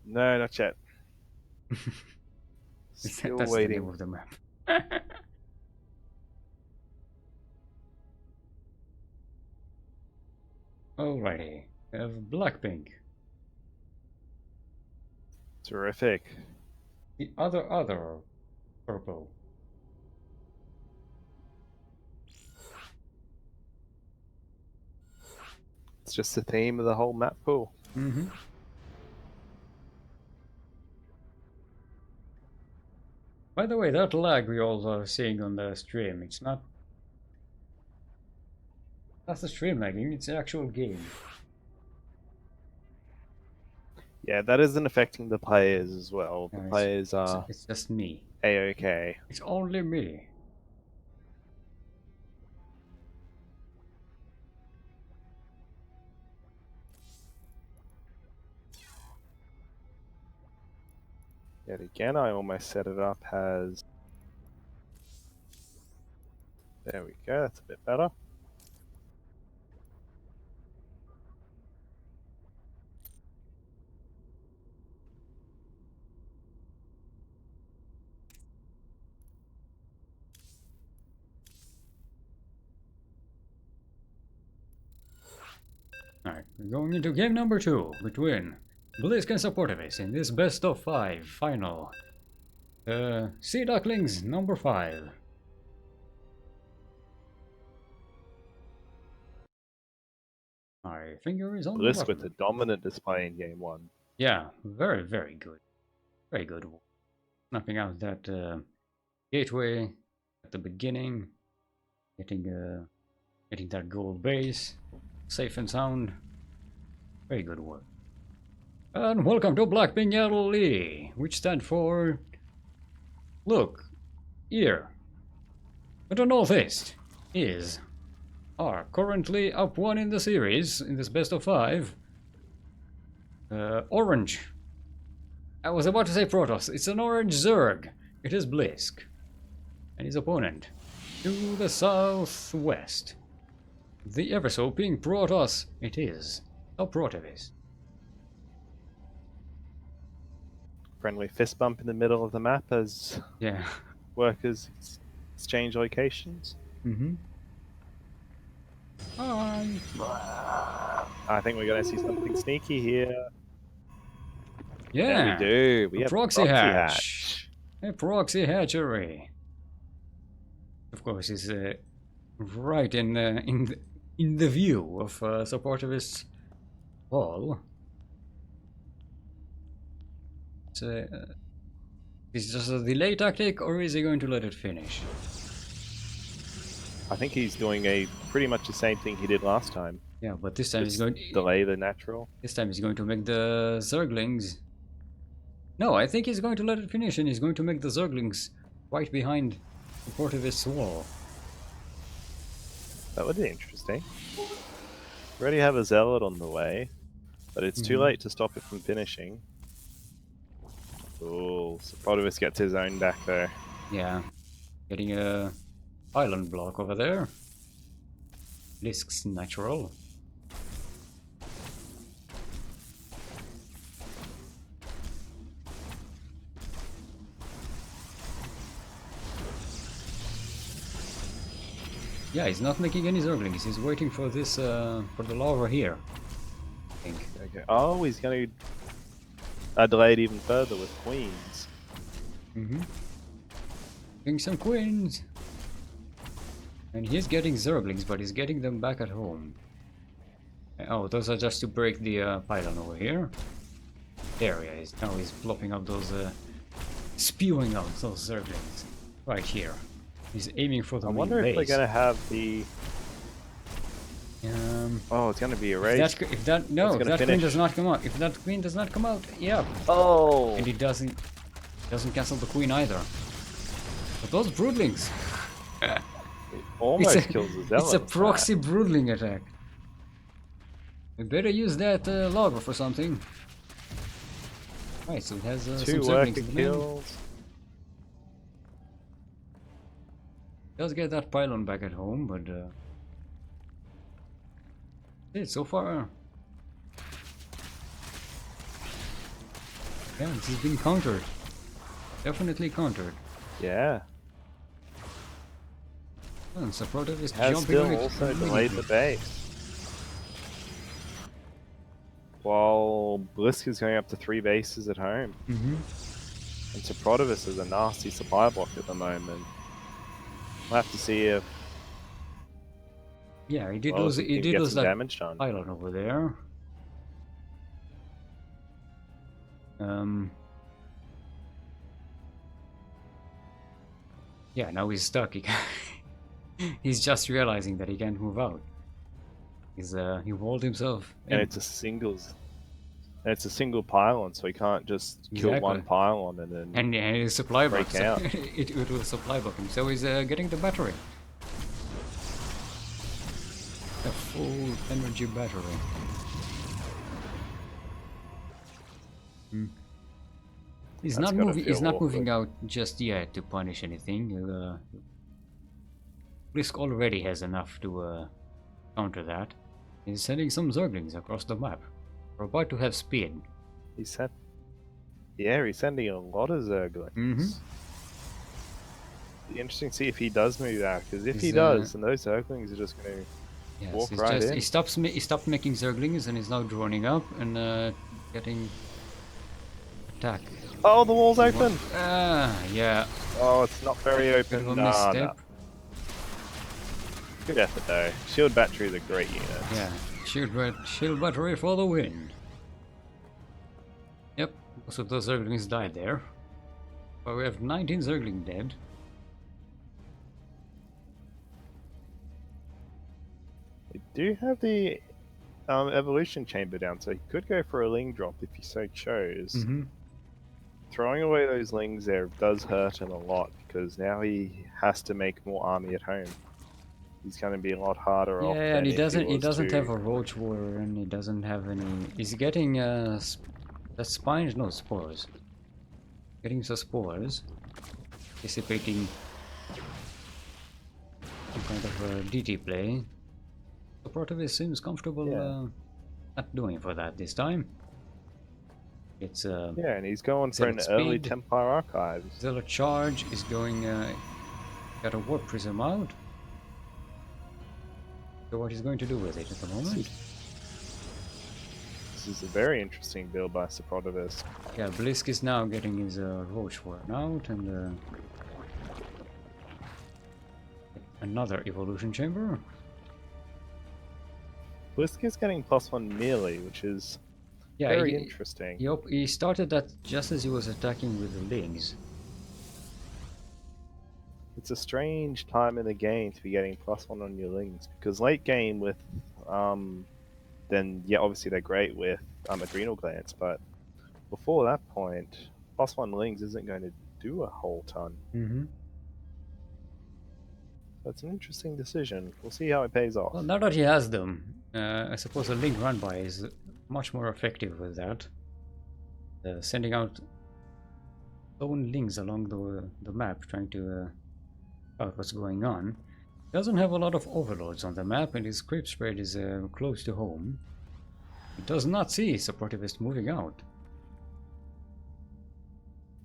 S2: No, not yet.
S1: That's
S2: Still
S1: the
S2: waiting.
S1: name of the map. Alrighty. We have Blackpink.
S2: Terrific.
S1: The other purple.
S2: It's just the theme of the whole map pool.
S1: Mm-hmm. By the way, that lag we all are seeing on the stream, it's not... That's the stream lagging, it's the actual game.
S2: Yeah, that isn't affecting the players as well. The
S1: No,
S2: players are
S1: it's just me.
S2: A-okay.
S1: It's only me.
S2: Yet again, I almost set it up as... There we go, that's a bit better.
S1: Alright, we're going into game number 2 between Blisk and Suprotivist in this best of 5 final. Sea Ducklings number 5. My finger is on the
S2: Blisk
S1: button.
S2: with the dominant display in game 1.
S1: Yeah, very, very good. Very good. Snapping out that gateway at the beginning, getting that gold base, safe and sound. Very good work. And welcome to Blackpink LE, which stand for look here. To the northeast are currently up 1 in the series in this best of 5. Orange. I was about to say Protoss. It's an orange Zerg. It is Blisk. And his opponent. To the southwest. The ever so pink Protoss. It is Suprotivist.
S2: Friendly fist bump in the middle of the map as
S1: Yeah.
S2: workers exchange locations.
S1: Mm-hmm. Hi.
S2: I think we're going to see something sneaky here.
S1: Yeah.
S2: There we do. We have
S1: proxy hatch. A proxy hatchery. Of course, is right in the view of Suprotivist's wall. So, is this a delay tactic, or is he going to let it finish?
S2: I think he's doing pretty much the same thing he did last time.
S1: Yeah, but this time
S2: Just
S1: he's going to
S2: delay the natural.
S1: This time he's going to make the Zerglings. No, I think he's going to let it finish, and he's going to make the Zerglings right behind Suprotivist's wall.
S2: That would be interesting. We already have a Zealot on the way, but it's too late to stop it from finishing. Oh, Suprotivist gets his own back there.
S1: Yeah, getting a island block over there. Blisk's natural. Yeah, he's not making any Zerglings. He's waiting for this, for the lava here. I think.
S2: Okay. Oh, he's going to delay it even further with Queens.
S1: Mm-hmm. Getting some queens. And he's getting Zerglings, but he's getting them back at home. Oh, those are just to break the pylon over here. There he is. Now he's plopping up those, spewing out those Zerglings. Right here. He's aiming for the
S2: I
S1: main
S2: wonder if
S1: base.
S2: they're going to have the... Oh, it's going to be erased.
S1: If that queen does not come out. If that queen does not come out, yeah.
S2: Oh!
S1: And it doesn't cancel the queen either. But those broodlings.
S2: It almost kills the Zealot.
S1: It's a proxy broodling attack. We better use that lava for something. Right, so it has
S2: Two
S1: some
S2: worker
S1: Zerglings in the
S2: kills.
S1: Does get that pylon back at home, but so far, yeah, this has been countered. Definitely countered.
S2: Yeah.
S1: And Suprotivist
S2: Has
S1: jumping
S2: still
S1: on it
S2: also delayed the base. while Blisk is going up to 3 bases at home.
S1: Mm-hmm.
S2: And Suprotivist is a nasty supply block at the moment. We'll have to see if
S1: Yeah, he did
S2: well,
S1: lose.
S2: he
S1: He
S2: can
S1: did
S2: get
S1: lose
S2: some
S1: that
S2: damage done.
S1: pylon over there. Yeah, now he's stuck. He's just realizing that he can't move out. He walled himself in.
S2: And it's a singles. And it's a single pylon, so he can't just kill one pylon and then
S1: and his supply
S2: break
S1: box.
S2: out.
S1: it will supply box him. So he's getting the battery. A full energy battery. He's
S2: That's
S1: not
S2: gotta
S1: moving. He's
S2: feel
S1: not
S2: awkward.
S1: moving out just yet to punish anything. Blisk already has enough to counter that. He's sending some Zerglings across the map. We're about to have speed.
S2: He's sending a lot of Zerglings.
S1: Mm-hmm.
S2: Be interesting to see if he does move out, because if he does, then those Zerglings are just going to walk right in.
S1: He stopped making Zerglings and is now droning up and getting attack.
S2: Oh, the wall's open!
S1: Yeah.
S2: Oh, it's not very open.
S1: Bit of a
S2: Nah,
S1: misstep.
S2: nah. Good effort though. Shield battery is a great unit.
S1: Yeah. Shield battery for the win. Yep. Most of those Zerglings died there. But we have 19 Zergling dead.
S2: We do have the evolution chamber down, so he could go for a ling drop if he so chose.
S1: Mm-hmm.
S2: Throwing away those lings there does hurt him a lot, because now he has to make more army at home. He's going to be a lot harder off.
S1: Yeah, and he doesn't have
S2: to...
S1: a roach warrior, and he doesn't have any. He's getting spines, no spores. Getting some spores, anticipating some kind of DT play. Suprotivist seems comfortable not doing for that this time. It's
S2: yeah, and he's going for an early Templar Archives.
S1: Zealot Charge is going. Got a Warp Prism out. So what he's going to do with it at the moment?
S2: This is a very interesting build by Suprotivist.
S1: Yeah, Blisk is now getting his Roach Warren out and another Evolution Chamber.
S2: Blisk is getting +1 melee, which is very interesting.
S1: He started that just as he was attacking with the Lings.
S2: It's a strange time in the game to be getting +1 on your lings, because late game with, then yeah, obviously they're great with Adrenal Glands, but before that point, +1 lings isn't going to do a whole ton.
S1: Mm-hmm.
S2: That's an interesting decision. We'll see how it pays off.
S1: Well, now that he has them, I suppose a Ling run-by is much more effective with that. Sending out lone Lings along the map, trying to out what's going on. Doesn't have a lot of overlords on the map, and his creep spread is close to home. He does not see Suprotivist moving out.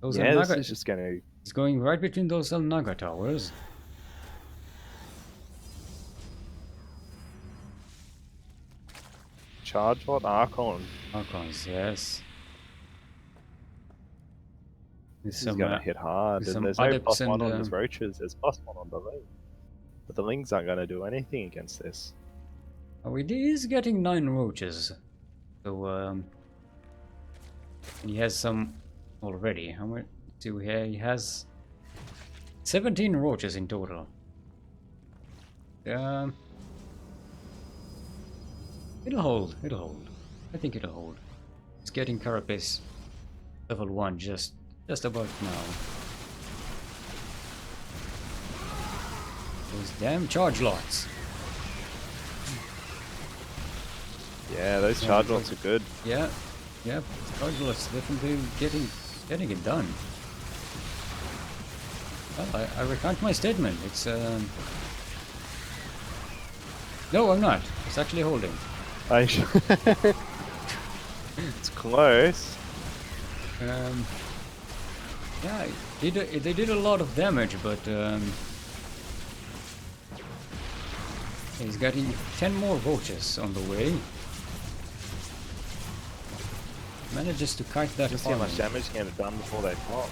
S1: Those
S2: this is just gonna...
S1: He's going right between those Naga towers.
S2: Charge what? Archon.
S1: Archons, yes.
S2: This is going to hit hard, and there's no +1 on his roaches, there's +1 on the ling. But the lings aren't going to do anything against this.
S1: Oh, he is getting 9 roaches. So, he has some already. How much do we have? He has 17 roaches in total. It'll hold, I think it'll hold. It's getting Carapace level 1 just about now. Those damn charge lots.
S2: Yeah, those charge lots are good.
S1: Yeah, charge lots definitely getting it done. Well, I recant my statement. It's no, I'm not. It's actually holding.
S2: It's close.
S1: Yeah, they did a lot of damage, but he's getting 10 more roaches on the way. manages to kite that
S2: Just see how
S1: army.
S2: much damage can have done before they pop.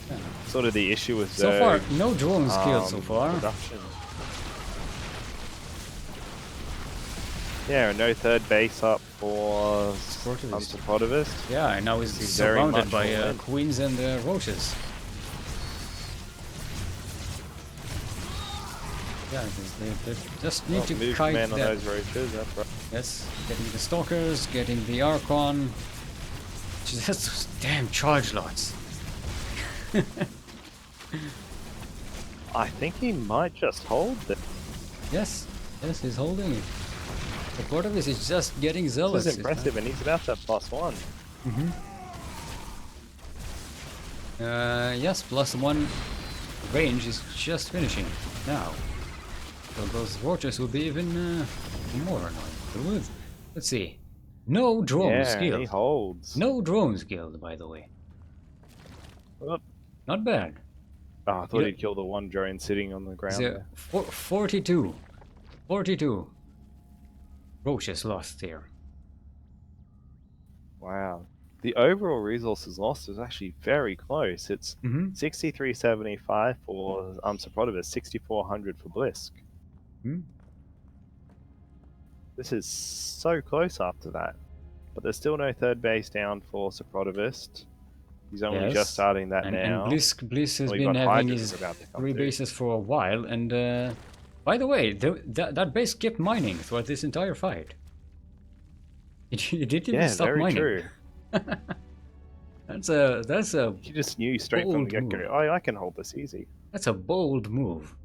S1: Yeah.
S2: Sort of the issue with
S1: So far, no drones killed so far.
S2: Production. Yeah, and no third base up for Suprotivist.
S1: Yeah, and now he's
S2: very
S1: surrounded
S2: much
S1: by
S2: all in.
S1: queens and roaches. Yeah, they just need to
S2: move
S1: kite
S2: command on
S1: that.
S2: those roaches, that's right.
S1: Yes, getting the stalkers, getting the Archon. Just those damn charge lots.
S2: I think he might just hold it.
S1: Yes, he's holding it. The Suprotivist is just getting zealous.
S2: This is impressive, and he's about to +1.
S1: Yes, +1 range is just finishing now. So those roaches will be even more annoying. Let's see. No drones
S2: Yeah,
S1: killed.
S2: he holds.
S1: No drones killed, by the way.
S2: Oh,
S1: Not bad.
S2: I thought he'd kill the one drone sitting on the ground there.
S1: 42 roaches lost here.
S2: Wow. The overall resources lost is actually very close. It's 6375 for Suprotivist, 6400 for Blisk. This is so close after that. But there's still no third base down for Suprotivist. He's only just starting that now.
S1: And Blisk has been having his 3 bases for a while, and by the way, that base kept mining throughout this entire fight. It didn't even stop mining.
S2: True.
S1: That's a
S2: He just knew straight from the get-go, oh, I can hold this easy.
S1: That's a bold move.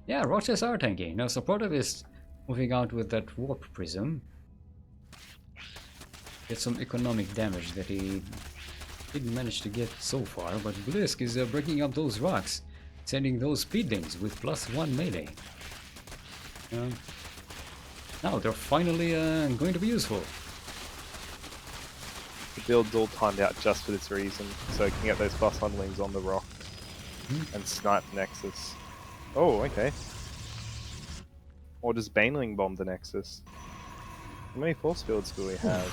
S1: Yeah, roaches are tanky. Now Suprotivist moving out with that warp prism. Get some economic damage that he didn't manage to get so far, but Blisk is breaking up those rocks, sending those speedlings with +1 melee. Now they're finally going to be useful.
S2: The build's all timed out just for this reason, so you can get those +1 wings on the rock and snipe Nexus. Oh, okay. Or does Baneling bomb the Nexus? How many force fields do we have?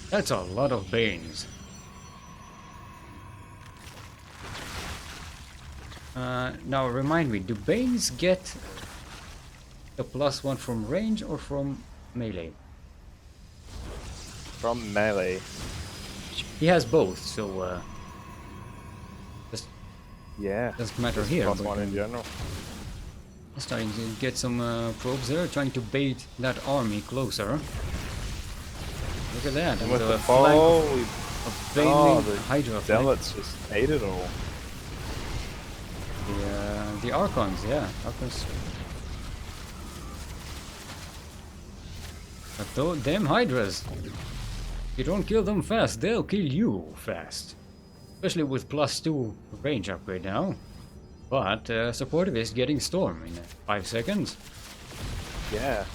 S1: That's a lot of Banes. Now remind me, do Banes get the +1 from range or from melee?
S2: From melee.
S1: He has both, so just doesn't matter here.
S2: +1 in general.
S1: Starting to get some probes there, trying to bait that army closer. Look at that!
S2: And with the
S1: flank
S2: of
S1: the Hydra
S2: Zealots just ate it all.
S1: The Archons, yeah, Archons. But though, damn Hydras! If you don't kill them fast, they'll kill you fast. Especially with +2 range upgrade now. But Suprotivist getting Storm in 5 seconds.
S2: Yeah.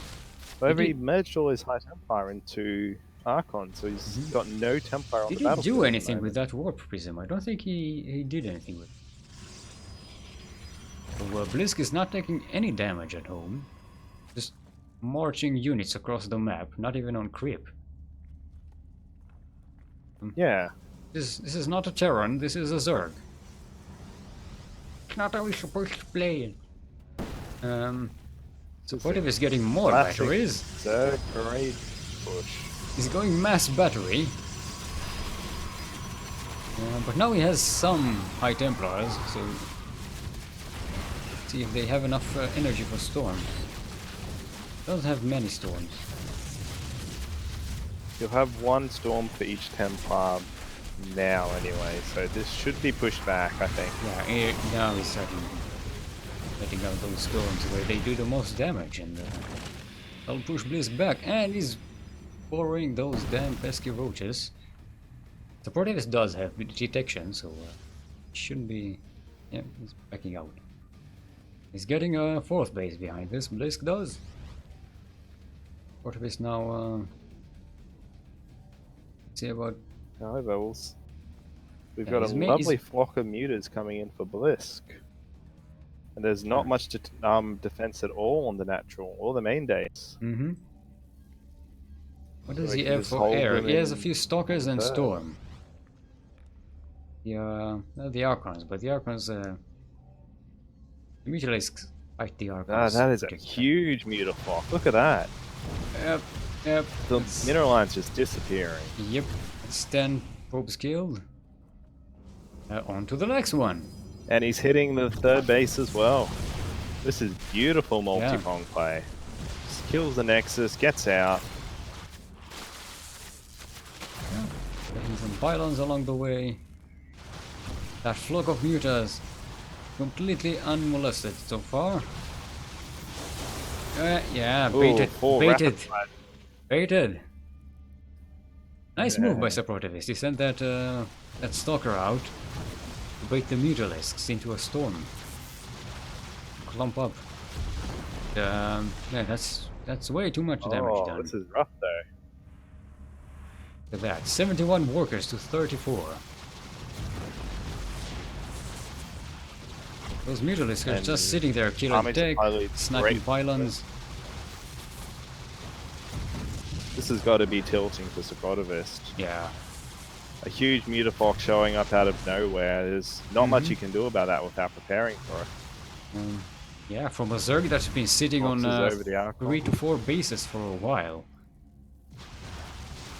S2: But he merged all his High Templar into Archon, so he's got no Templar on the battlefield.
S1: Did he do anything with that Warp Prism? I don't think he did anything with it. So, Blisk is not taking any damage at home. Just marching units across the map, not even on creep.
S2: Yeah.
S1: This is not a Terran, this is a Zerg. Not how we're supposed to play it. Suprotivist is getting more batteries.
S2: Zerg parade push.
S1: He's going mass battery. But now he has some High Templars, so let's see if they have enough energy for Storm. Doesn't have many Storms.
S2: You'll have 1 Storm for each Templar now anyway, so this should be pushed back, I think.
S1: Yeah, now he's starting letting out those Storms where they do the most damage, and I'll push Blisk back, and he's borrowing those damn pesky roaches. Suprotivist does have detection, so shouldn't be... Yeah, he's backing out. He's getting a 4th base behind this, Blisk does. Suprotivist now... see about...
S2: However, we've got a lovely flock of mutas coming in for Blisk. And there's not much defense at all on the natural, or the main days.
S1: What
S2: So
S1: does
S2: we
S1: he
S2: can
S1: have
S2: just
S1: for
S2: hold
S1: air?
S2: them
S1: He has a
S2: in
S1: few Stalkers and
S2: third.
S1: Storm. The Archons, but the Archons, the Mutalisks fight the
S2: Ah,
S1: Archons.
S2: that is a
S1: pretty
S2: huge Mutaflock. Look at that.
S1: Yep, yep.
S2: The
S1: It's-
S2: mineral line's just disappearing.
S1: Yep, it's 10 probes killed. On to the next one.
S2: And he's hitting the third base as well. This is beautiful multi-prong play. Just kills the Nexus, gets out.
S1: Yeah. Getting some pylons along the way. That flock of mutas completely unmolested so far. Yeah,
S2: Ooh,
S1: baited,
S2: full
S1: baited,
S2: rapid fire.
S1: baited. Nice move by
S2: Yeah.
S1: Suprotivist. He sent that stalker out to bait the Mutalisks into a storm. Clump up. Yeah, that's way too much damage done.
S2: This is rough though.
S1: Look at that, 71 workers to 34. Those Mutalisks are
S2: And
S1: just sitting there, killing
S2: army
S1: tech,
S2: supply leads
S1: sniping
S2: great.
S1: pylons.
S2: This has got to be tilting for Suprotivist.
S1: Yeah,
S2: A huge Mutafox showing up out of nowhere. There's not much
S1: Mhm.
S2: you can do about that without preparing for it.
S1: yeah, from a Zerg that's been sitting on
S2: Boxes over the Archon.
S1: 3 to 4 bases for a while.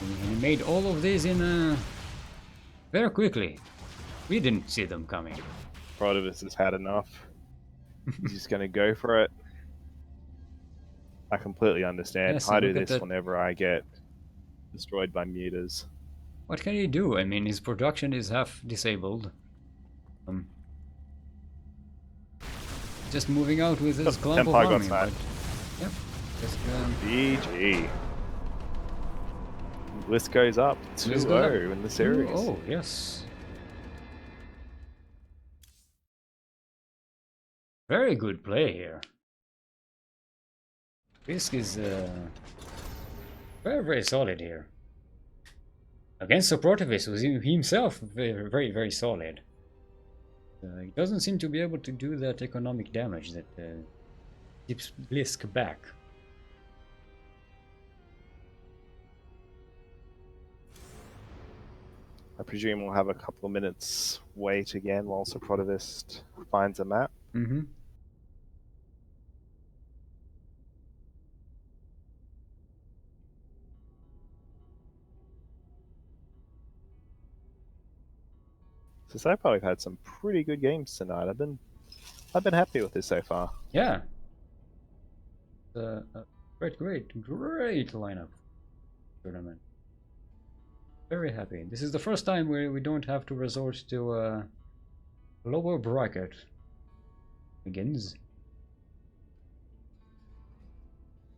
S1: And he made all of these in very quickly. We didn't see them coming.
S2: Suprotivist has had enough. He's just going to go for it. I completely understand.
S1: Yes,
S2: I do
S1: look at
S2: this
S1: that.
S2: whenever I get destroyed by mutas.
S1: What can he do? I mean, his production is half disabled. Just moving out with his clump of
S2: Templar got
S1: army,
S2: sniped.
S1: but yep. Just,
S2: GG. Blisk goes up
S1: Blisk goes up
S2: 2-0 in the series.
S1: Oh, yes. Very good play here. Blisk is very, very solid here. Against Suprotivist was himself very, very, very solid. He doesn't seem to be able to do that economic damage that keeps Blisk back.
S2: I presume we'll have a couple of minutes wait again while Suprotivist finds a map.
S1: Mm-hmm.
S2: So far we've had some pretty good games tonight. I've been happy with this so far.
S1: Yeah. Great lineup tournament. Very happy. This is the first time where we don't have to resort to a lower bracket. Begins.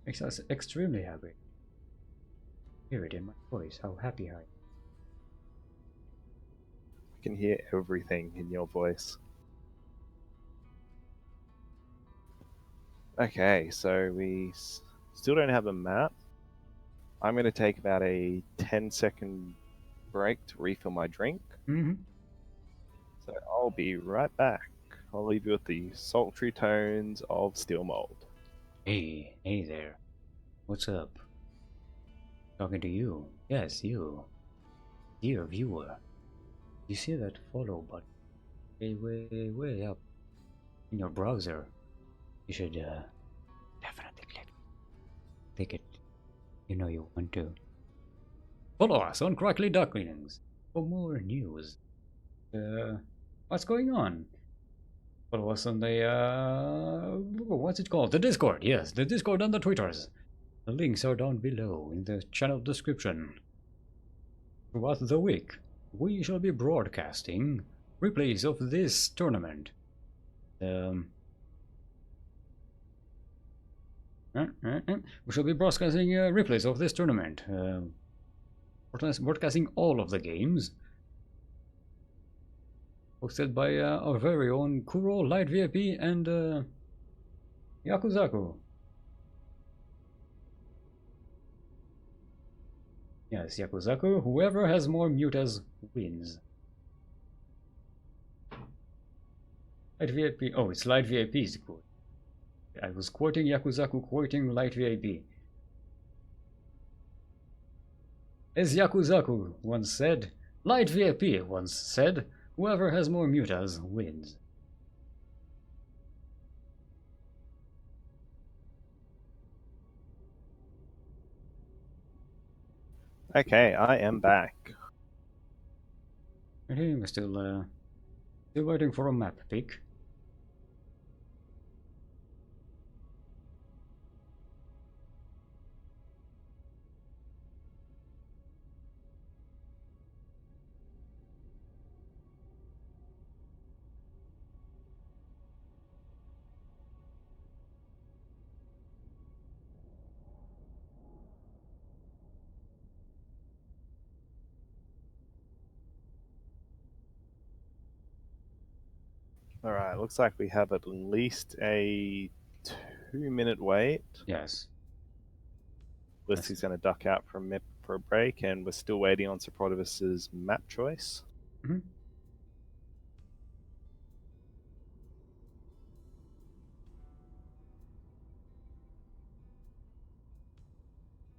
S1: Makes us extremely happy. Hear it in my voice, how happy I am.
S2: I can hear everything in your voice. Okay, so we still don't have a map. I'm going to take about a 10-second break to refill my drink.
S1: Mm-hmm.
S2: So I'll be right back. I'll leave you with the sultry tones of Steel Mold.
S1: Hey there. What's up? Talking to you. Yes, you. Dear viewer. You see that follow button? Way up in your browser. You should definitely click it. You know you want to. Follow us on Ducklings for more news. What's going on? Follow us on the what's it called? The Discord. Yes, the Discord and the Twitters. The links are down below in the channel description. Throughout the week, we shall be broadcasting replays of this tournament. We shall be broadcasting replays of this tournament. Broadcasting all of the games. Hosted by our very own Kuro, Light VIP, and Yakuzaku. Yes, Yakuzaku. Whoever has more mutas wins. Light VIP. Oh, it's Light VIP's quote. I was quoting Yakuzaku, quoting Light VIP. As Yakuzaku once said, Light VIP once said, whoever has more mutas wins.
S2: Okay, I am back.
S1: And we're still waiting for a map pick.
S2: Alright, looks like we have at least a 2-minute wait.
S1: Yes.
S2: Blisk is going to duck out for a break, and we're still waiting on Suprotivist's map choice.
S1: Mm-hmm.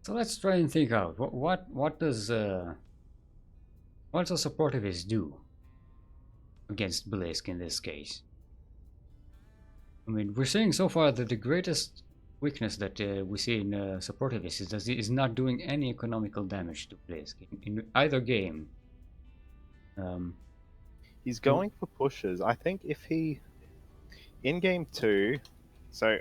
S1: So let's try and think out what does Suprotivist do against Blisk in this case? I mean, we're saying so far that the greatest weakness that we see in Suprotivist is that he is not doing any economical damage to Blisk in either game.
S2: He's going for pushes. I think if he in game 2, so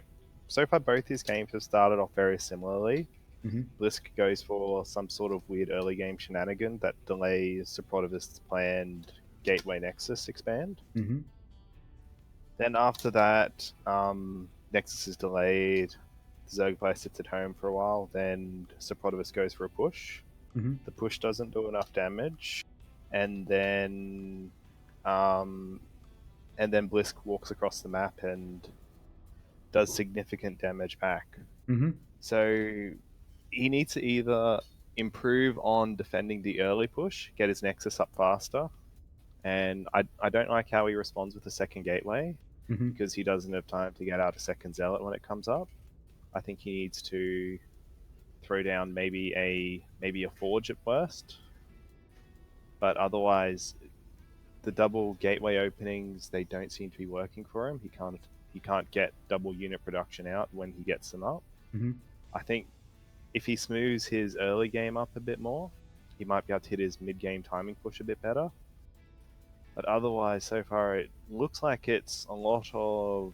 S2: far both his games have started off very similarly.
S1: Mm-hmm.
S2: Blisk goes for some sort of weird early game shenanigan that delays Suprotivist's planned Gateway Nexus expand.
S1: Mm-hmm.
S2: Then after that, Nexus is delayed. Zerg player sits at home for a while. Then Suprotivist goes for a push.
S1: Mm-hmm.
S2: The push doesn't do enough damage, and then Blisk walks across the map and does significant damage back.
S1: Mm-hmm.
S2: So he needs to either improve on defending the early push, get his Nexus up faster, and I don't like how he responds with the second gateway,
S1: Mm-hmm.
S2: because he doesn't have time to get out a second Zealot when it comes up. I think he needs to throw down maybe a Forge at worst, but otherwise the double gateway openings, they don't seem to be working for him. He can't get double unit production out when he gets them up.
S1: Mm-hmm.
S2: I think if he smooths his early game up a bit more, he might be able to hit his mid-game timing push a bit better. But otherwise, so far, it looks like it's a lot of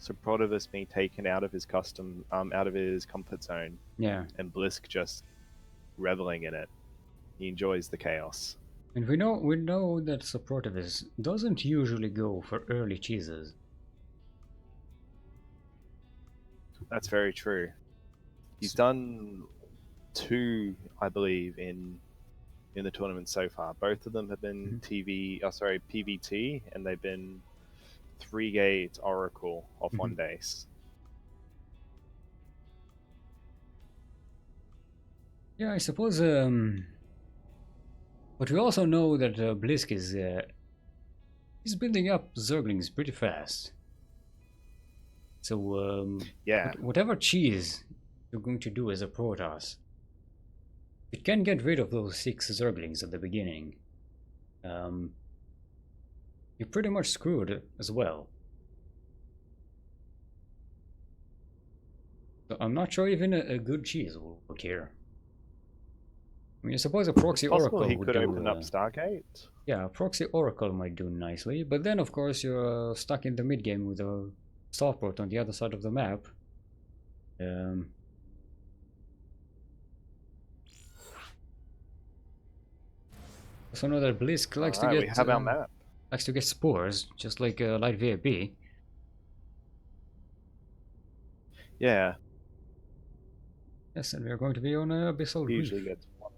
S2: Suprotivist being taken out of his out of his comfort zone.
S1: Yeah.
S2: And Blisk just reveling in it. He enjoys the chaos.
S1: And we know that Suprotivist doesn't usually go for early cheeses.
S2: That's very true. He's done 2, I believe, in the tournament so far. Both of them have been PVT, and they've been 3-gate Oracle off one base.
S1: Yeah, I suppose. But we also know that Blisk is he's building up Zerglings pretty fast. So
S2: yeah,
S1: whatever cheese you're going to do as a Protoss, it can get rid of those 6 Zerglings at the beginning. You're pretty much screwed as well. So I'm not sure even a good cheese will work here. I mean, I suppose a proxy oracle
S2: he
S1: would
S2: could
S1: do,
S2: open up Stargate.
S1: Yeah, a proxy oracle might do nicely, but then of course you're stuck in the mid game with a starport on the other side of the map. Also know that Blisk likes to get
S2: we have our map.
S1: Likes to get spores, just like Light VIP.
S2: Yeah.
S1: Yes, and we're going to be on Abyssal Reef.
S2: Usually gets 1.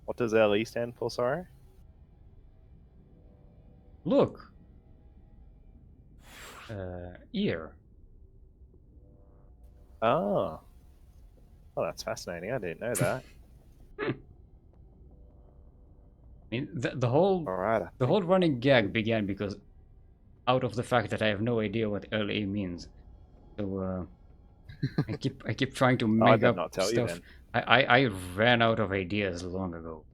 S2: What does LE stand for, sorry?
S1: Look! Ear.
S2: Oh. Oh, that's fascinating. I didn't know that.
S1: I mean, the whole
S2: Alright.
S1: the whole running gag began because out of the fact that I have no idea what LE means. So I keep trying to make up stuff I ran out of ideas long ago.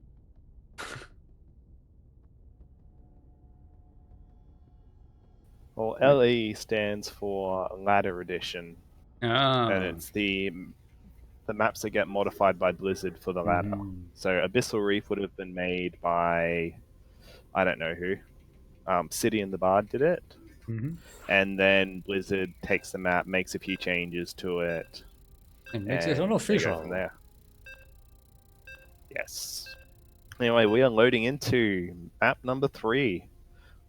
S2: Well, LE stands for Ladder Edition,
S1: Ah.
S2: and it's the maps that get modified by Blizzard for the ladder. So Abyssal Reef would have been made by I don't know who. City and the Bard did it, and then Blizzard takes the map, makes a few changes to it,
S1: And makes it
S2: and they go
S1: unofficial.
S2: from there. Yes. Anyway, we are loading into map number 3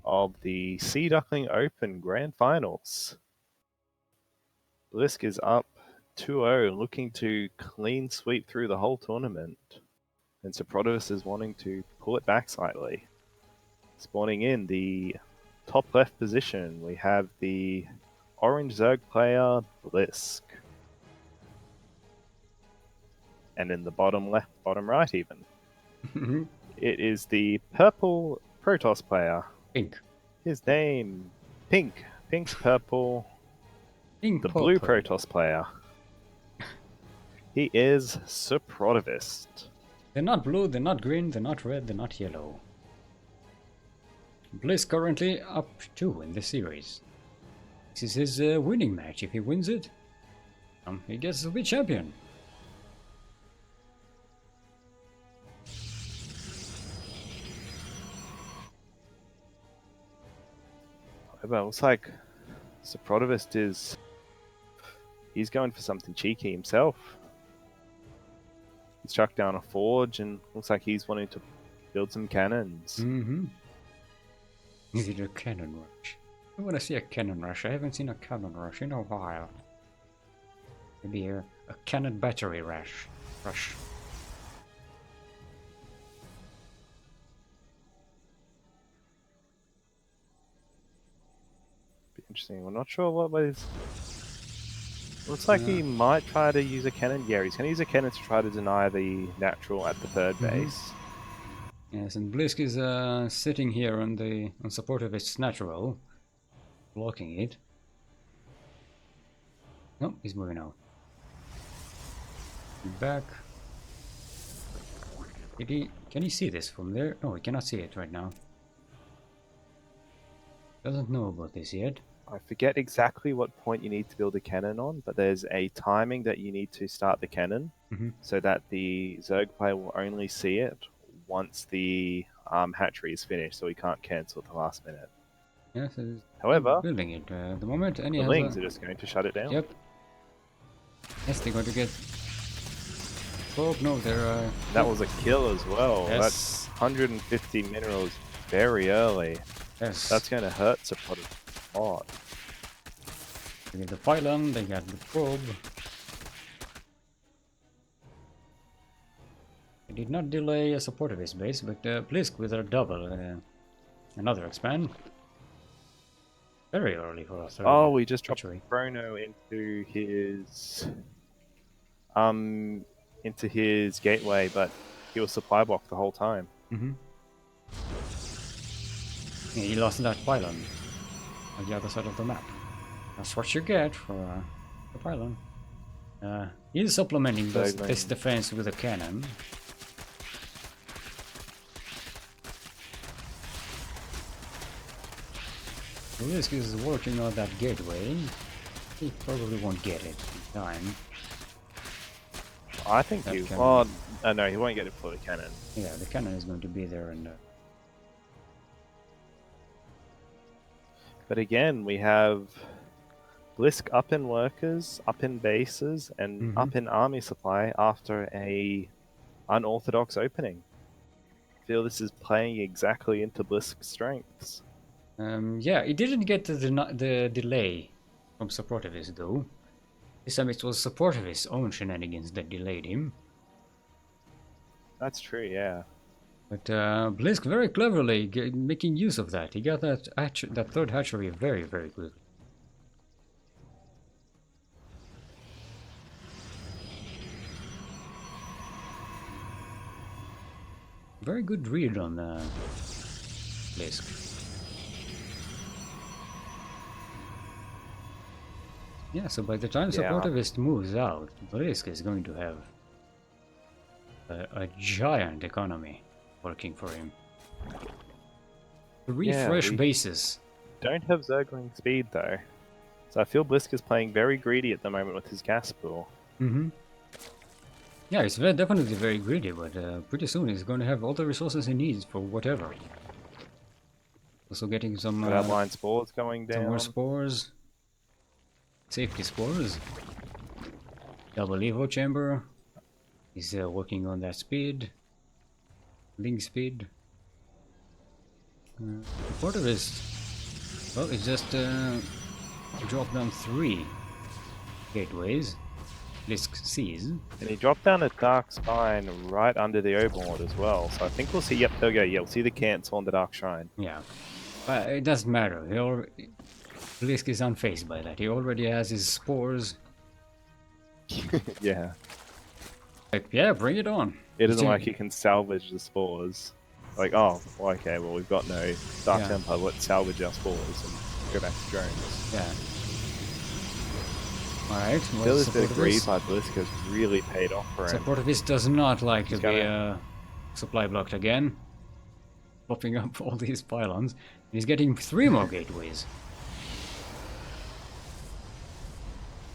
S2: of the Sea Duckling Open Grand Finals. Blisk is up 2-0, looking to clean sweep through the whole tournament. And Suprotivist is wanting to pull it back slightly. Spawning in the top left position, we have the orange Zerg player, Blisk. And in the bottom left, bottom right even, it is the purple Protoss player.
S1: Pink.
S2: His name, Pink. Pink's purple.
S1: Pink
S2: The
S1: purple.
S2: blue Protoss player. He is Suprotivist.
S1: They're not blue, they're not green, they're not red, they're not yellow. Blisk currently up 2 in the series. This is his winning match. If he wins it, he gets to be champion.
S2: But it looks like Suprotivist is... He's going for something cheeky himself. He's chucked down a forge and looks like he's wanting to build some cannons.
S1: Is it a cannon rush? I want to see a cannon rush. I haven't seen a cannon rush in a while. Maybe a cannon battery rush.
S2: Be interesting. We're not sure what ways. Looks like he might try to use a cannon. Yeah, he's going to use a cannon to try to deny the natural at the third base.
S1: Yes, and Blisk is sitting here on Suprotivist's natural, blocking it. No, he's moving out. Back. Can he see this from there? No, he cannot see it right now. Doesn't know about this yet.
S2: I forget exactly what point you need to build a cannon on, but there's a timing that you need to start the cannon so that the Zerg player will only see it once the hatchery is finished, so he can't cancel at the last minute.
S1: Yes,
S2: however,
S1: building it at the moment, and
S2: the Lings are just going to shut it down.
S1: Yep. Yes, they're going to get. Oh no, they're.
S2: That was a kill as well.
S1: Yes.
S2: That's 150 minerals very early.
S1: Yes.
S2: That's going to hurt Suprotivist a lot.
S1: They get the pylon, they got the probe. They did not delay a Suprotivist base, but Blisk with a double, another expand. Very early for us.
S2: Oh, we just dropped Chrono into his gateway, but he was supply blocked the whole time.
S1: Yeah, he lost that pylon on the other side of the map. That's what you get for the pylon. He's supplementing this defense with a cannon. Blisk is working on that gateway. He probably won't get it in time.
S2: I think he... Well, no, he won't get it for the cannon.
S1: Yeah, the cannon is going to be there and...
S2: But again, we have Blisk up in workers, up in bases, and up in army supply after a unorthodox opening. I feel this is playing exactly into Blisk's strengths.
S1: Yeah, he didn't get the delay from Suprotivist though. This time it was Suprotivist's own shenanigans that delayed him.
S2: That's true, yeah.
S1: But Blisk very cleverly making use of that. He got that third hatchery very, very quickly. Very good read on Blisk. Yeah, so by the time Suprotivist moves out, Blisk is going to have a giant economy working for him.
S2: Yeah,
S1: Refresh
S2: we
S1: bases.
S2: don't have Zergling speed though. So I feel Blisk is playing very greedy at the moment with his gas pool.
S1: Mm-hmm. Yeah, he's definitely very greedy, but pretty soon he's going to have all the resources he needs for whatever. Also getting some
S2: Outline spores going
S1: some more
S2: down.
S1: spores. Safety spores. Double Evo chamber. He's working on that speed. Link speed. Suprotivist. Well, it just dropped down 3 gateways. Blisk sees.
S2: And he dropped down a Dark Spine right under the Overlord as well. So I think we'll see, yep, there we go. Yeah, we'll see the cancel on the Dark Shrine.
S1: Yeah. But it doesn't matter. Blisk is unfazed by that. He already has his spores.
S2: Yeah.
S1: Like, yeah, bring it on.
S2: It isn't like he can salvage the spores. Like, oh, well, okay, well, we've got no Dark Temple, let's salvage our spores and go back to drones.
S1: Yeah. Alright,
S2: I feel this bit of greed by Blisk has really paid off for him.
S1: Suprotivist does not like to be supply blocked again. Popping up all these pylons. He's getting 3 more gateways.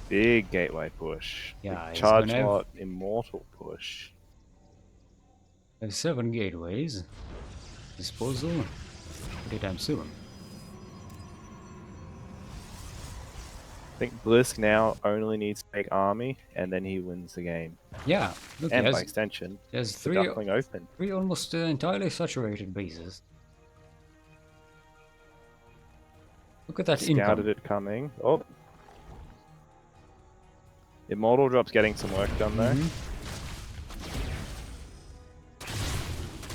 S2: Big gateway push.
S1: Yeah,
S2: big charge lot, immortal push.
S1: There's 7 gateways. Disposal. Pretty damn soon.
S2: I think Blisk now only needs to take army, and then he wins the game.
S1: Yeah, look,
S2: and by extension,
S1: there's
S2: the Duckling Open.
S1: 3 almost entirely saturated bases. Look at that
S2: Scouted it coming. Oh. Immortal Drop's getting some work done though.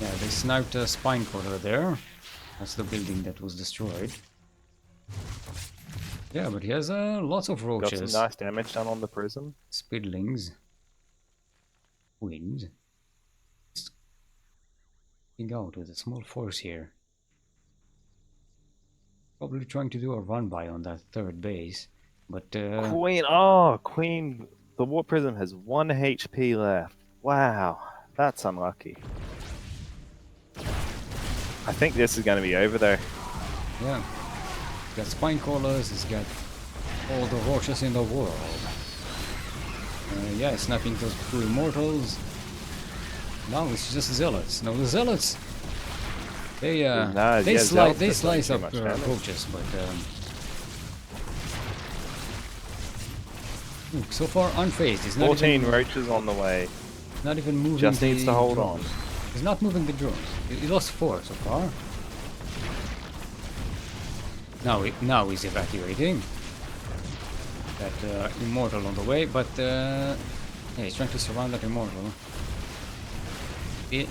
S1: Yeah, they sniped a spine quarter there. That's the building that was destroyed. Yeah, but he has lots of roaches.
S2: Got some nice damage done on the prism.
S1: Speedlings. Wind. Getting out with a small force here. Probably trying to do a run-by on that 3rd base. But
S2: Queen, oh, Queen, the Warp Prism has 1 HP left. Wow, that's unlucky. I think this is going to be over though.
S1: Yeah. He's got spine callers, he's got all the roaches in the world. Yeah, sniping those 2 immortals. Now it's just zealots. Now the zealots, they slice up roaches, but so far unfazed. He's not
S2: 14 roaches on the way.
S1: Not even moving.
S2: Just needs to hold on.
S1: He's not moving the drones. He lost 4 so far. Now he's evacuating. That immortal on the way, but yeah, he's trying to surround that immortal.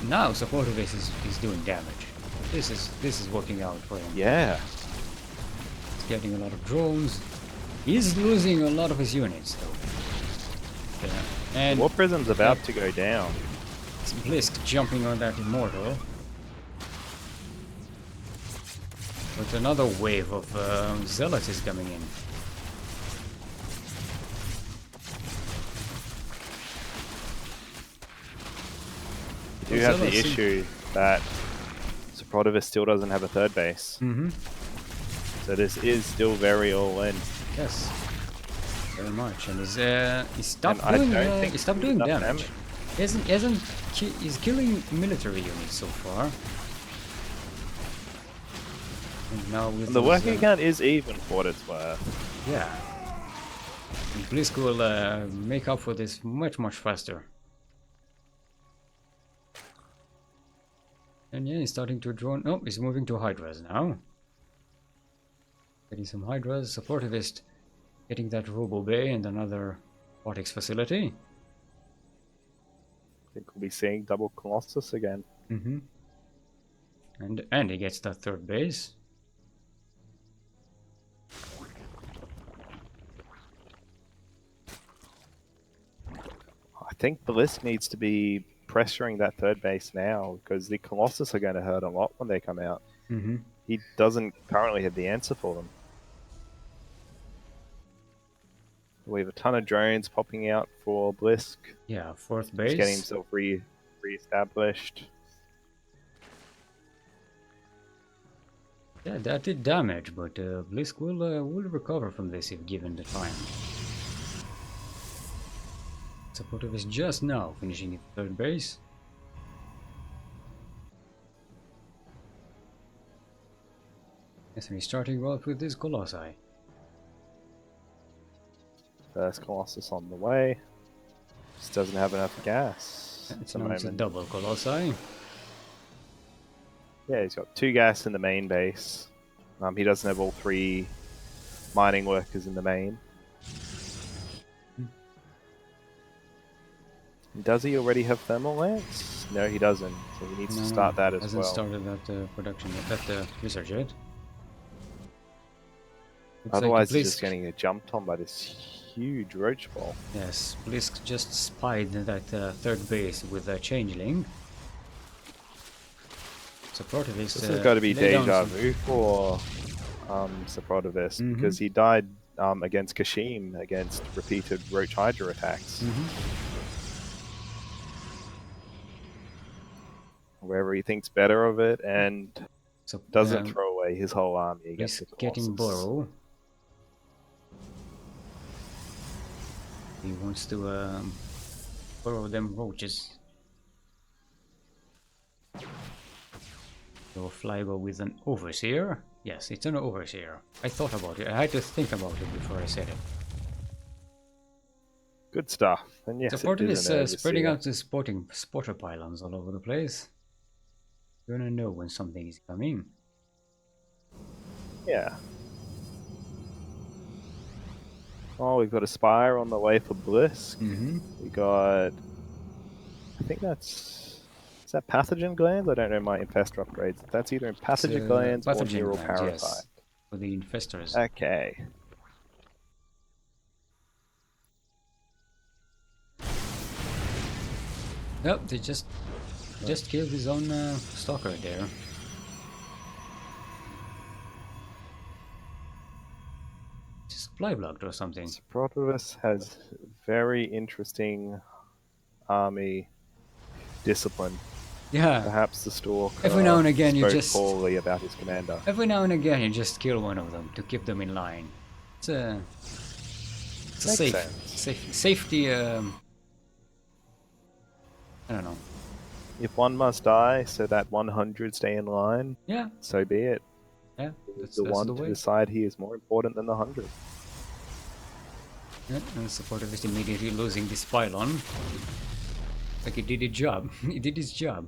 S1: Now Suprotivist is doing damage. This is working out for him.
S2: Yeah.
S1: He's getting a lot of drones. He's losing a lot of his units though. Yeah. And
S2: the Warp Prism's about to go down.
S1: It's Blisk jumping on that immortal. But another wave of zealots is coming in.
S2: You do have the issue that Suprotivist still doesn't have a 3rd base. So this is still very all in.
S1: Yes, very much. And he's stopped doing damage. He's killing military units so far. And now with
S2: the working count is even for what it's worth.
S1: Yeah. And Blisk will make up for this much faster. And yeah, he's starting to drone. Oh, he's moving to Hydras now. Getting some Hydras. Suprotivist getting that Robo Bay and another robotics facility.
S2: I think we'll be seeing double Colossus again.
S1: And he gets that 3rd base.
S2: I think Blisk needs to be pressuring that 3rd base now because the Colossus are going to hurt a lot when they come out. He doesn't currently have the answer for them. We have a ton of drones popping out for Blisk.
S1: Yeah, 4th base.
S2: He's getting himself re-established.
S1: Yeah, that did damage, but Blisk will recover from this if given the time. Suprotivist just now finishing its third base. Yes, and he's starting off with this Colossi.
S2: First Colossus on the way. Just doesn't have enough gas at the
S1: It's a
S2: moment.
S1: double Colossi.
S2: Yeah, he's got 2 gas in the main base. He doesn't have all 3 mining workers in the main. Does he already have thermal lance? No, he doesn't. So he needs to start that as well.
S1: Hasn't started that production yet, that research yet. Looks
S2: Otherwise,
S1: like
S2: he's just getting jumped on by this huge roach ball.
S1: Yes, Blisk just spied that third base with a changeling. Suprotivist.
S2: This has got to be deja vu for Suprotivist because he died against Kashim against repeated Roach Hydra attacks. Wherever he thinks better of it and doesn't throw away his whole army against the Colossus.
S1: Getting burrow. He wants to burrow them roaches. So Flygo with an overseer. Yes, it's an overseer. I thought about it. I had to think about it before I said it.
S2: Good stuff. And yes,
S1: Suprotivist is spreading out the spotter pylons all over the place. You're gonna know when something is coming.
S2: Yeah. Oh, we've got a Spire on the way for Blisk. We got... I think that's... Is that pathogen glands? I don't know my infestor upgrades. That's either in pathogen glands or neural parasite.
S1: Yes, for the infestors.
S2: Okay.
S1: Nope, they just killed his own stalker there. Supply blocked or something.
S2: Suprotivist has very interesting army discipline.
S1: Yeah.
S2: Perhaps the Stalker
S1: every now and again
S2: spoke
S1: you just
S2: poorly about his commander.
S1: Every now and again you just kill one of them to keep them in line. It's a safety. I don't know.
S2: If one must die so that 100 stay in line,
S1: yeah,
S2: so be it.
S1: Yeah, that's
S2: the one to decide he is more important than the 100.
S1: Yeah, and Suprotivist immediately losing this pylon. Like he did his job. He did his job.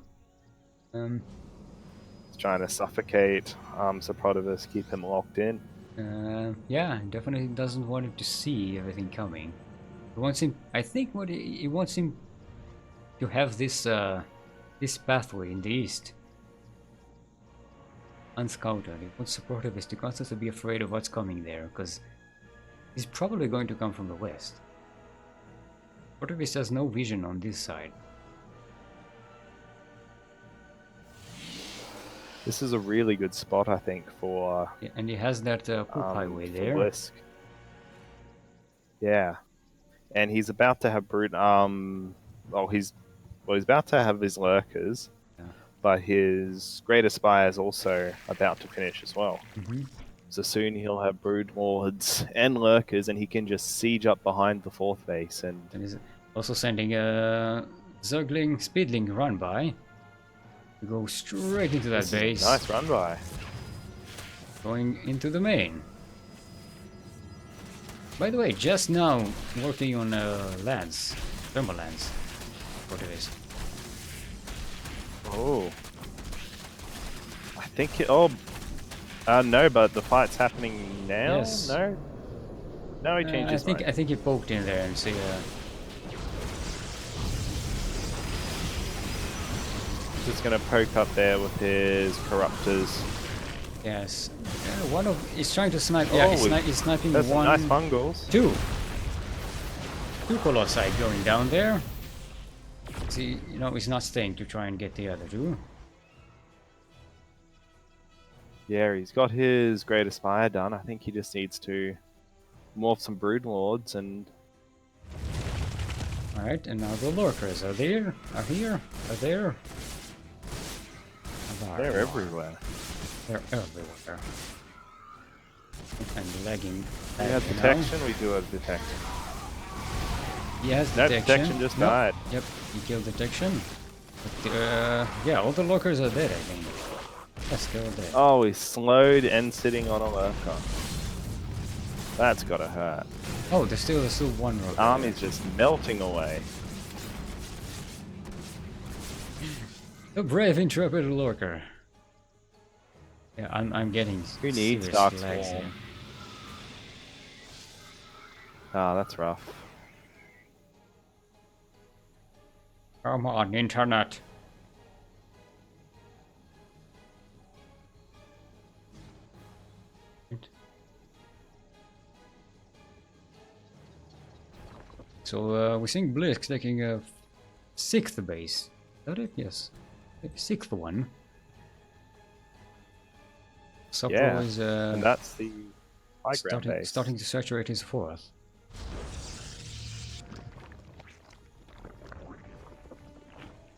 S2: He's trying to suffocate Suprotivist, keep him locked in.
S1: Yeah, definitely doesn't want him to see everything coming. He wants him. I think what he wants him to have this this pathway in the east unscouted. He wants Suprotivist to constantly be afraid of what's coming there, because he's probably going to come from the west. Suprotivist has no vision on this side.
S2: This is a really good spot, I think, for...
S1: Yeah, and he has that poop highway there.
S2: Blisk. Yeah. And he's about to have brute... he's about to have his lurkers, but his Greater Spire is also about to finish as well. So soon he'll have brood lords and lurkers, and he can just siege up behind the 4th base. And
S1: he's also sending a Zergling Speedling run by. Go straight into that base.
S2: Nice run by.
S1: Going into the main. By the way, just now working on lands, thermal lands. What it is.
S2: Oh. I think it... Oh. No, but the fight's happening now?
S1: Yes.
S2: No? No, he changed his mind.
S1: I think he poked in there and see...
S2: Just gonna poke up there with his corruptors.
S1: Yes. One of... He's trying to snipe... Yeah, he's sniping
S2: that's
S1: one...
S2: Nice fungals.
S1: Two Colossi going down there. See, you know, he's not staying to try and get the other two.
S2: Yeah, he's got his Greater Spire done. I think he just needs to morph some Brood Lords and
S1: Alright, and now the lurkers are there, are here, are there.
S2: They're everywhere.
S1: They're everywhere. And lagging.
S2: We have detection, we do have detection.
S1: Yes,
S2: No,
S1: detection.
S2: detection just died.
S1: Yep, you killed detection. But, yeah, all the lurkers are dead, I think. Yes, they're all dead.
S2: Oh, he's slowed and sitting on a lurker. That's gotta hurt.
S1: Oh, there's still one lurker.
S2: Army's just melting away.
S1: The brave, intrepid lurker. Yeah, I'm getting.
S2: Who needs
S1: serious
S2: Dark
S1: lags
S2: Swarm?
S1: here.
S2: Ah, that's rough.
S1: Come on, internet. So we're seeing Blisk taking a 6th base. Is that it? Yes. 6th one. Supro
S2: Yeah,
S1: is
S2: and that's the high ground base.
S1: starting to saturate his 4th.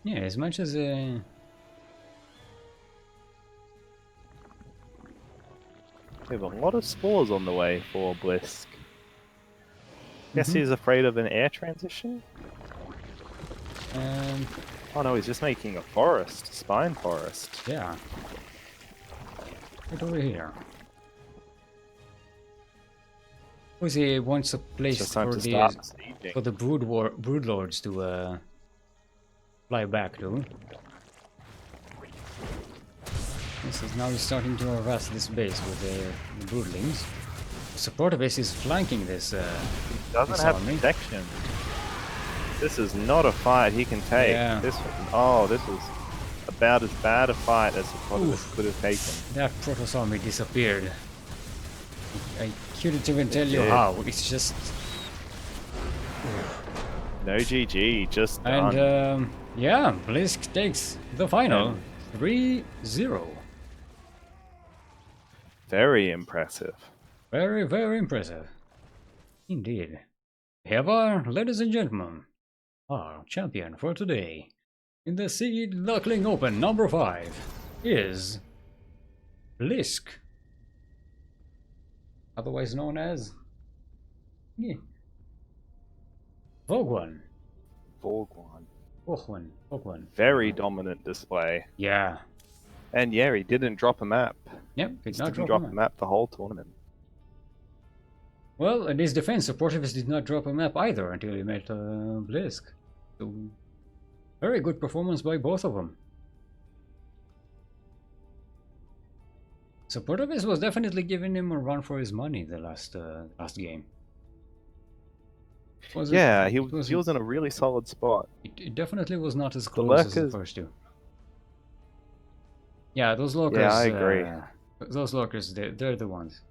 S1: Yeah, as much as
S2: We have a lot of spores on the way for Blisk. Guess he's afraid of an air transition? Oh no, he's just making a forest, spine forest.
S1: yeah. Right over here. Was he wants a place
S2: Just time
S1: for
S2: to
S1: the
S2: start besieging.
S1: for the broodlords to fly back to? This is now starting to harass this base with the broodlings. The Suprotivist is flanking this.
S2: He doesn't have
S1: army.
S2: protection. This is not a fight he can take.
S1: Yeah.
S2: This was about as bad a fight as Suprotivist could have taken.
S1: That Protoss army disappeared. I couldn't even tell you
S2: did.
S1: how. It's just.
S2: No GG, just done.
S1: And yeah, Blisk takes the final 3-0.
S2: Very impressive.
S1: Very, very impressive. Indeed. Have our, ladies and gentlemen, our champion for today in the Sea Duckling Open number 5 is Blisk. Otherwise known as Vogwan. Vogwan.
S2: Very dominant display.
S1: Yeah.
S2: And yeah, he didn't drop a map.
S1: Yep,
S2: He
S1: did not
S2: didn't
S1: drop
S2: drop
S1: a
S2: a
S1: map.
S2: map the whole tournament.
S1: Well, in his defense, Suprotivist did not drop a map either until he met Blisk. So, very good performance by both of them. Suprotivist was definitely giving him a run for his money the last game.
S2: Yeah, he was in a really solid spot.
S1: It definitely was not as close as the first two. Yeah, those lurkers.
S2: Yeah, I agree.
S1: Those lurkers, they're the ones.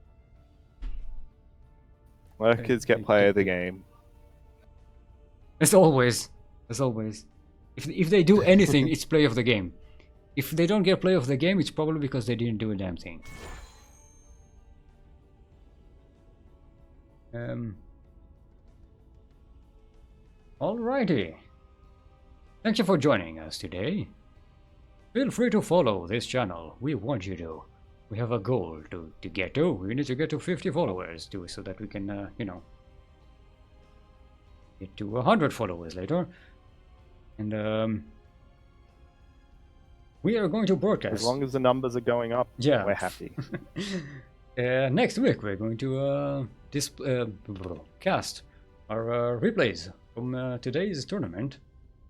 S2: Lurkers get player of the game.
S1: As always. As always. If they do anything, it's play of the game. If they don't get play of the game, it's probably because they didn't do a damn thing. Alrighty. Thank you for joining us today. Feel free to follow this channel. We want you to. We have a goal to get to. We need to get to 50 followers too, so that we can, you know, get to 100 followers later. And we are going to broadcast.
S2: As long as the numbers are going up,
S1: yeah,
S2: we're happy.
S1: Next week we're going to cast our replays from today's tournament.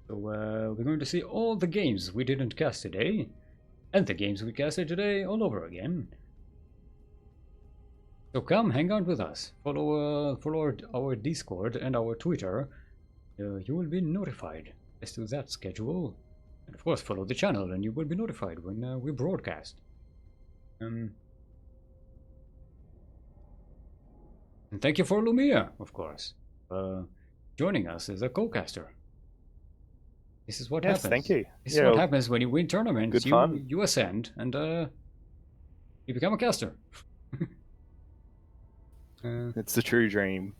S1: So we're going to see all the games we didn't cast today, and the games we casted today all over again. So come hang out with us. Follow our Discord and our Twitter. You will be notified as to that schedule. And of course follow the channel and you will be notified when we broadcast. And thank you for Lumiya, of course, joining us as a co-caster. This is what happens.
S2: Thank you.
S1: This is what happens when you win tournaments.
S2: Good fun.
S1: You ascend and you become a caster.
S2: It's the true dream.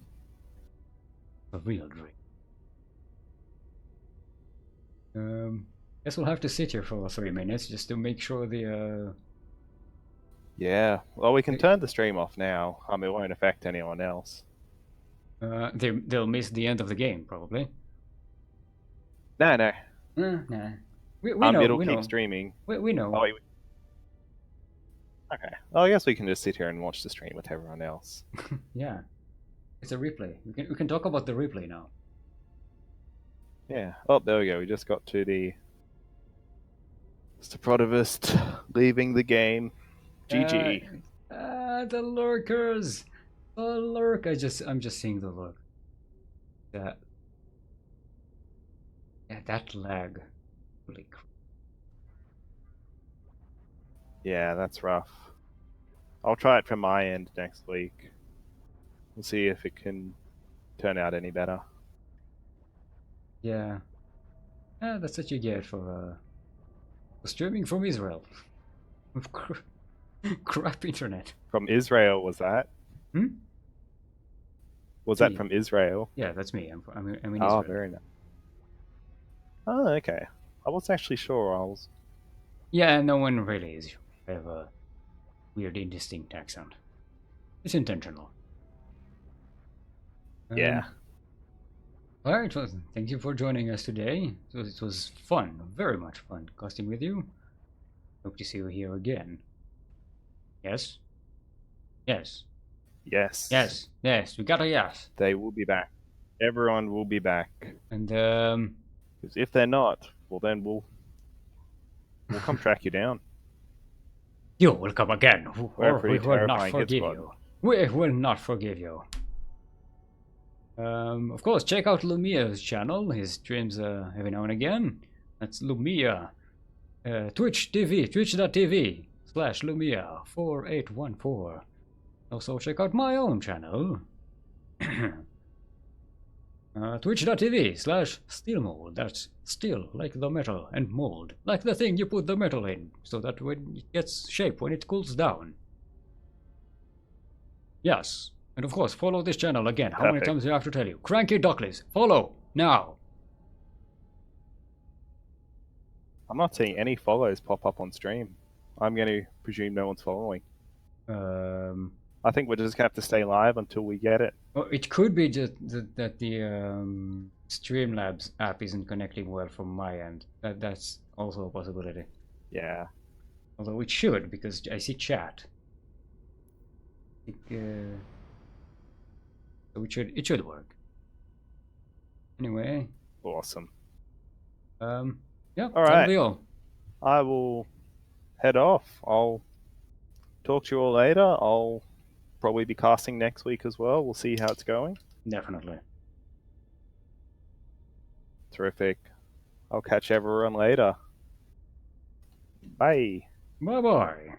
S1: A real dream. Guess we'll have to sit here for 3 minutes just to make sure the
S2: Yeah. Well, we can turn the stream off now. I mean, it won't affect anyone else.
S1: they'll miss the end of the game probably.
S2: No, no.
S1: Nah. We know.
S2: It'll
S1: We
S2: keep
S1: know.
S2: streaming.
S1: We know.
S2: Oh, wait. Okay. Well, I guess we can just sit here and watch the stream with everyone else.
S1: Yeah, it's a replay. We can talk about the replay now.
S2: Yeah. Oh, there we go. We just got to the Suprotivist leaving the game. GG.
S1: The lurkers. The lurk. I'm just seeing the lurk. That. Yeah, that lag. Holy crap.
S2: Yeah, that's rough. I'll try it from my end next week. We'll see if it can turn out any better.
S1: Yeah. That's what you get for streaming from Israel. With crap internet.
S2: From Israel, was that?
S1: Hmm?
S2: Was that
S1: Me.
S2: from Israel?
S1: Yeah, that's me. I'm in
S2: Oh,
S1: Israel.
S2: very nice. Oh, okay. I wasn't actually sure. I was.
S1: Yeah, no one really is. I have a weird, indistinct accent. It's intentional.
S2: Yeah.
S1: All right. Well, thank you for joining us today. It was fun, very much fun, casting with you. Hope to see you here again. Yes. Yes.
S2: Yes.
S1: Yes. Yes. We got a yes.
S2: They will be back. Everyone will be back.
S1: And
S2: 'Cause if they're not, well, then we'll come track you down.
S1: you will come again,
S2: We're a
S1: or
S2: pretty
S1: we will not
S2: terrifying hit
S1: forgive
S2: squad.
S1: you. We will not forgive you. Of course, check out Lumiya's channel. His streams every now and again. That's Lumiya. twitch.tv/Lumiya4814. Also check out my own channel. Twitch.tv/steelmold. That's steel like the metal and mold like the thing you put the metal in, so that when it gets shape when it cools down. Yes. And of course, follow this channel again. How many
S2: Perfect.
S1: times do I have to tell you? CranKy Ducklings. Follow now.
S2: I'm not seeing any follows pop up on stream. I'm going to presume no one's following. I think we're just going to have to stay live until we get it.
S1: Well, it could be just that the Streamlabs app isn't connecting well from my end. That's also a possibility.
S2: Yeah.
S1: Although it should, because I see chat. So it should work. Anyway.
S2: Awesome.
S1: Yeah.
S2: All
S1: that'll
S2: right.
S1: be all.
S2: I will head off. I'll talk to you all later. I'll probably be casting next week as well. We'll see how it's going.
S1: Definitely.
S2: Terrific. I'll catch everyone later. Bye.
S1: Bye bye.